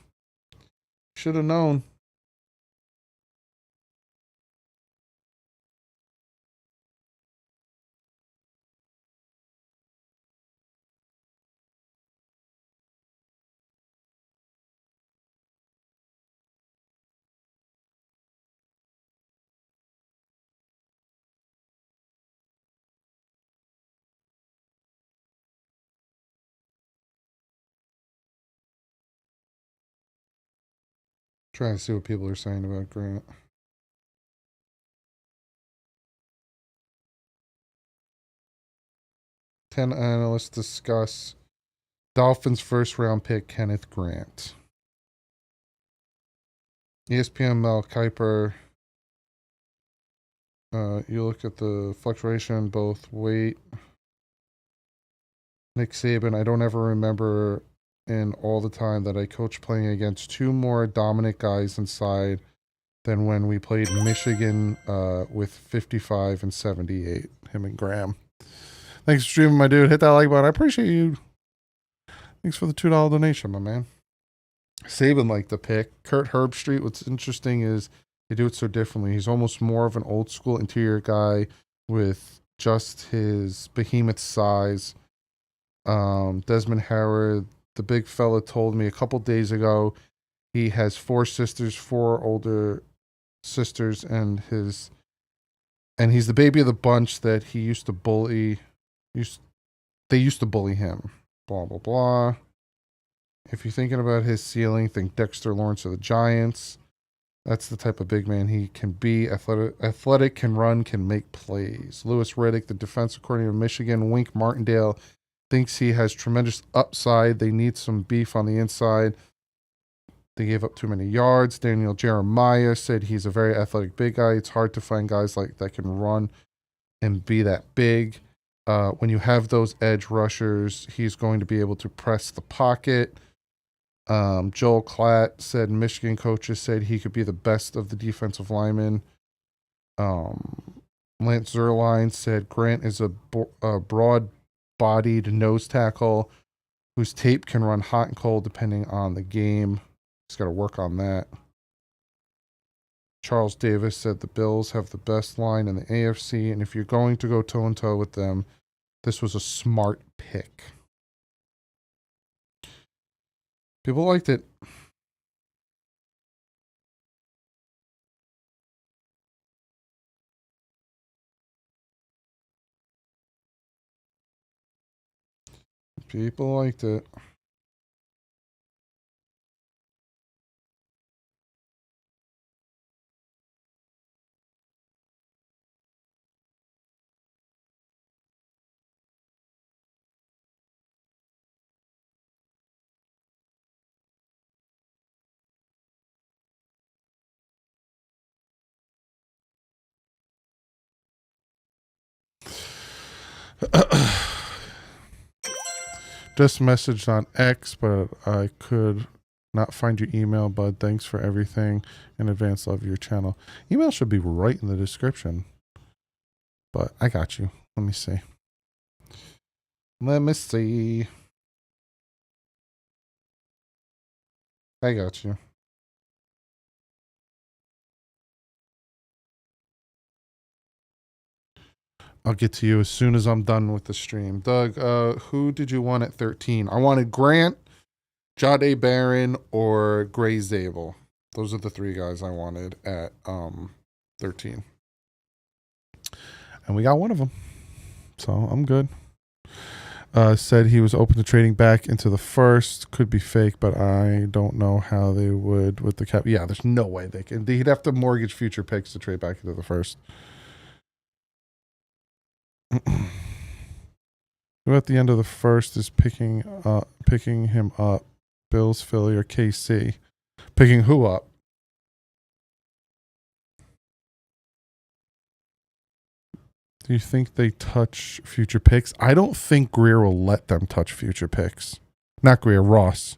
Should have known. Trying to see what people are saying about Grant. 10 analysts discuss Dolphins first round pick Kenneth Grant. ESPN Mel Kiper. You look at the fluctuation, both weight. Nick Saban, I don't ever remember in all the time that I coached playing against two more dominant guys inside than when we played Michigan with 55 and 78, him and Graham. Thanks for streaming, my dude. Hit that like button. I appreciate you. Thanks for the $2 donation, my man. Saban liked the pick. Kurt Herbstreit, what's interesting is they do it so differently. He's almost more of an old school interior guy with just his behemoth size. Desmond Howard, the big fella, told me a couple days ago he has 4 sisters, 4 older sisters, and he's the baby of the bunch that he used to bully. They used to bully him. Blah blah blah. If you're thinking about his ceiling, think Dexter Lawrence of the Giants. That's the type of big man he can be. Athletic, can run, can make plays. Lewis Riddick, the defensive coordinator of Michigan. Wink Martindale thinks he has tremendous upside. They need some beef on the inside. They gave up too many yards. Daniel Jeremiah said he's a very athletic big guy. It's hard to find guys like that can run and be that big. When you have those edge rushers, he's going to be able to press the pocket. Joel Klatt said Michigan coaches said he could be the best of the defensive linemen. Lance Zierlein said Grant is a broad-bodied nose tackle whose tape can run hot and cold depending on the game. He's got to work on that. Charles Davis said the Bills have the best line in the AFC, and if you're going to go toe-and-toe with them, this was a smart pick. People liked it. People liked it. Just messaged on X, but I could not find your email, bud. Thanks for everything. In advance, love your channel. Email should be right in the description. But I got you. Let me see. Let me see. I got you. I'll get to you as soon as I'm done with the stream. Doug, who did you want at 13? I wanted Grant, Jade Barron, or Gray Zabel. Those are the three guys I wanted at 13. And we got one of them. So I'm good. Said he was open to trading back into the first. Could be fake, but I don't know how they would with the cap. Yeah, there's no way they can. He'd have to mortgage future picks to trade back into the first. Who at the end of the first is picking him up? Bills, Philly, or KC? Picking who up? Do you think they touch future picks? I don't think Greer will let them touch future picks. Not Greer, Ross.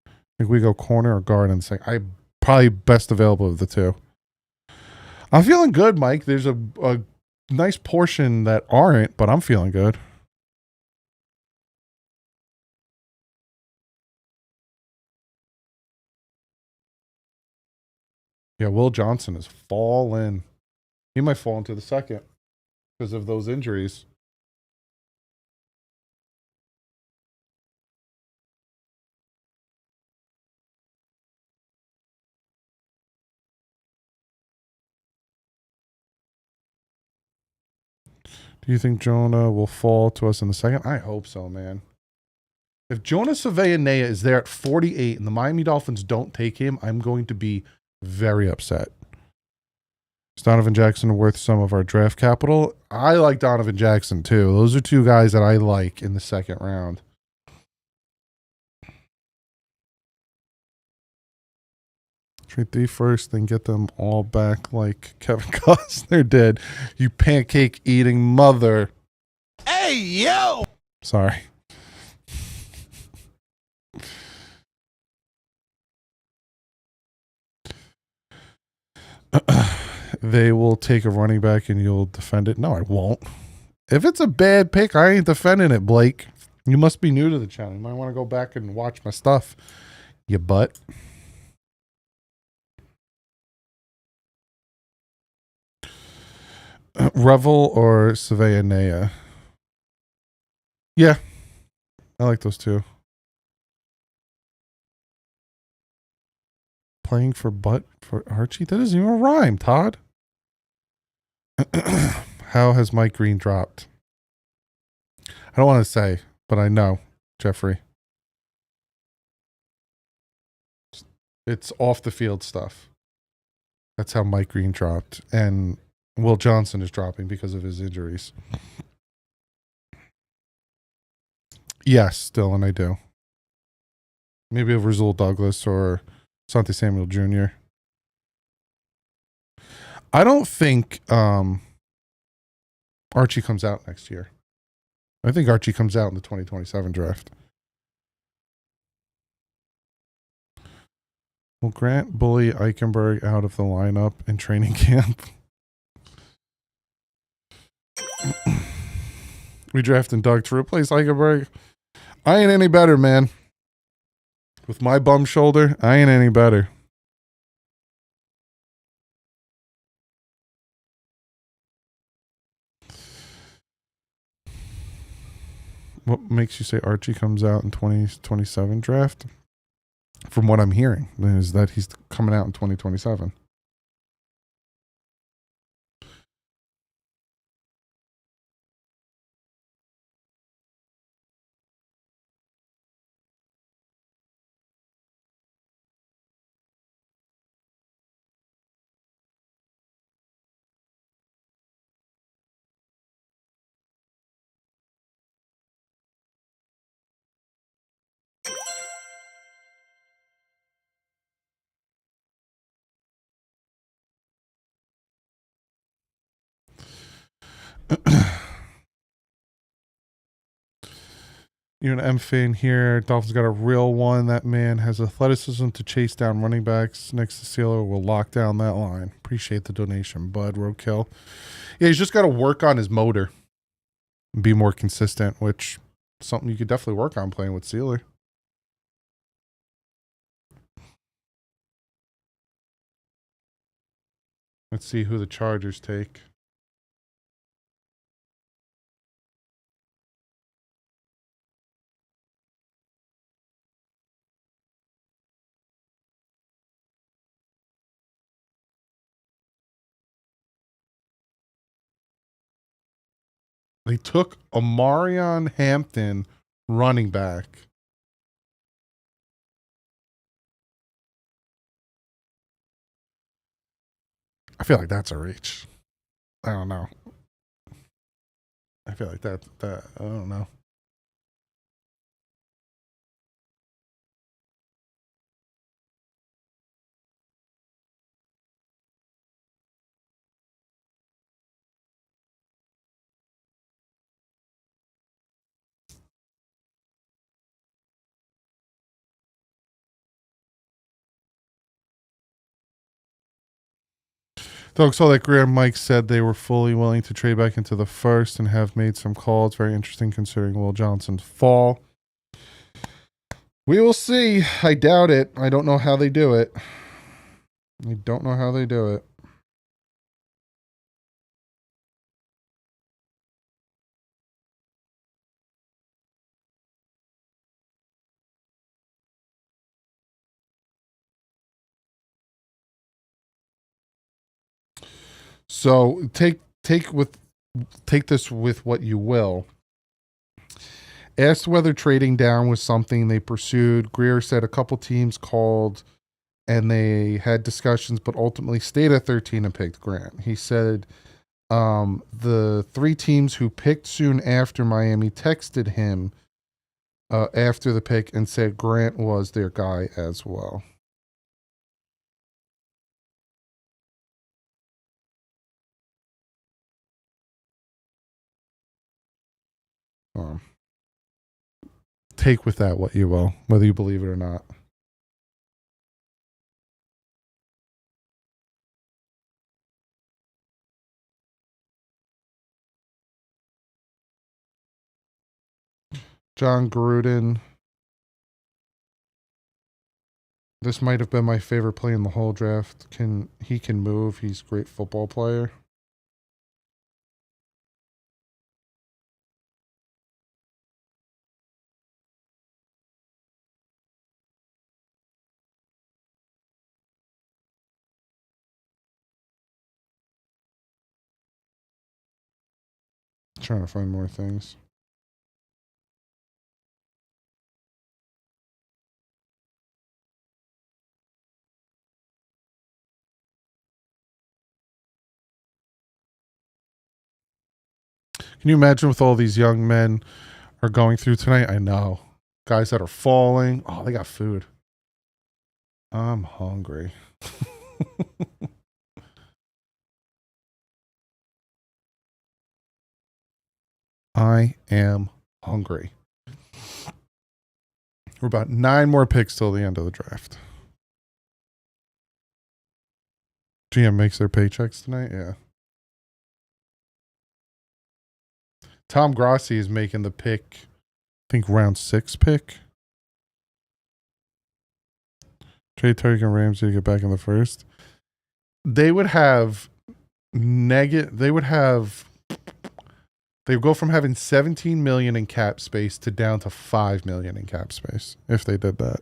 I think we go corner or guard and say I probably best available of the two. I'm feeling good, Mike. There's a nice portion that aren't, but I'm feeling good. Yeah, Will Johnson is falling. He might fall into the second because of those injuries. Do you think Jonah will fall to us in the second? I hope so, man. If Jonah Savaianea is there at 48 and the Miami Dolphins don't take him, I'm going to be very upset. Is Donovan Jackson worth some of our draft capital? I like Donovan Jackson too. Those are two guys that I like in the second round. Trade the first, then get them all back like Kevin Costner did. You pancake eating mother. Hey, yo! Sorry. They will take a running back and you'll defend it. No, I won't. If it's a bad pick, I ain't defending it, Blake. You must be new to the channel. You might want to go back and watch my stuff, you butt. Revel or Savaianea? Yeah, I like those two. Playing for butt for Archie? That doesn't even rhyme, Todd. How has Mike Green dropped? I don't want to say, but I know, Jeffrey. It's off the field stuff. That's how Mike Green dropped. And Will Johnson is dropping because of his injuries. Yes, Dylan, I do. Maybe over Rasul Douglas or Sante Samuel Jr. I don't think Archie comes out next year. I think Archie comes out in the 2027 draft. Will Grant bully Eichenberg out of the lineup in training camp? We drafting Doug to replace Eichenberg. I ain't any better, man. With my bum shoulder, I ain't any better. What makes you say Archie comes out in 2027 draft? From what I'm hearing, is that he's coming out in 2027. You're an M fan here. Dolphins got a real one. That man has athleticism to chase down running backs. Next to Sealer will lock down that line. Appreciate the donation, bud. Roadkill. Yeah, he's just got to work on his motor and be more consistent, which is something you could definitely work on playing with Sealer. Let's see who the Chargers take. They took Amarion Hampton, running back. I feel like that's a reach. I don't know. I feel like that I don't know. Doug saw that Grant Mike said they were fully willing to trade back into the first and have made some calls. Very interesting considering Will Johnson's fall. We will see. I doubt it. I don't know how they do it. I don't know how they do it. So take this with what you will. Asked whether trading down was something they pursued. Greer said a couple teams called and they had discussions, but ultimately stayed at 13 and picked Grant. He said the 3 teams who picked soon after Miami texted him after the pick and said Grant was their guy as well. Take with that what you will, whether you believe it or not. John Gruden. This might have been my favorite play in the whole draft. He can move. He's a great football player. Trying to find more things. Can you imagine with all these young men are going through tonight? I know. Guys that are falling. Oh, they got food. I'm hungry. I am hungry. We're about 9 more picks till the end of the draft. GM makes their paychecks tonight? Yeah. Tom Grossi is making the pick, I think round 6 pick. Trade Tarek and Ramsey to get back in the first. They would have they would go from having 17 million in cap space to down to 5 million in cap space if they did that.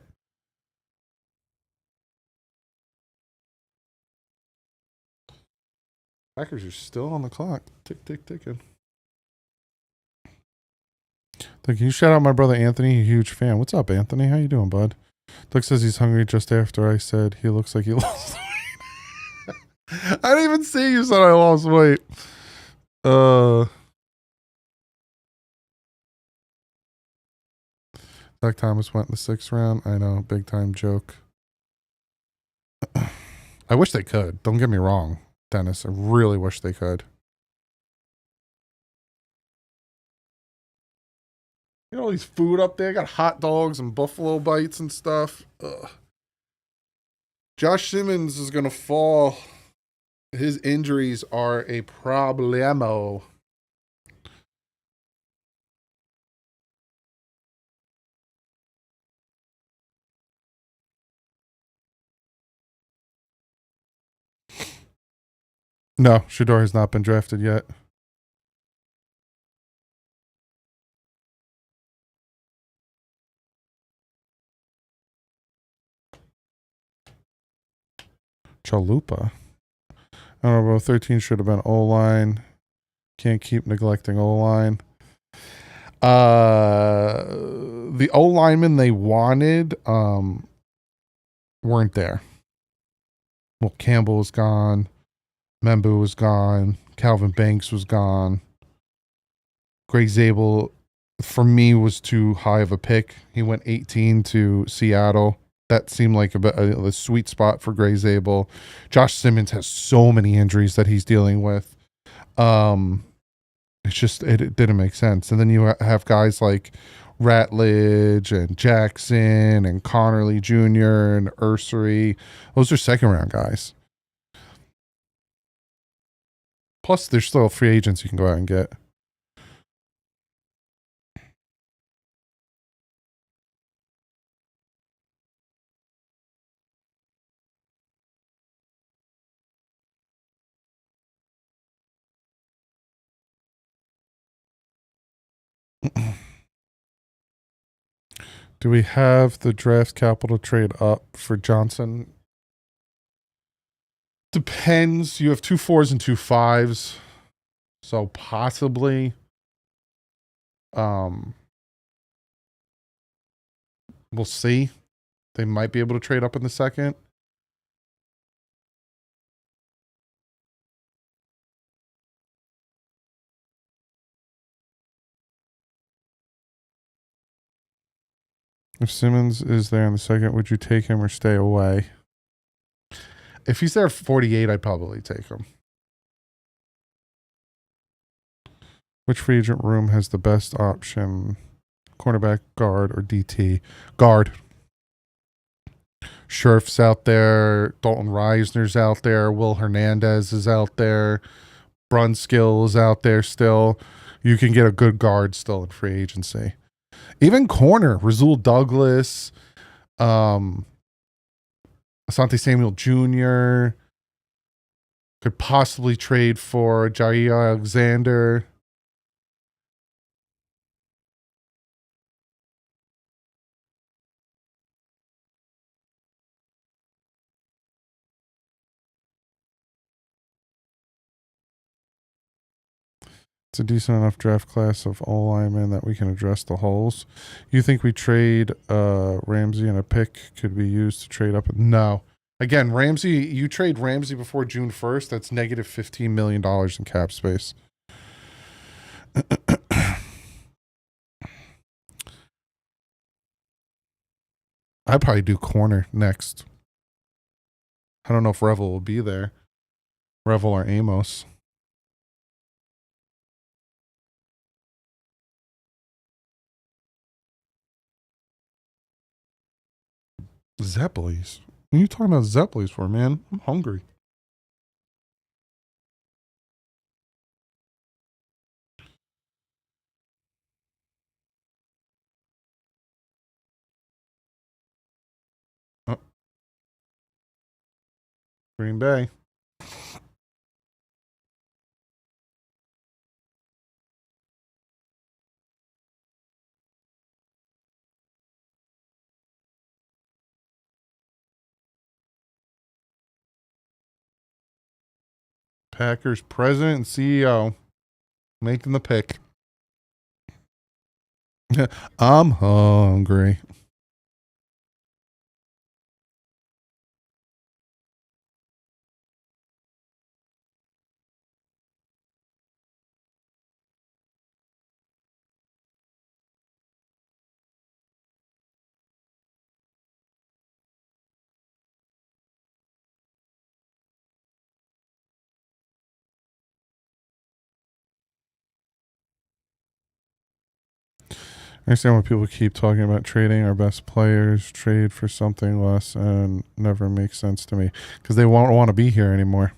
Packers are still on the clock. Tick, tick, ticking. Can you shout out my brother Anthony? A huge fan. What's up, Anthony? How you doing, bud? Doug says he's hungry just after I said he looks like he lost weight. I didn't even see you said I lost weight. Doug Thomas went in the 6th round. I know, big time joke. I wish they could. Don't get me wrong, Dennis. I really wish they could. You know, all these food up there. Got hot dogs and buffalo bites and stuff. Ugh. Josh Simmons is going to fall. His injuries are a problemo. No, Shador has not been drafted yet. Chalupa. I don't know, bro. 13 should have been O-line. Can't keep neglecting O-line. The O-linemen they wanted weren't there. Well, Campbell was gone. Membu was gone. Calvin Banks was gone. Greg Zabel, for me, was too high of a pick. He went 18 to Seattle. That seemed like a sweet spot for Greg Zabel. Josh Simmons has so many injuries that he's dealing with. It's just, it didn't make sense. And then you have guys like Ratledge and Jackson and Connerly Jr. and Ursery. Those are second round guys. Plus, there's still free agents you can go out and get. Do we have the draft capital trade up for Johnson? Depends. You have 2 4s and 2 5s. So possibly. We'll see. They might be able to trade up in the second. If Simmons is there in the second, would you take him or stay away? If he's there at 48, I'd probably take him. Which free agent room has the best option? Cornerback, guard, or DT? Guard. Scherf's out there. Dalton Reisner's out there. Will Hernandez is out there. Brunskill is out there still. You can get a good guard still in free agency. Even corner, Rasul Douglas, Asante Samuel Jr. Could possibly trade for Jair Alexander. It's a decent enough draft class of all linemen that we can address the holes. You think we trade Ramsey and a pick could be used to trade up? No. Again, Ramsey, you trade Ramsey before June 1st, that's negative $15 million in cap space. I'd probably do corner next. I don't know if Revel will be there. Revel or Amos. Zeppelis. What are you talking about Zeppelis for, man? I'm hungry. Oh. Green Bay. Packers president and CEO making the pick. I'm hungry. I understand why people keep talking about trading our best players, trade for something less, and never makes sense to me because they won't want to be here anymore.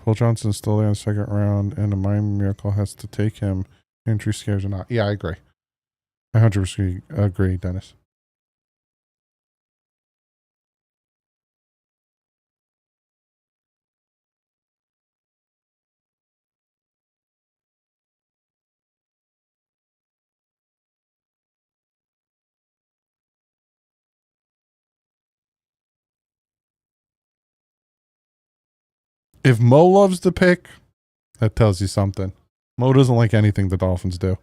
Phil Johnson's still there in the second round, and a Miami Miracle has to take him. Injury scares or not. Yeah, I agree. I 100% agree, Dennis. If Mo loves to pick, that tells you something. Mo doesn't like anything the Dolphins do.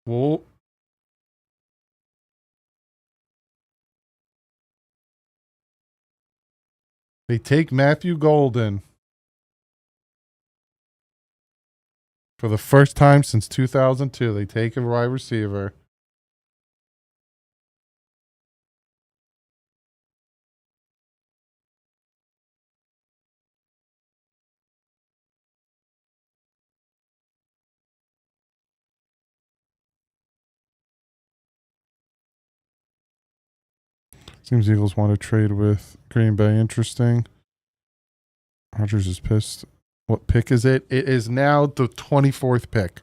Well, they take Matthew Golden for the first time since 2002. They take a wide receiver. Seems Eagles want to trade with Green Bay. Interesting. Rodgers is pissed. What pick is it? It is now the 24th pick.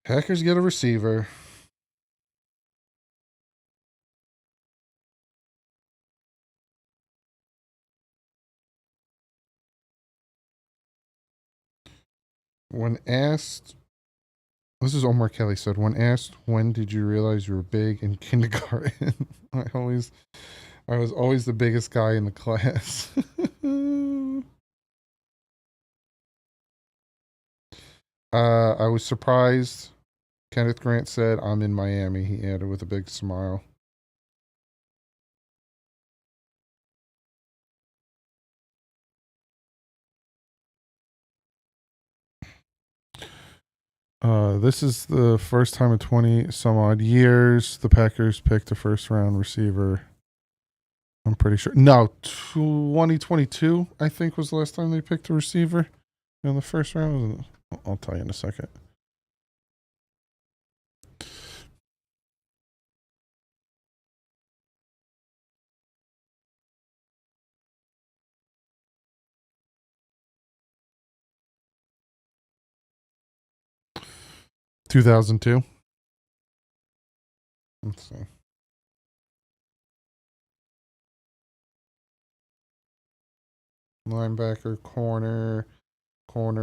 Packers get a receiver. When asked, this is Omar Kelly said, when asked, when did you realize you were big in kindergarten? I was always the biggest guy in the class. I was surprised. Kenneth Grant said, I'm in Miami, he added with a big smile. This is the first time in 20 some odd years the Packers picked a first round receiver. I'm pretty sure. No, 2022, I think, was the last time they picked a receiver in the first round. I'll tell you in a second. $2,002. Let's see. Linebacker, corner,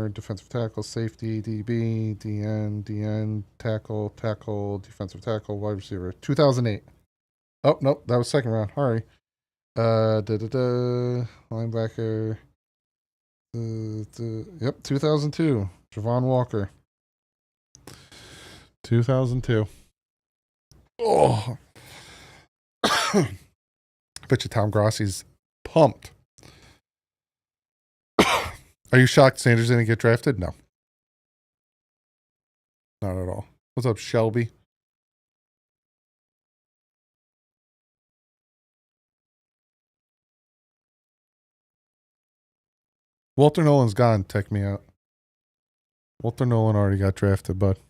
defensive tackle, safety, DB, DN, tackle, defensive tackle, wide receiver. 2008. Oh, nope, that was second round. Sorry. Linebacker. Yep, 2002. Javon Walker. 2002. Oh. I bet you Tom Grossi's pumped. Are you shocked Sanders didn't get drafted? No. Not at all. What's up, Shelby? Walter Nolan's gone. Check me out. Walter Nolan already got drafted, bud.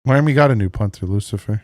Miami got a new punter, Lucifer.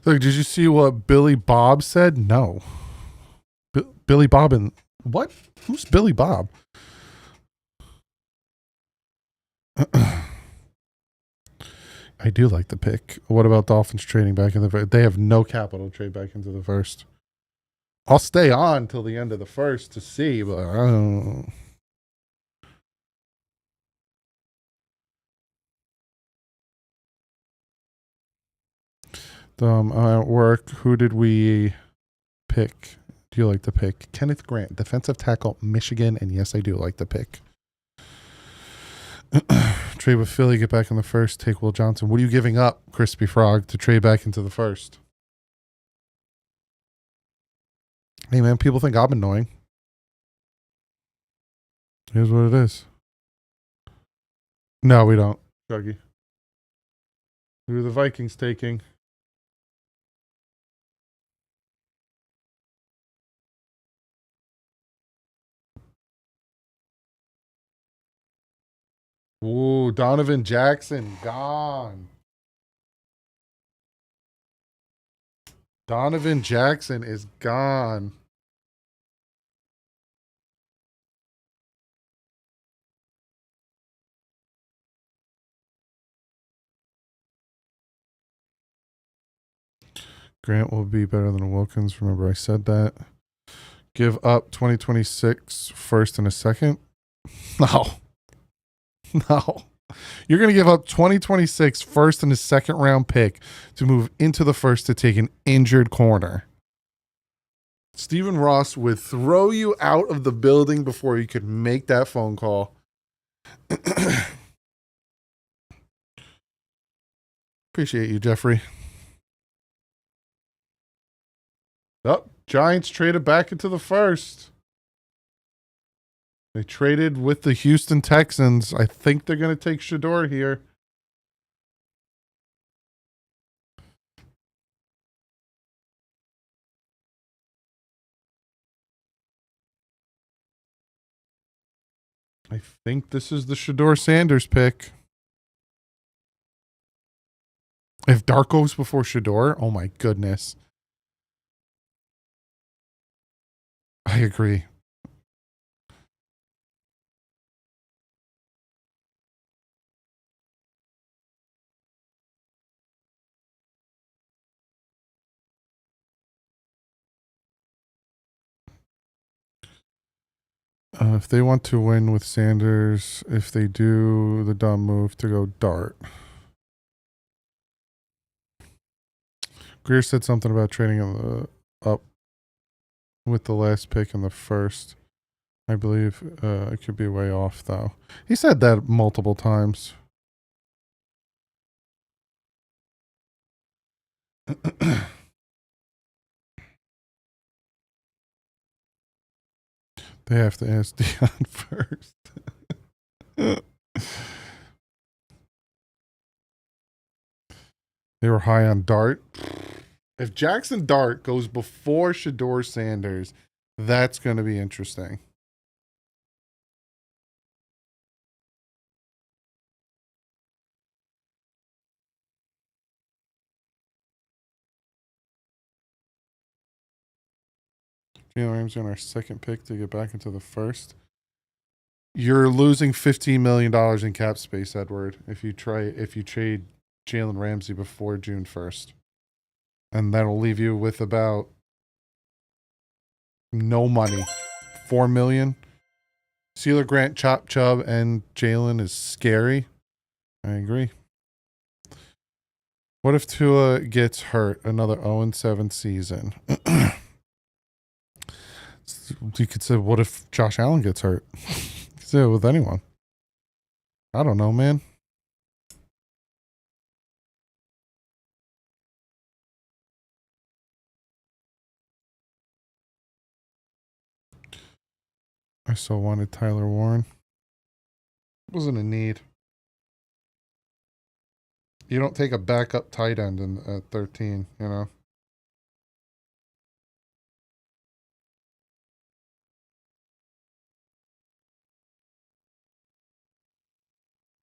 Look, did you see what Billy Bob said? No. Billy Bob and what? Who's Billy Bob? I do like the pick. What about Dolphins trading back in the first? They have no capital to trade back into the first. I'll stay on till the end of the first to see, but I don't. At work, who did we pick? Do you like the pick? Kenneth Grant, defensive tackle, Michigan, and yes, I do like the pick. Trade with Philly, get back in the first, take Will Johnson. What are you giving up, Crispy Frog, to trade back into the first? Hey, man, people think I'm annoying. Here's what it is. No, we don't, Dougie. Who are the Vikings taking? Ooh, Donovan Jackson, gone. Donovan Jackson is gone. Grant will be better than Wilkins. Remember, I said that. Give up 2026 first and a second. No. No. You're going to give up 2026 first and a second round pick to move into the first to take an injured corner. Stephen Ross would throw you out of the building before you could make that phone call. Appreciate you, Jeffrey. Oh, Giants traded back into the first. They traded with the Houston Texans. I think they're going to take Shador here. I think this is the Shador Sanders pick. If Dark goes before Shador, oh my goodness. I agree. If they want to win with Sanders, if they do the dumb move to go Dart. Greer said something about trading up with the last pick in the first. I believe it could be way off, though. He said that multiple times. They have to ask Dion first. They were high on Dart. If Jackson Dart goes before Shador Sanders, that's going to be interesting. Jalen Ramsey on our second pick to get back into the first. You're losing $15 million in cap space, Edward, if you trade Jalen Ramsey before June 1st. And that'll leave you with about no money. $4 million. Sealer, Grant, Chop, Chubb, and Jalen is scary. I agree. What if Tua gets hurt? Another 0-7 season. You could say, what if Josh Allen gets hurt? You could say it with anyone. I don't know, man. I so wanted Tyler Warren. Wasn't a need. You don't take a backup tight end at 13, you know?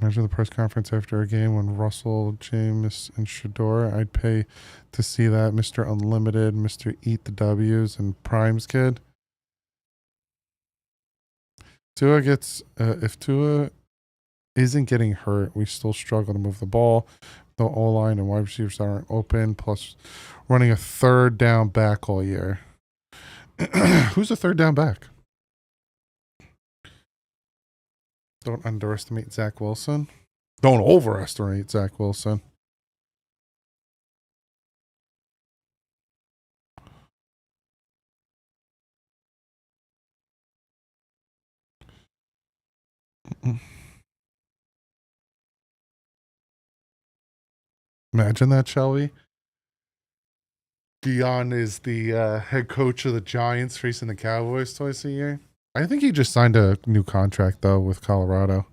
Imagine the press conference after a game when Russell, James, and Shador. I'd pay to see that. Mr. Unlimited, Mr. Eat the W's, and Prime's kid. Tua gets, if Tua isn't getting hurt, we still struggle to move the ball. The O-line and wide receivers aren't open, plus running a third down back all year. Who's a third down back? Don't underestimate Zach Wilson. Don't overestimate Zach Wilson. Imagine that, shall we? Dion is the head coach of the Giants facing the Cowboys twice a year. I think he just signed a new contract, though, with Colorado.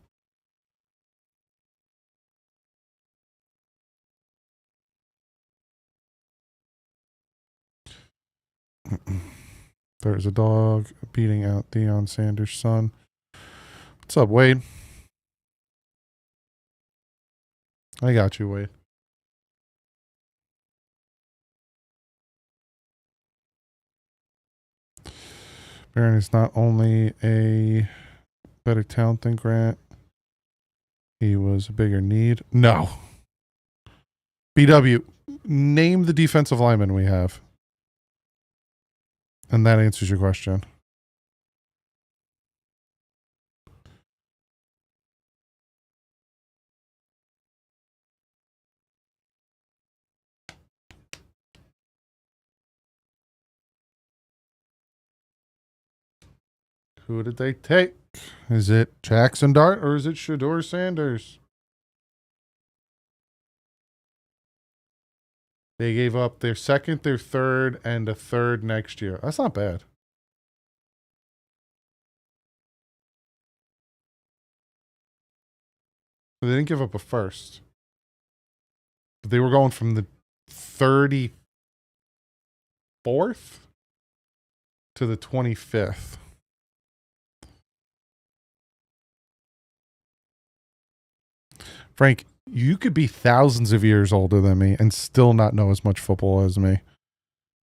There's a dog beating out Deion Sanders' son. What's up, Wade? I got you, Wade. Baron is not only a better talent than Grant, he was a bigger need. No. BW, name the defensive lineman we have. And that answers your question. Who did they take? Is it Jackson Dart or is it Shador Sanders? They gave up their second, their third, and a third next year. That's not bad. They didn't give up a first. But they were going from the 34th to the 25th. Frank, you could be thousands of years older than me and still not know as much football as me.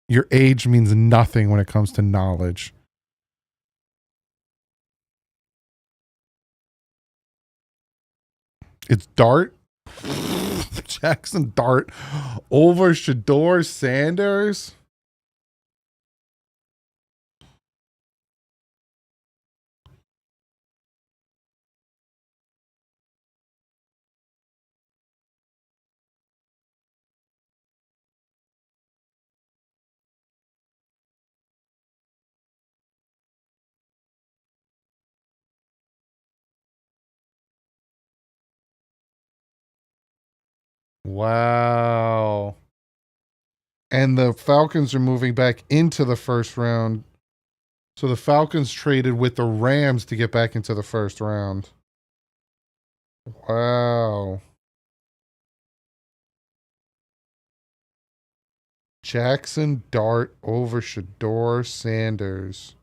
Your age means nothing when it comes to knowledge. It's Dart. Jackson Dart over Shador Sanders. Wow. And the Falcons are moving back into the first round. So the Falcons traded with the Rams to get back into the first round. Wow. Jackson Dart over Shador Sanders.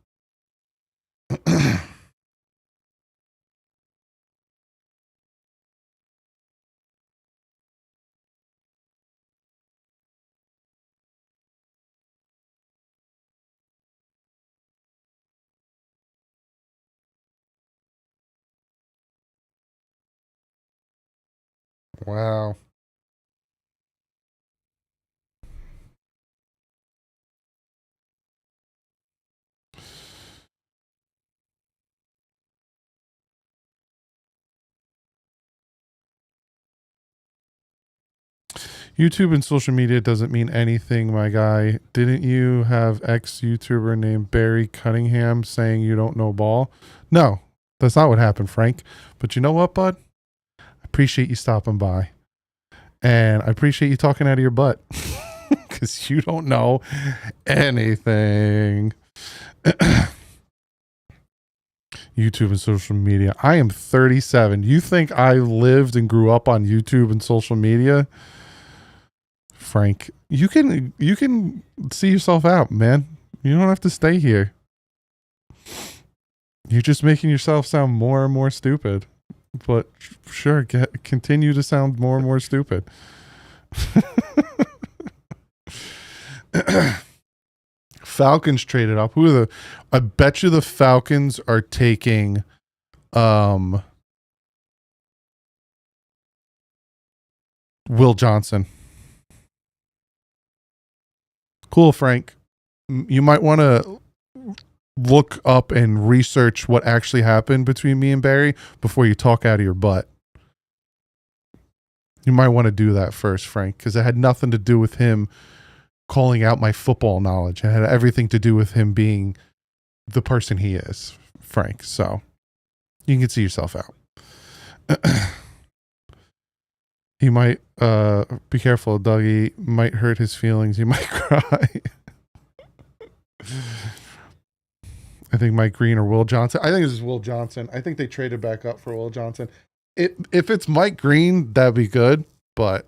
Wow. YouTube and social media doesn't mean anything, my guy. Didn't you have ex-YouTuber named Barry Cunningham saying you don't know ball? No, that's not what happened, Frank. But you know what, bud? I appreciate you stopping by. And I appreciate you talking out of your butt. Because you don't know anything. YouTube and social media. I am 37. You think I lived and grew up on YouTube and social media? Frank, you can see yourself out, man. You don't have to stay here. You're just making yourself sound more and more stupid. But sure, continue to sound more and more stupid. Falcons traded up. Who are the? I bet you the Falcons are taking Will Johnson. Cool, Frank. You might want to look up and research what actually happened between me and Barry before you talk out of your butt. You might want to do that first, Frank, because it had nothing to do with him calling out my football knowledge. It had everything to do with him being the person he is, Frank. So you can see yourself out. He might be careful, Dougie. Might hurt his feelings. He might cry. I think Mike Green or Will Johnson. I think this is Will Johnson. I think they traded back up for Will Johnson. If it's Mike Green, that'd be good, but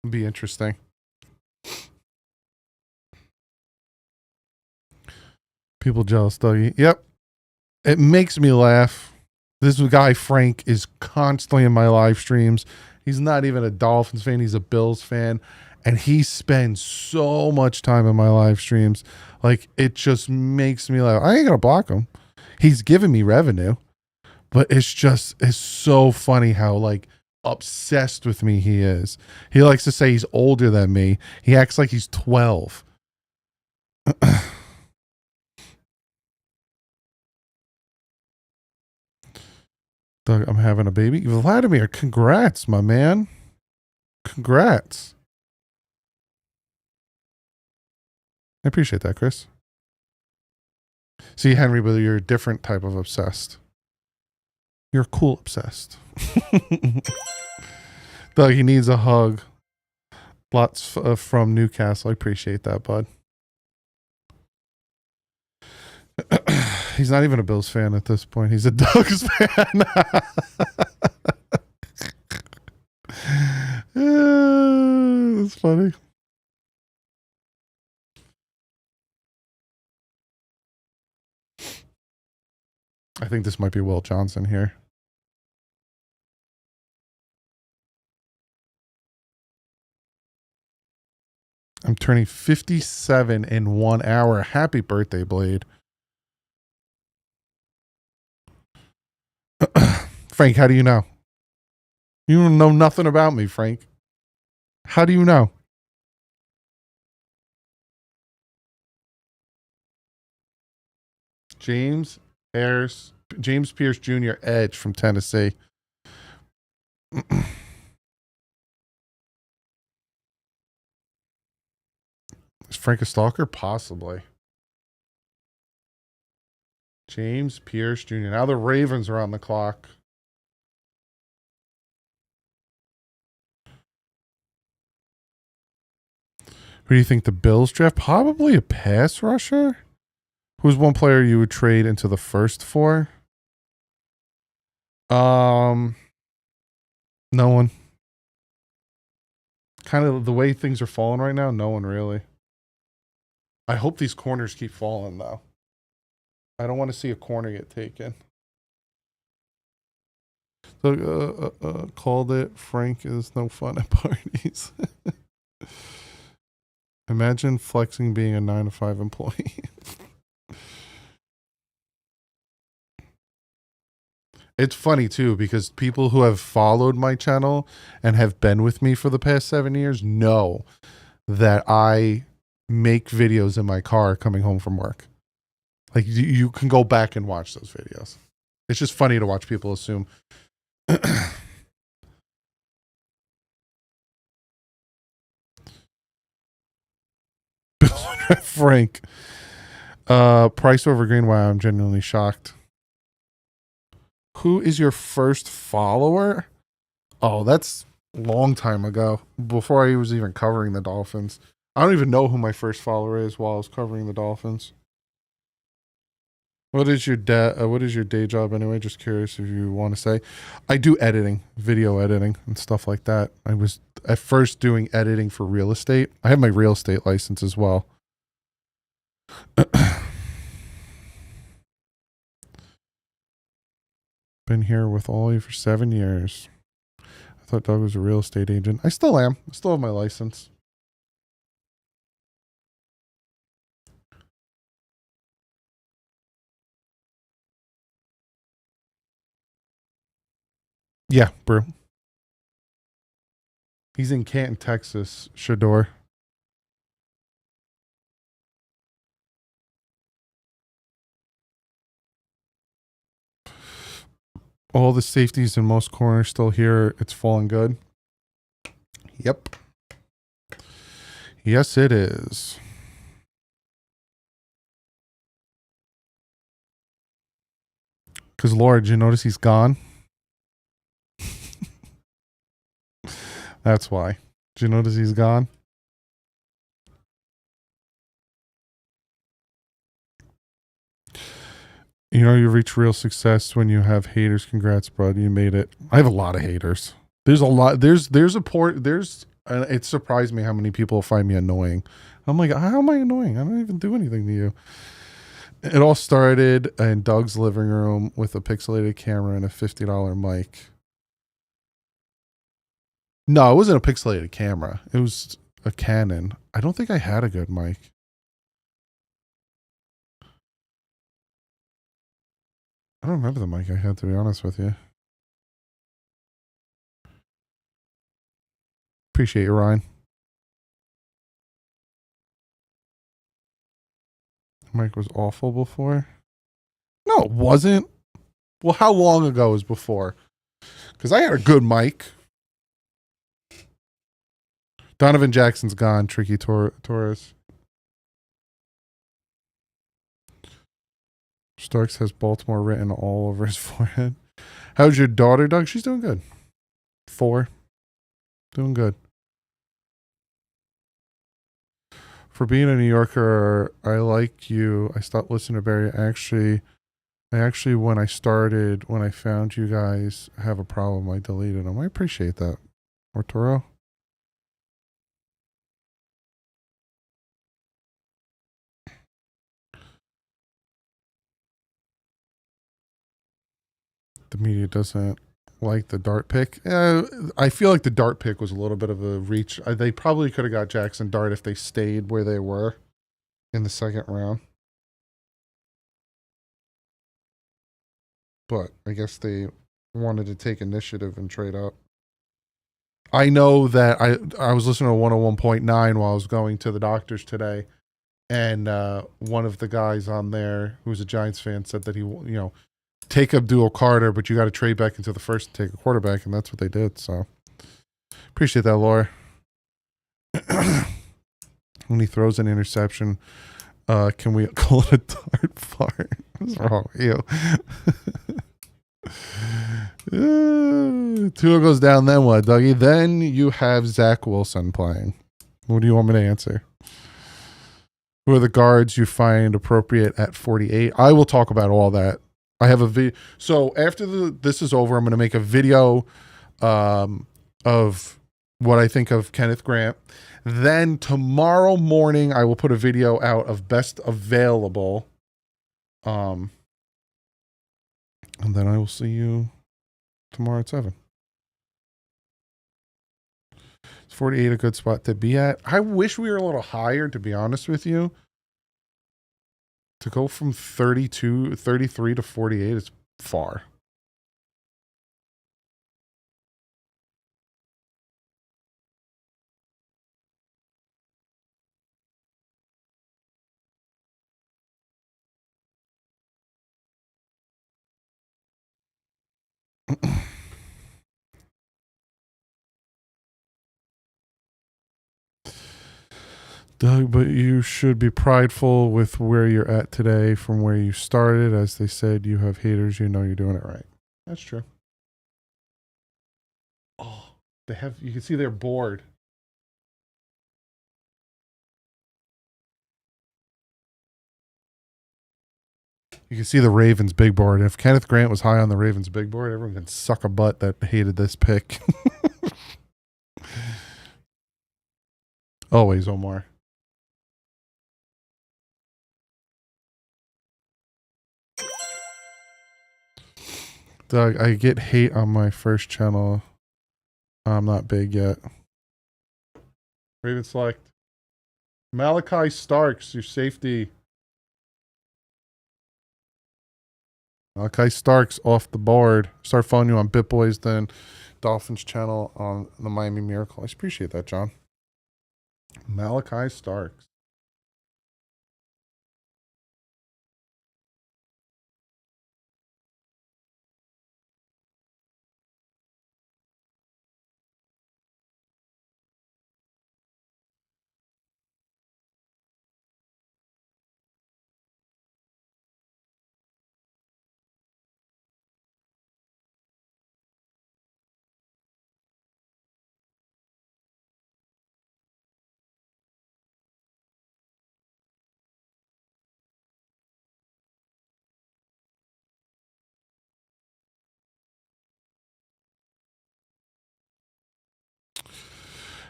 it'd be interesting. People jealous, Dougie. Yep. It makes me laugh. This guy, Frank, is constantly in my live streams. He's not even a Dolphins fan. He's a Bills fan. And he spends so much time in my live streams. Like, it just makes me laugh. I ain't going to block him. He's giving me revenue. But it's so funny how, like, obsessed with me he is. He likes to say he's older than me. He acts like he's 12. Doug, I'm having a baby. Vladimir, congrats, my man. Congrats. I appreciate that, Chris. See, Henry, but you're a different type of obsessed. You're cool obsessed. Doug, he needs a hug. Lots from Newcastle. I appreciate that, bud. He's not even a Bills fan at this point. He's a Doug's fan. That's funny. I think this might be Will Johnson here. I'm turning 57 in 1 hour. Happy birthday, Blade. Frank, how do you know? You don't know nothing about me, Frank. How do you know? James Pierce Jr. Edge from Tennessee. Is Frank a stalker? Possibly. James Pierce Jr. Now the Ravens are on the clock. Who do you think the Bills draft? Probably a pass rusher. Who's one player you would trade into the first for? No one. Kind of the way things are falling right now, no one really. I hope these corners keep falling, though. I don't want to see a corner get taken. So, called it. Frank is no fun at parties. Imagine flexing being a 9-to-5 employee. It's funny, too, because people who have followed my channel and have been with me for the past 7 years know that I make videos in my car coming home from work. Like, you can go back and watch those videos. It's just funny to watch people assume. Frank. Price over Green. Wow, I'm genuinely shocked. Who is your first follower? Oh, that's a long time ago. Before I was even covering the Dolphins. I don't even know who my first follower is while I was covering the Dolphins. What is your day job anyway? Just curious if you want to say. I do editing, video editing and stuff like that. I was at first doing editing for real estate. I have my real estate license as well. Been here with Ollie for 7 years. I thought Doug was a real estate agent. I still am. I still have my license. Yeah, bro. He's in Canton, Texas, Shador. All the safeties in most corners still here. It's falling good. Yep. Yes, it is. Because, Laura, did you notice he's gone? That's why. Did you notice he's gone? You know, you reach real success when you have haters. Congrats, bud. You made it. I have a lot of haters. There's a lot. It surprised me how many people find me annoying. I'm like, how am I annoying? I don't even do anything to you. It all started in Doug's living room with a pixelated camera and a $50 mic. No, it wasn't a pixelated camera. It was a Canon. I don't think I had a good mic. I don't remember the mic I had, to be honest with you. Appreciate you, Ryan. The mic was awful before. No, it wasn't. Well, how long ago was before? Because I had a good mic. Donovan Jackson's gone. Tricky Torres. Starks has Baltimore written all over his forehead. How's your daughter, Doug? She's doing good. 4. Doing good. For being a New Yorker, I like you. I stopped listening to Barry. Actually, when I found you guys have a problem, I deleted them. I appreciate that. Arturo? The media doesn't like the dart pick. I feel like the dart pick was a little bit of a reach. They probably could have got Jackson Dart if they stayed where they were in the second round. But I guess they wanted to take initiative and trade up. I know that I was listening to 101.9 while I was going to the doctors today, and one of the guys on there who's a Giants fan said that he, take Abdul Carter, but you got to trade back into the first and take a quarterback, and that's what they did. So appreciate that, Laura. When he throws an interception, can we call it a dart fart? What's wrong with you? Tua goes down, then what, Dougie? Then you have Zach Wilson playing. What do you want me to answer? Who are the guards you find appropriate at 48? I will talk about all that. I have a video. So after this is over, I'm going to make a video of what I think of Kenneth Grant. Then tomorrow morning, I will put a video out of best available. And then I will see you tomorrow at 7. Is 48 a good spot to be at? I wish we were a little higher, to be honest with you. To go from 33 to 48 is far. Doug, but you should be prideful with where you're at today from where you started. As they said, you have haters. You know you're doing it right. That's true. Oh, you can see they're bored. You can see the Ravens big board. If Kenneth Grant was high on the Ravens big board, everyone can suck a butt that hated this pick. Always, Omar. Doug, I get hate on my first channel. I'm not big yet. Raven select. Malachi Starks, your safety. Malachi Starks off the board. Start following you on BitBoys, then Dolphins channel on the Miami Miracle. I appreciate that, John. Malachi Starks.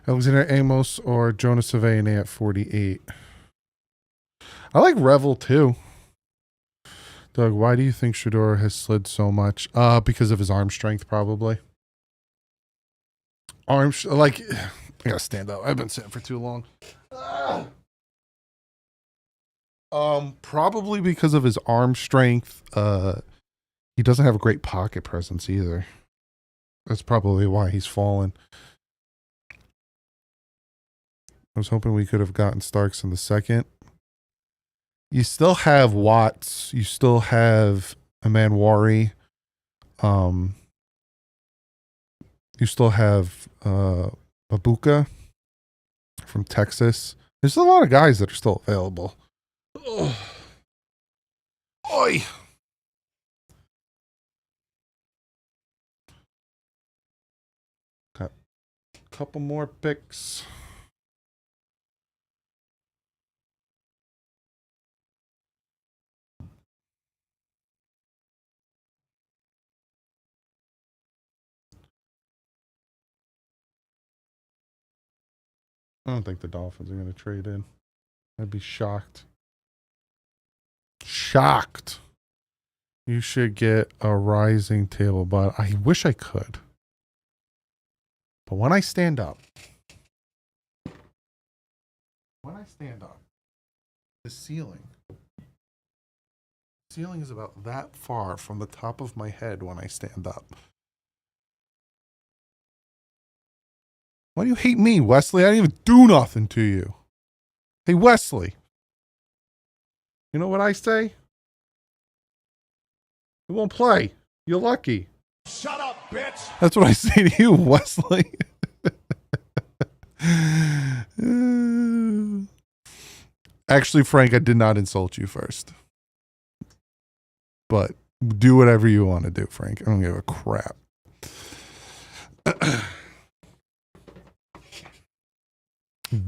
Alexander Amos or Jonas Savannah at 48. I like Revel too. Doug, why do you think Shador has slid so much? Because of his arm strength, probably. Like, I gotta stand up. I've been sitting for too long. Probably because of his arm strength. He doesn't have a great pocket presence either. That's probably why he's fallen. I was hoping we could have gotten Starks in the second. You still have Watts. You still have Amanwari. You still have Babuka from Texas. There's a lot of guys that are still available. Oh. Oi. Got a couple more picks. I don't think the Dolphins are going to trade in. I'd be shocked. Shocked. You should get a rising table, but I wish I could. But when I stand up, the ceiling is about that far from the top of my head when I stand up. Why do you hate me, Wesley? I didn't even do nothing to you. Hey, Wesley. You know what I say? You won't play. You're lucky. Shut up, bitch. That's what I say to you, Wesley. Actually, Frank, I did not insult you first. But do whatever you want to do, Frank. I don't give a crap.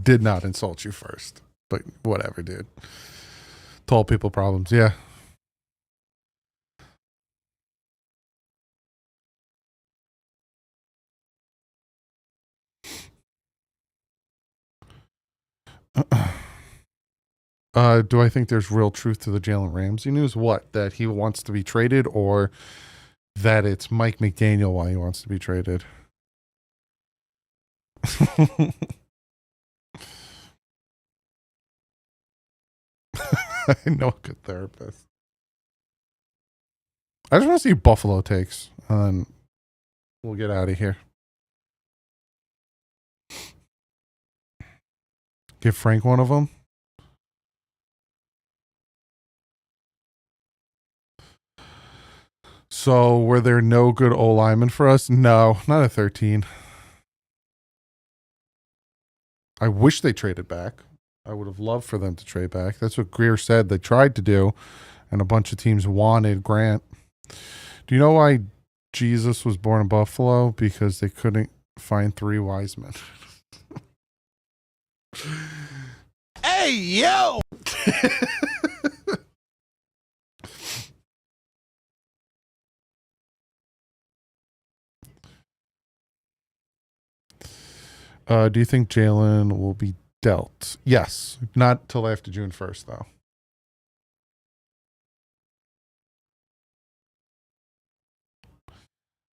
Did not insult you first. But whatever, dude. Tall people problems, yeah. Do I think there's real truth to the Jalen Ramsey news? What? That he wants to be traded, or that it's Mike McDaniel why he wants to be traded? I know a good therapist. I just want to see Buffalo takes, and we'll get out of here. Give Frank one of them. So, were there no good O linemen for us? No, not at 13. I wish they traded back. I would have loved for them to trade back. That's what Greer said they tried to do, and a bunch of teams wanted Grant. Do you know why Jesus was born in Buffalo? Because they couldn't find 3 wise men. Hey, yo! Do you think Jalen will be dealt? Yes. Not till after June 1st, though.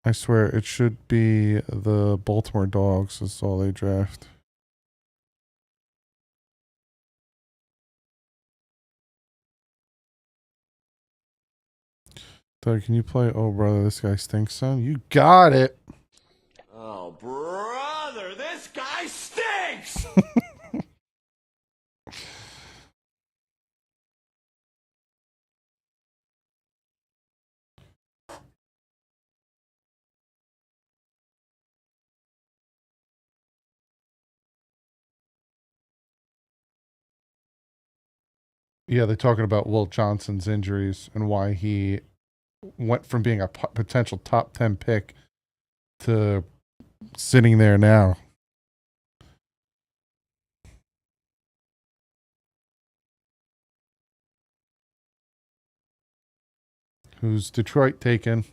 I swear it should be the Baltimore Dogs. That's all they draft. Doug, can you play Oh Brother, This Guy Stinks Son? You got it. Oh, brother, this guy stinks! Yeah, they're talking about Will Johnson's injuries and why he went from being a potential top 10 pick to sitting there now. Who's Detroit taken?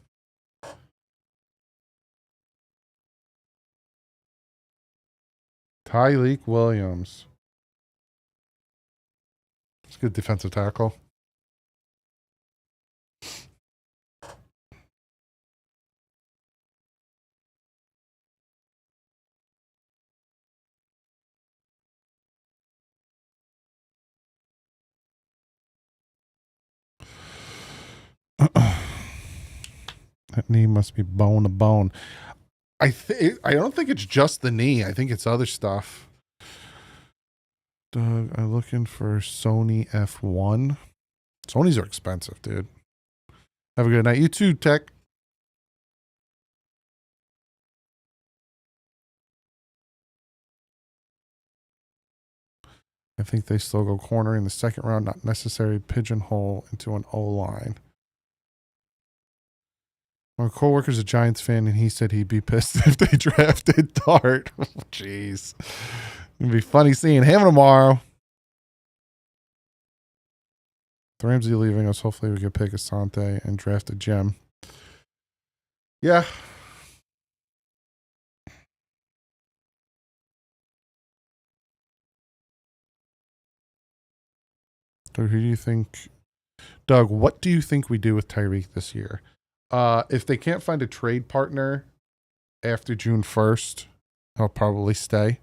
Tyleek Williams. It's a good defensive tackle. That knee must be bone to bone. I don't think it's just the knee. I think it's other stuff. Doug, I'm looking for Sony F1. Sonys are expensive, dude. Have a good night. You too, Tech. I think they still go corner in the second round. Not necessary. Pigeonhole into an O-line. My coworker's a Giants fan, and he said he'd be pissed if they drafted Dart. Jeez. It'd be funny seeing him tomorrow. The Ramsey leaving us. Hopefully we can pick Asante and draft a gem. Yeah. Doug, who do you think? Doug, what do you think we do with Tyreek this year? If they can't find a trade partner after June 1st, I'll probably stay.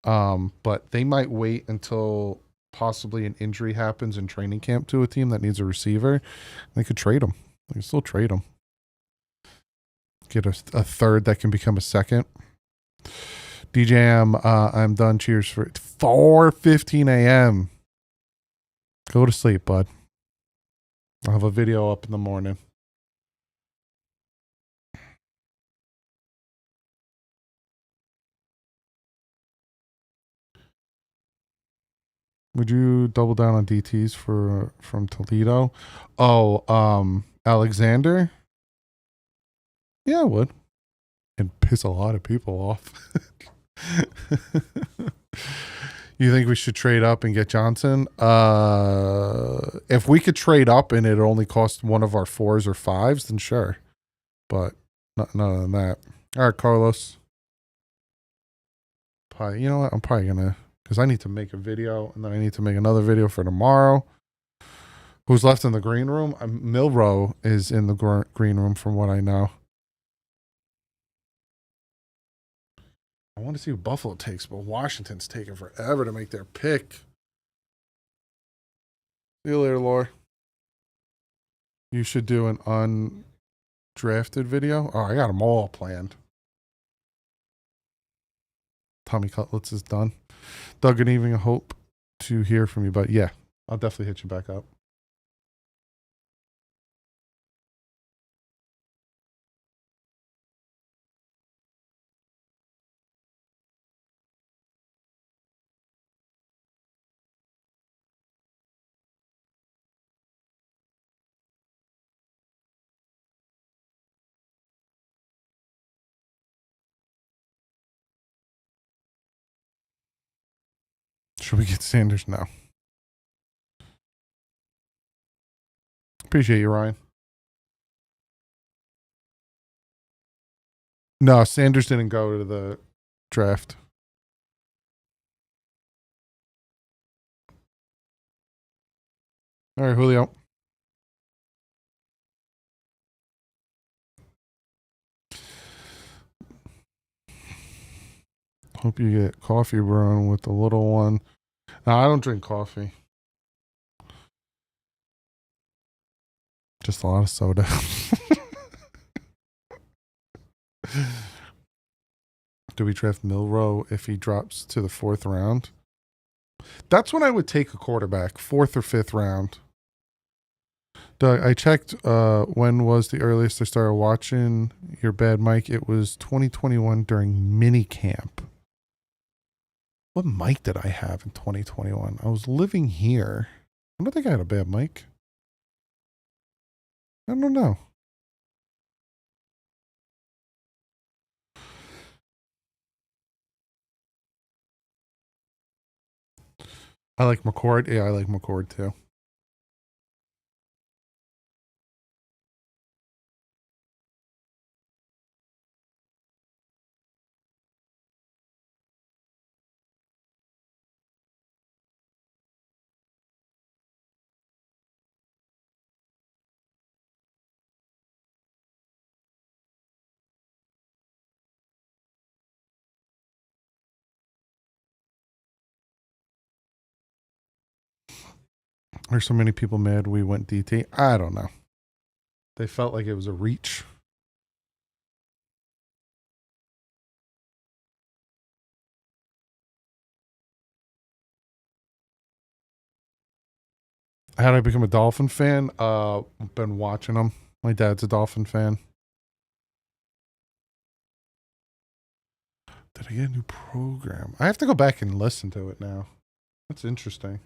But they might wait until possibly an injury happens in training camp to a team that needs a receiver. They could trade him. They can still trade him. Get a third that can become a second. DJM, I'm done. Cheers for 4:15 a.m. Go to sleep, bud. I'll have a video up in the morning. Would you double down on DTs from Toledo? Oh, Alexander? Yeah, I would. And piss a lot of people off. You think we should trade up and get Johnson? If we could trade up and it only cost one of our 4s or 5s, then sure. But none of that. All right, Carlos. You know what? I'm probably gonna, because I need to make a video and then I need to make another video for tomorrow. Who's left in the green room? Milrow is in the green room from what I know. I want to see what Buffalo takes, but Washington's taking forever to make their pick. See you later, Laura. You should do an undrafted video. Oh, I got them all planned. Tommy Cutlets is done. Doug, good evening. I hope to hear from you, but yeah, I'll definitely hit you back up. Should we get Sanders now? Appreciate you, Ryan. No, Sanders didn't go to the draft. All right, Julio. Hope you get coffee brewing with the little one. No, I don't drink coffee. Just a lot of soda. Do we draft Milrow if he drops to the 4th round? That's when I would take a quarterback, 4th or 5th round. Doug, I checked when was the earliest I started watching your bad mic. It was 2021 during mini camp. What mic did I have in 2021? I was living here. I don't think I had a bad mic. I don't know. I like McCord. Yeah, I like McCord too. There's so many people mad we went DT. I don't know. They felt like it was a reach. How did I become a Dolphin fan? I've been watching them. My dad's a Dolphin fan. Did I get a new program? I have to go back and listen to it now. That's interesting.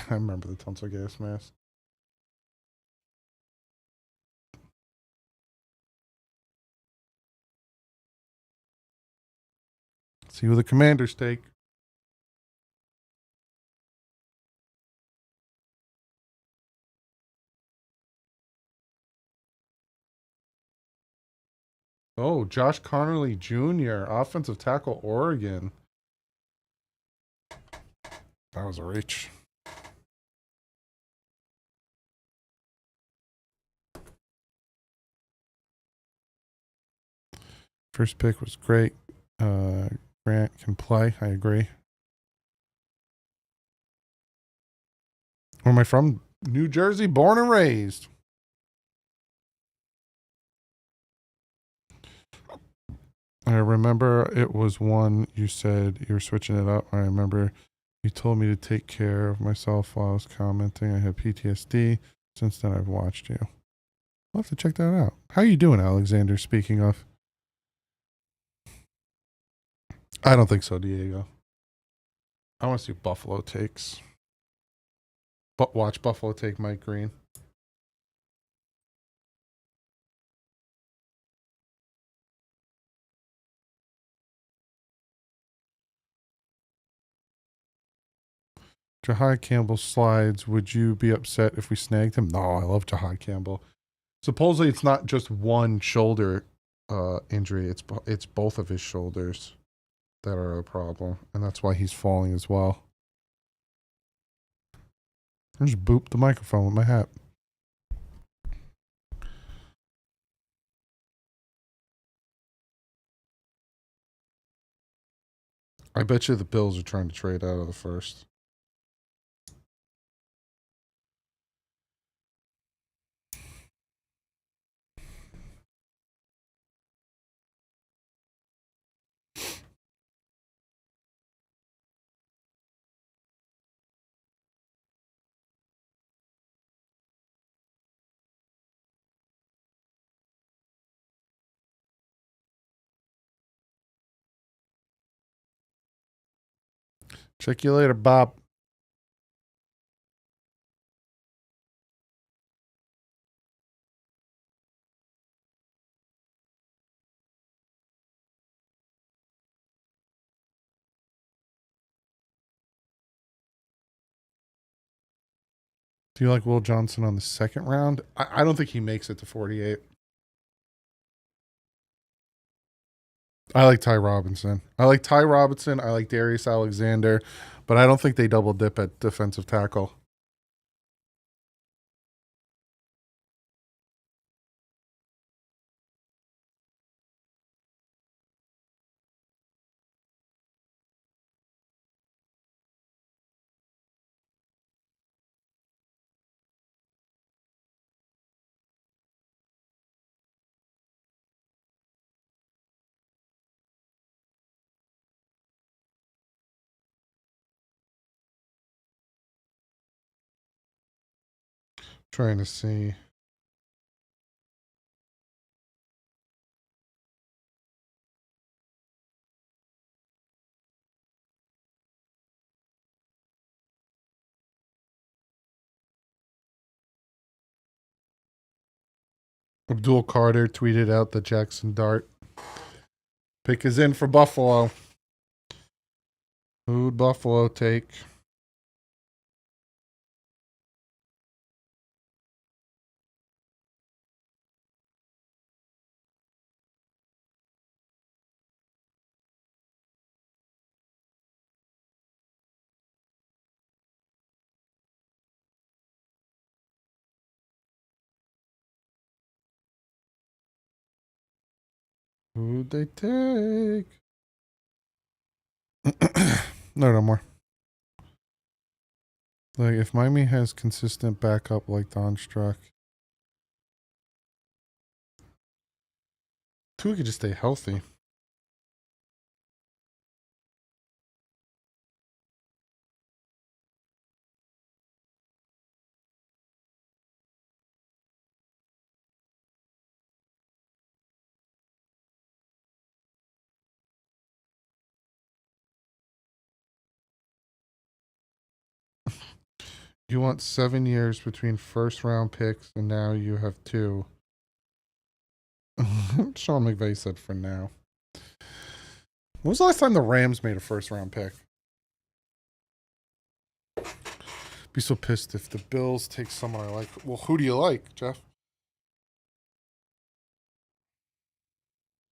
I remember the tonsil gas mask. See who the Commanders take. Oh, Josh Connerly Jr., offensive tackle, Oregon. That was a reach. First pick was great. Grant can play. I agree. Where am I from? New Jersey, born and raised. I remember it was one you said you were switching it up. I remember you told me to take care of myself while I was commenting. I had PTSD. Since then, I've watched you. I'll have to check that out. How you doing, Alexander? Speaking of. I don't think so, Diego. I want to see Buffalo takes. But watch Buffalo take Mike Green. Jahad Campbell slides. Would you be upset if we snagged him? No, I love Jahad Campbell. Supposedly, it's not just one shoulder injury. It's both of his shoulders that are a problem, and that's why he's falling as well. I just booped the microphone with my hat. I bet you the Bills are trying to trade out of the first. Check you later, Bob. Do you like Will Johnson on the second round? I don't think he makes it to 48. I like Ty Robinson. I like Darius Alexander, but I don't think they double dip at defensive tackle. Trying to see. Abdul Carter tweeted out the Jackson Dart pick is in for Buffalo. Who'd Buffalo take? Who'd they take? No more. Like, if Miami has consistent backup like Don Struck, Tua could just stay healthy. You want 7 years between first round picks, and now you have 2. Sean McVay said for now. When was the last time the Rams made a first round pick? Be so pissed if the Bills take someone I like. Well, who do you like, Jeff?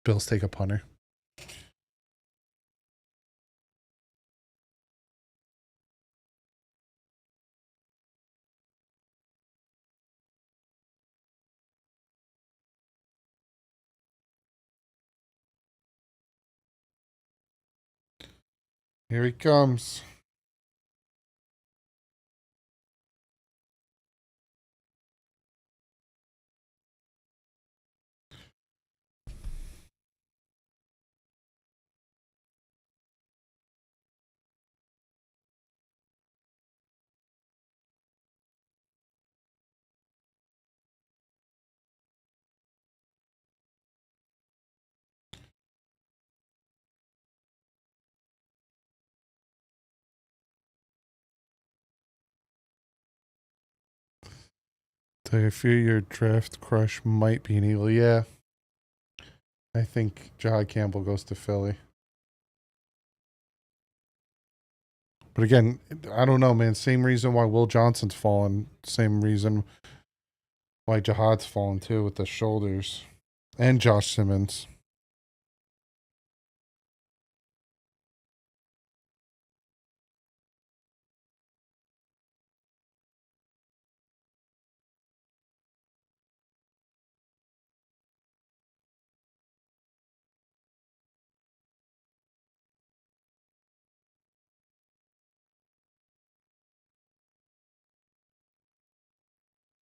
Bills take a punter. Here he comes. I fear your draft crush might be an Eagle. Yeah. I think Jai Campbell goes to Philly. But again, I don't know, man. Same reason why Will Johnson's fallen. Same reason why Jihad's fallen too with the shoulders. And Josh Simmons.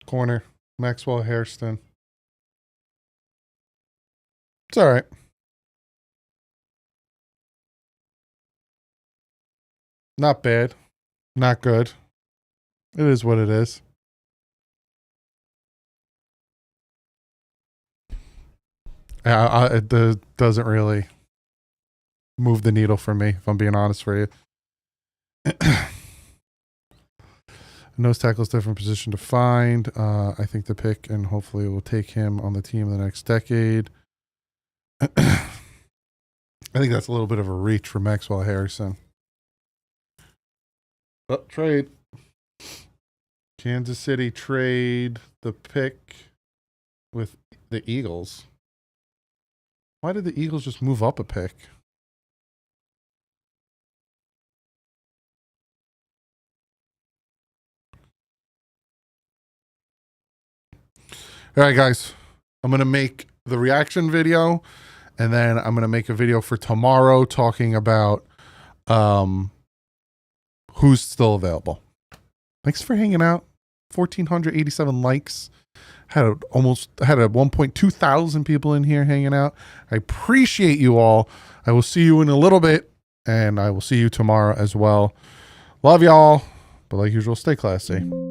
Corner. Maxwell Hairston. It's all right. Not bad. Not good. It is what it is. It doesn't really move the needle for me, if I'm being honest for you. Nose tackle is a different position to find. I think the pick, and hopefully we'll take him on the team in the next decade. I think that's a little bit of a reach for Maxwell Harrison. Oh, trade. Kansas City trade the pick with the Eagles. Why did the Eagles just move up a pick? All right, guys. I'm going to make the reaction video, and then I'm going to make a video for tomorrow talking about who's still available. Thanks for hanging out. 1,487 likes. Had a 1.2 thousand people in here hanging out. I appreciate you all. I will see you in a little bit, and I will see you tomorrow as well. Love y'all, but like usual, stay classy.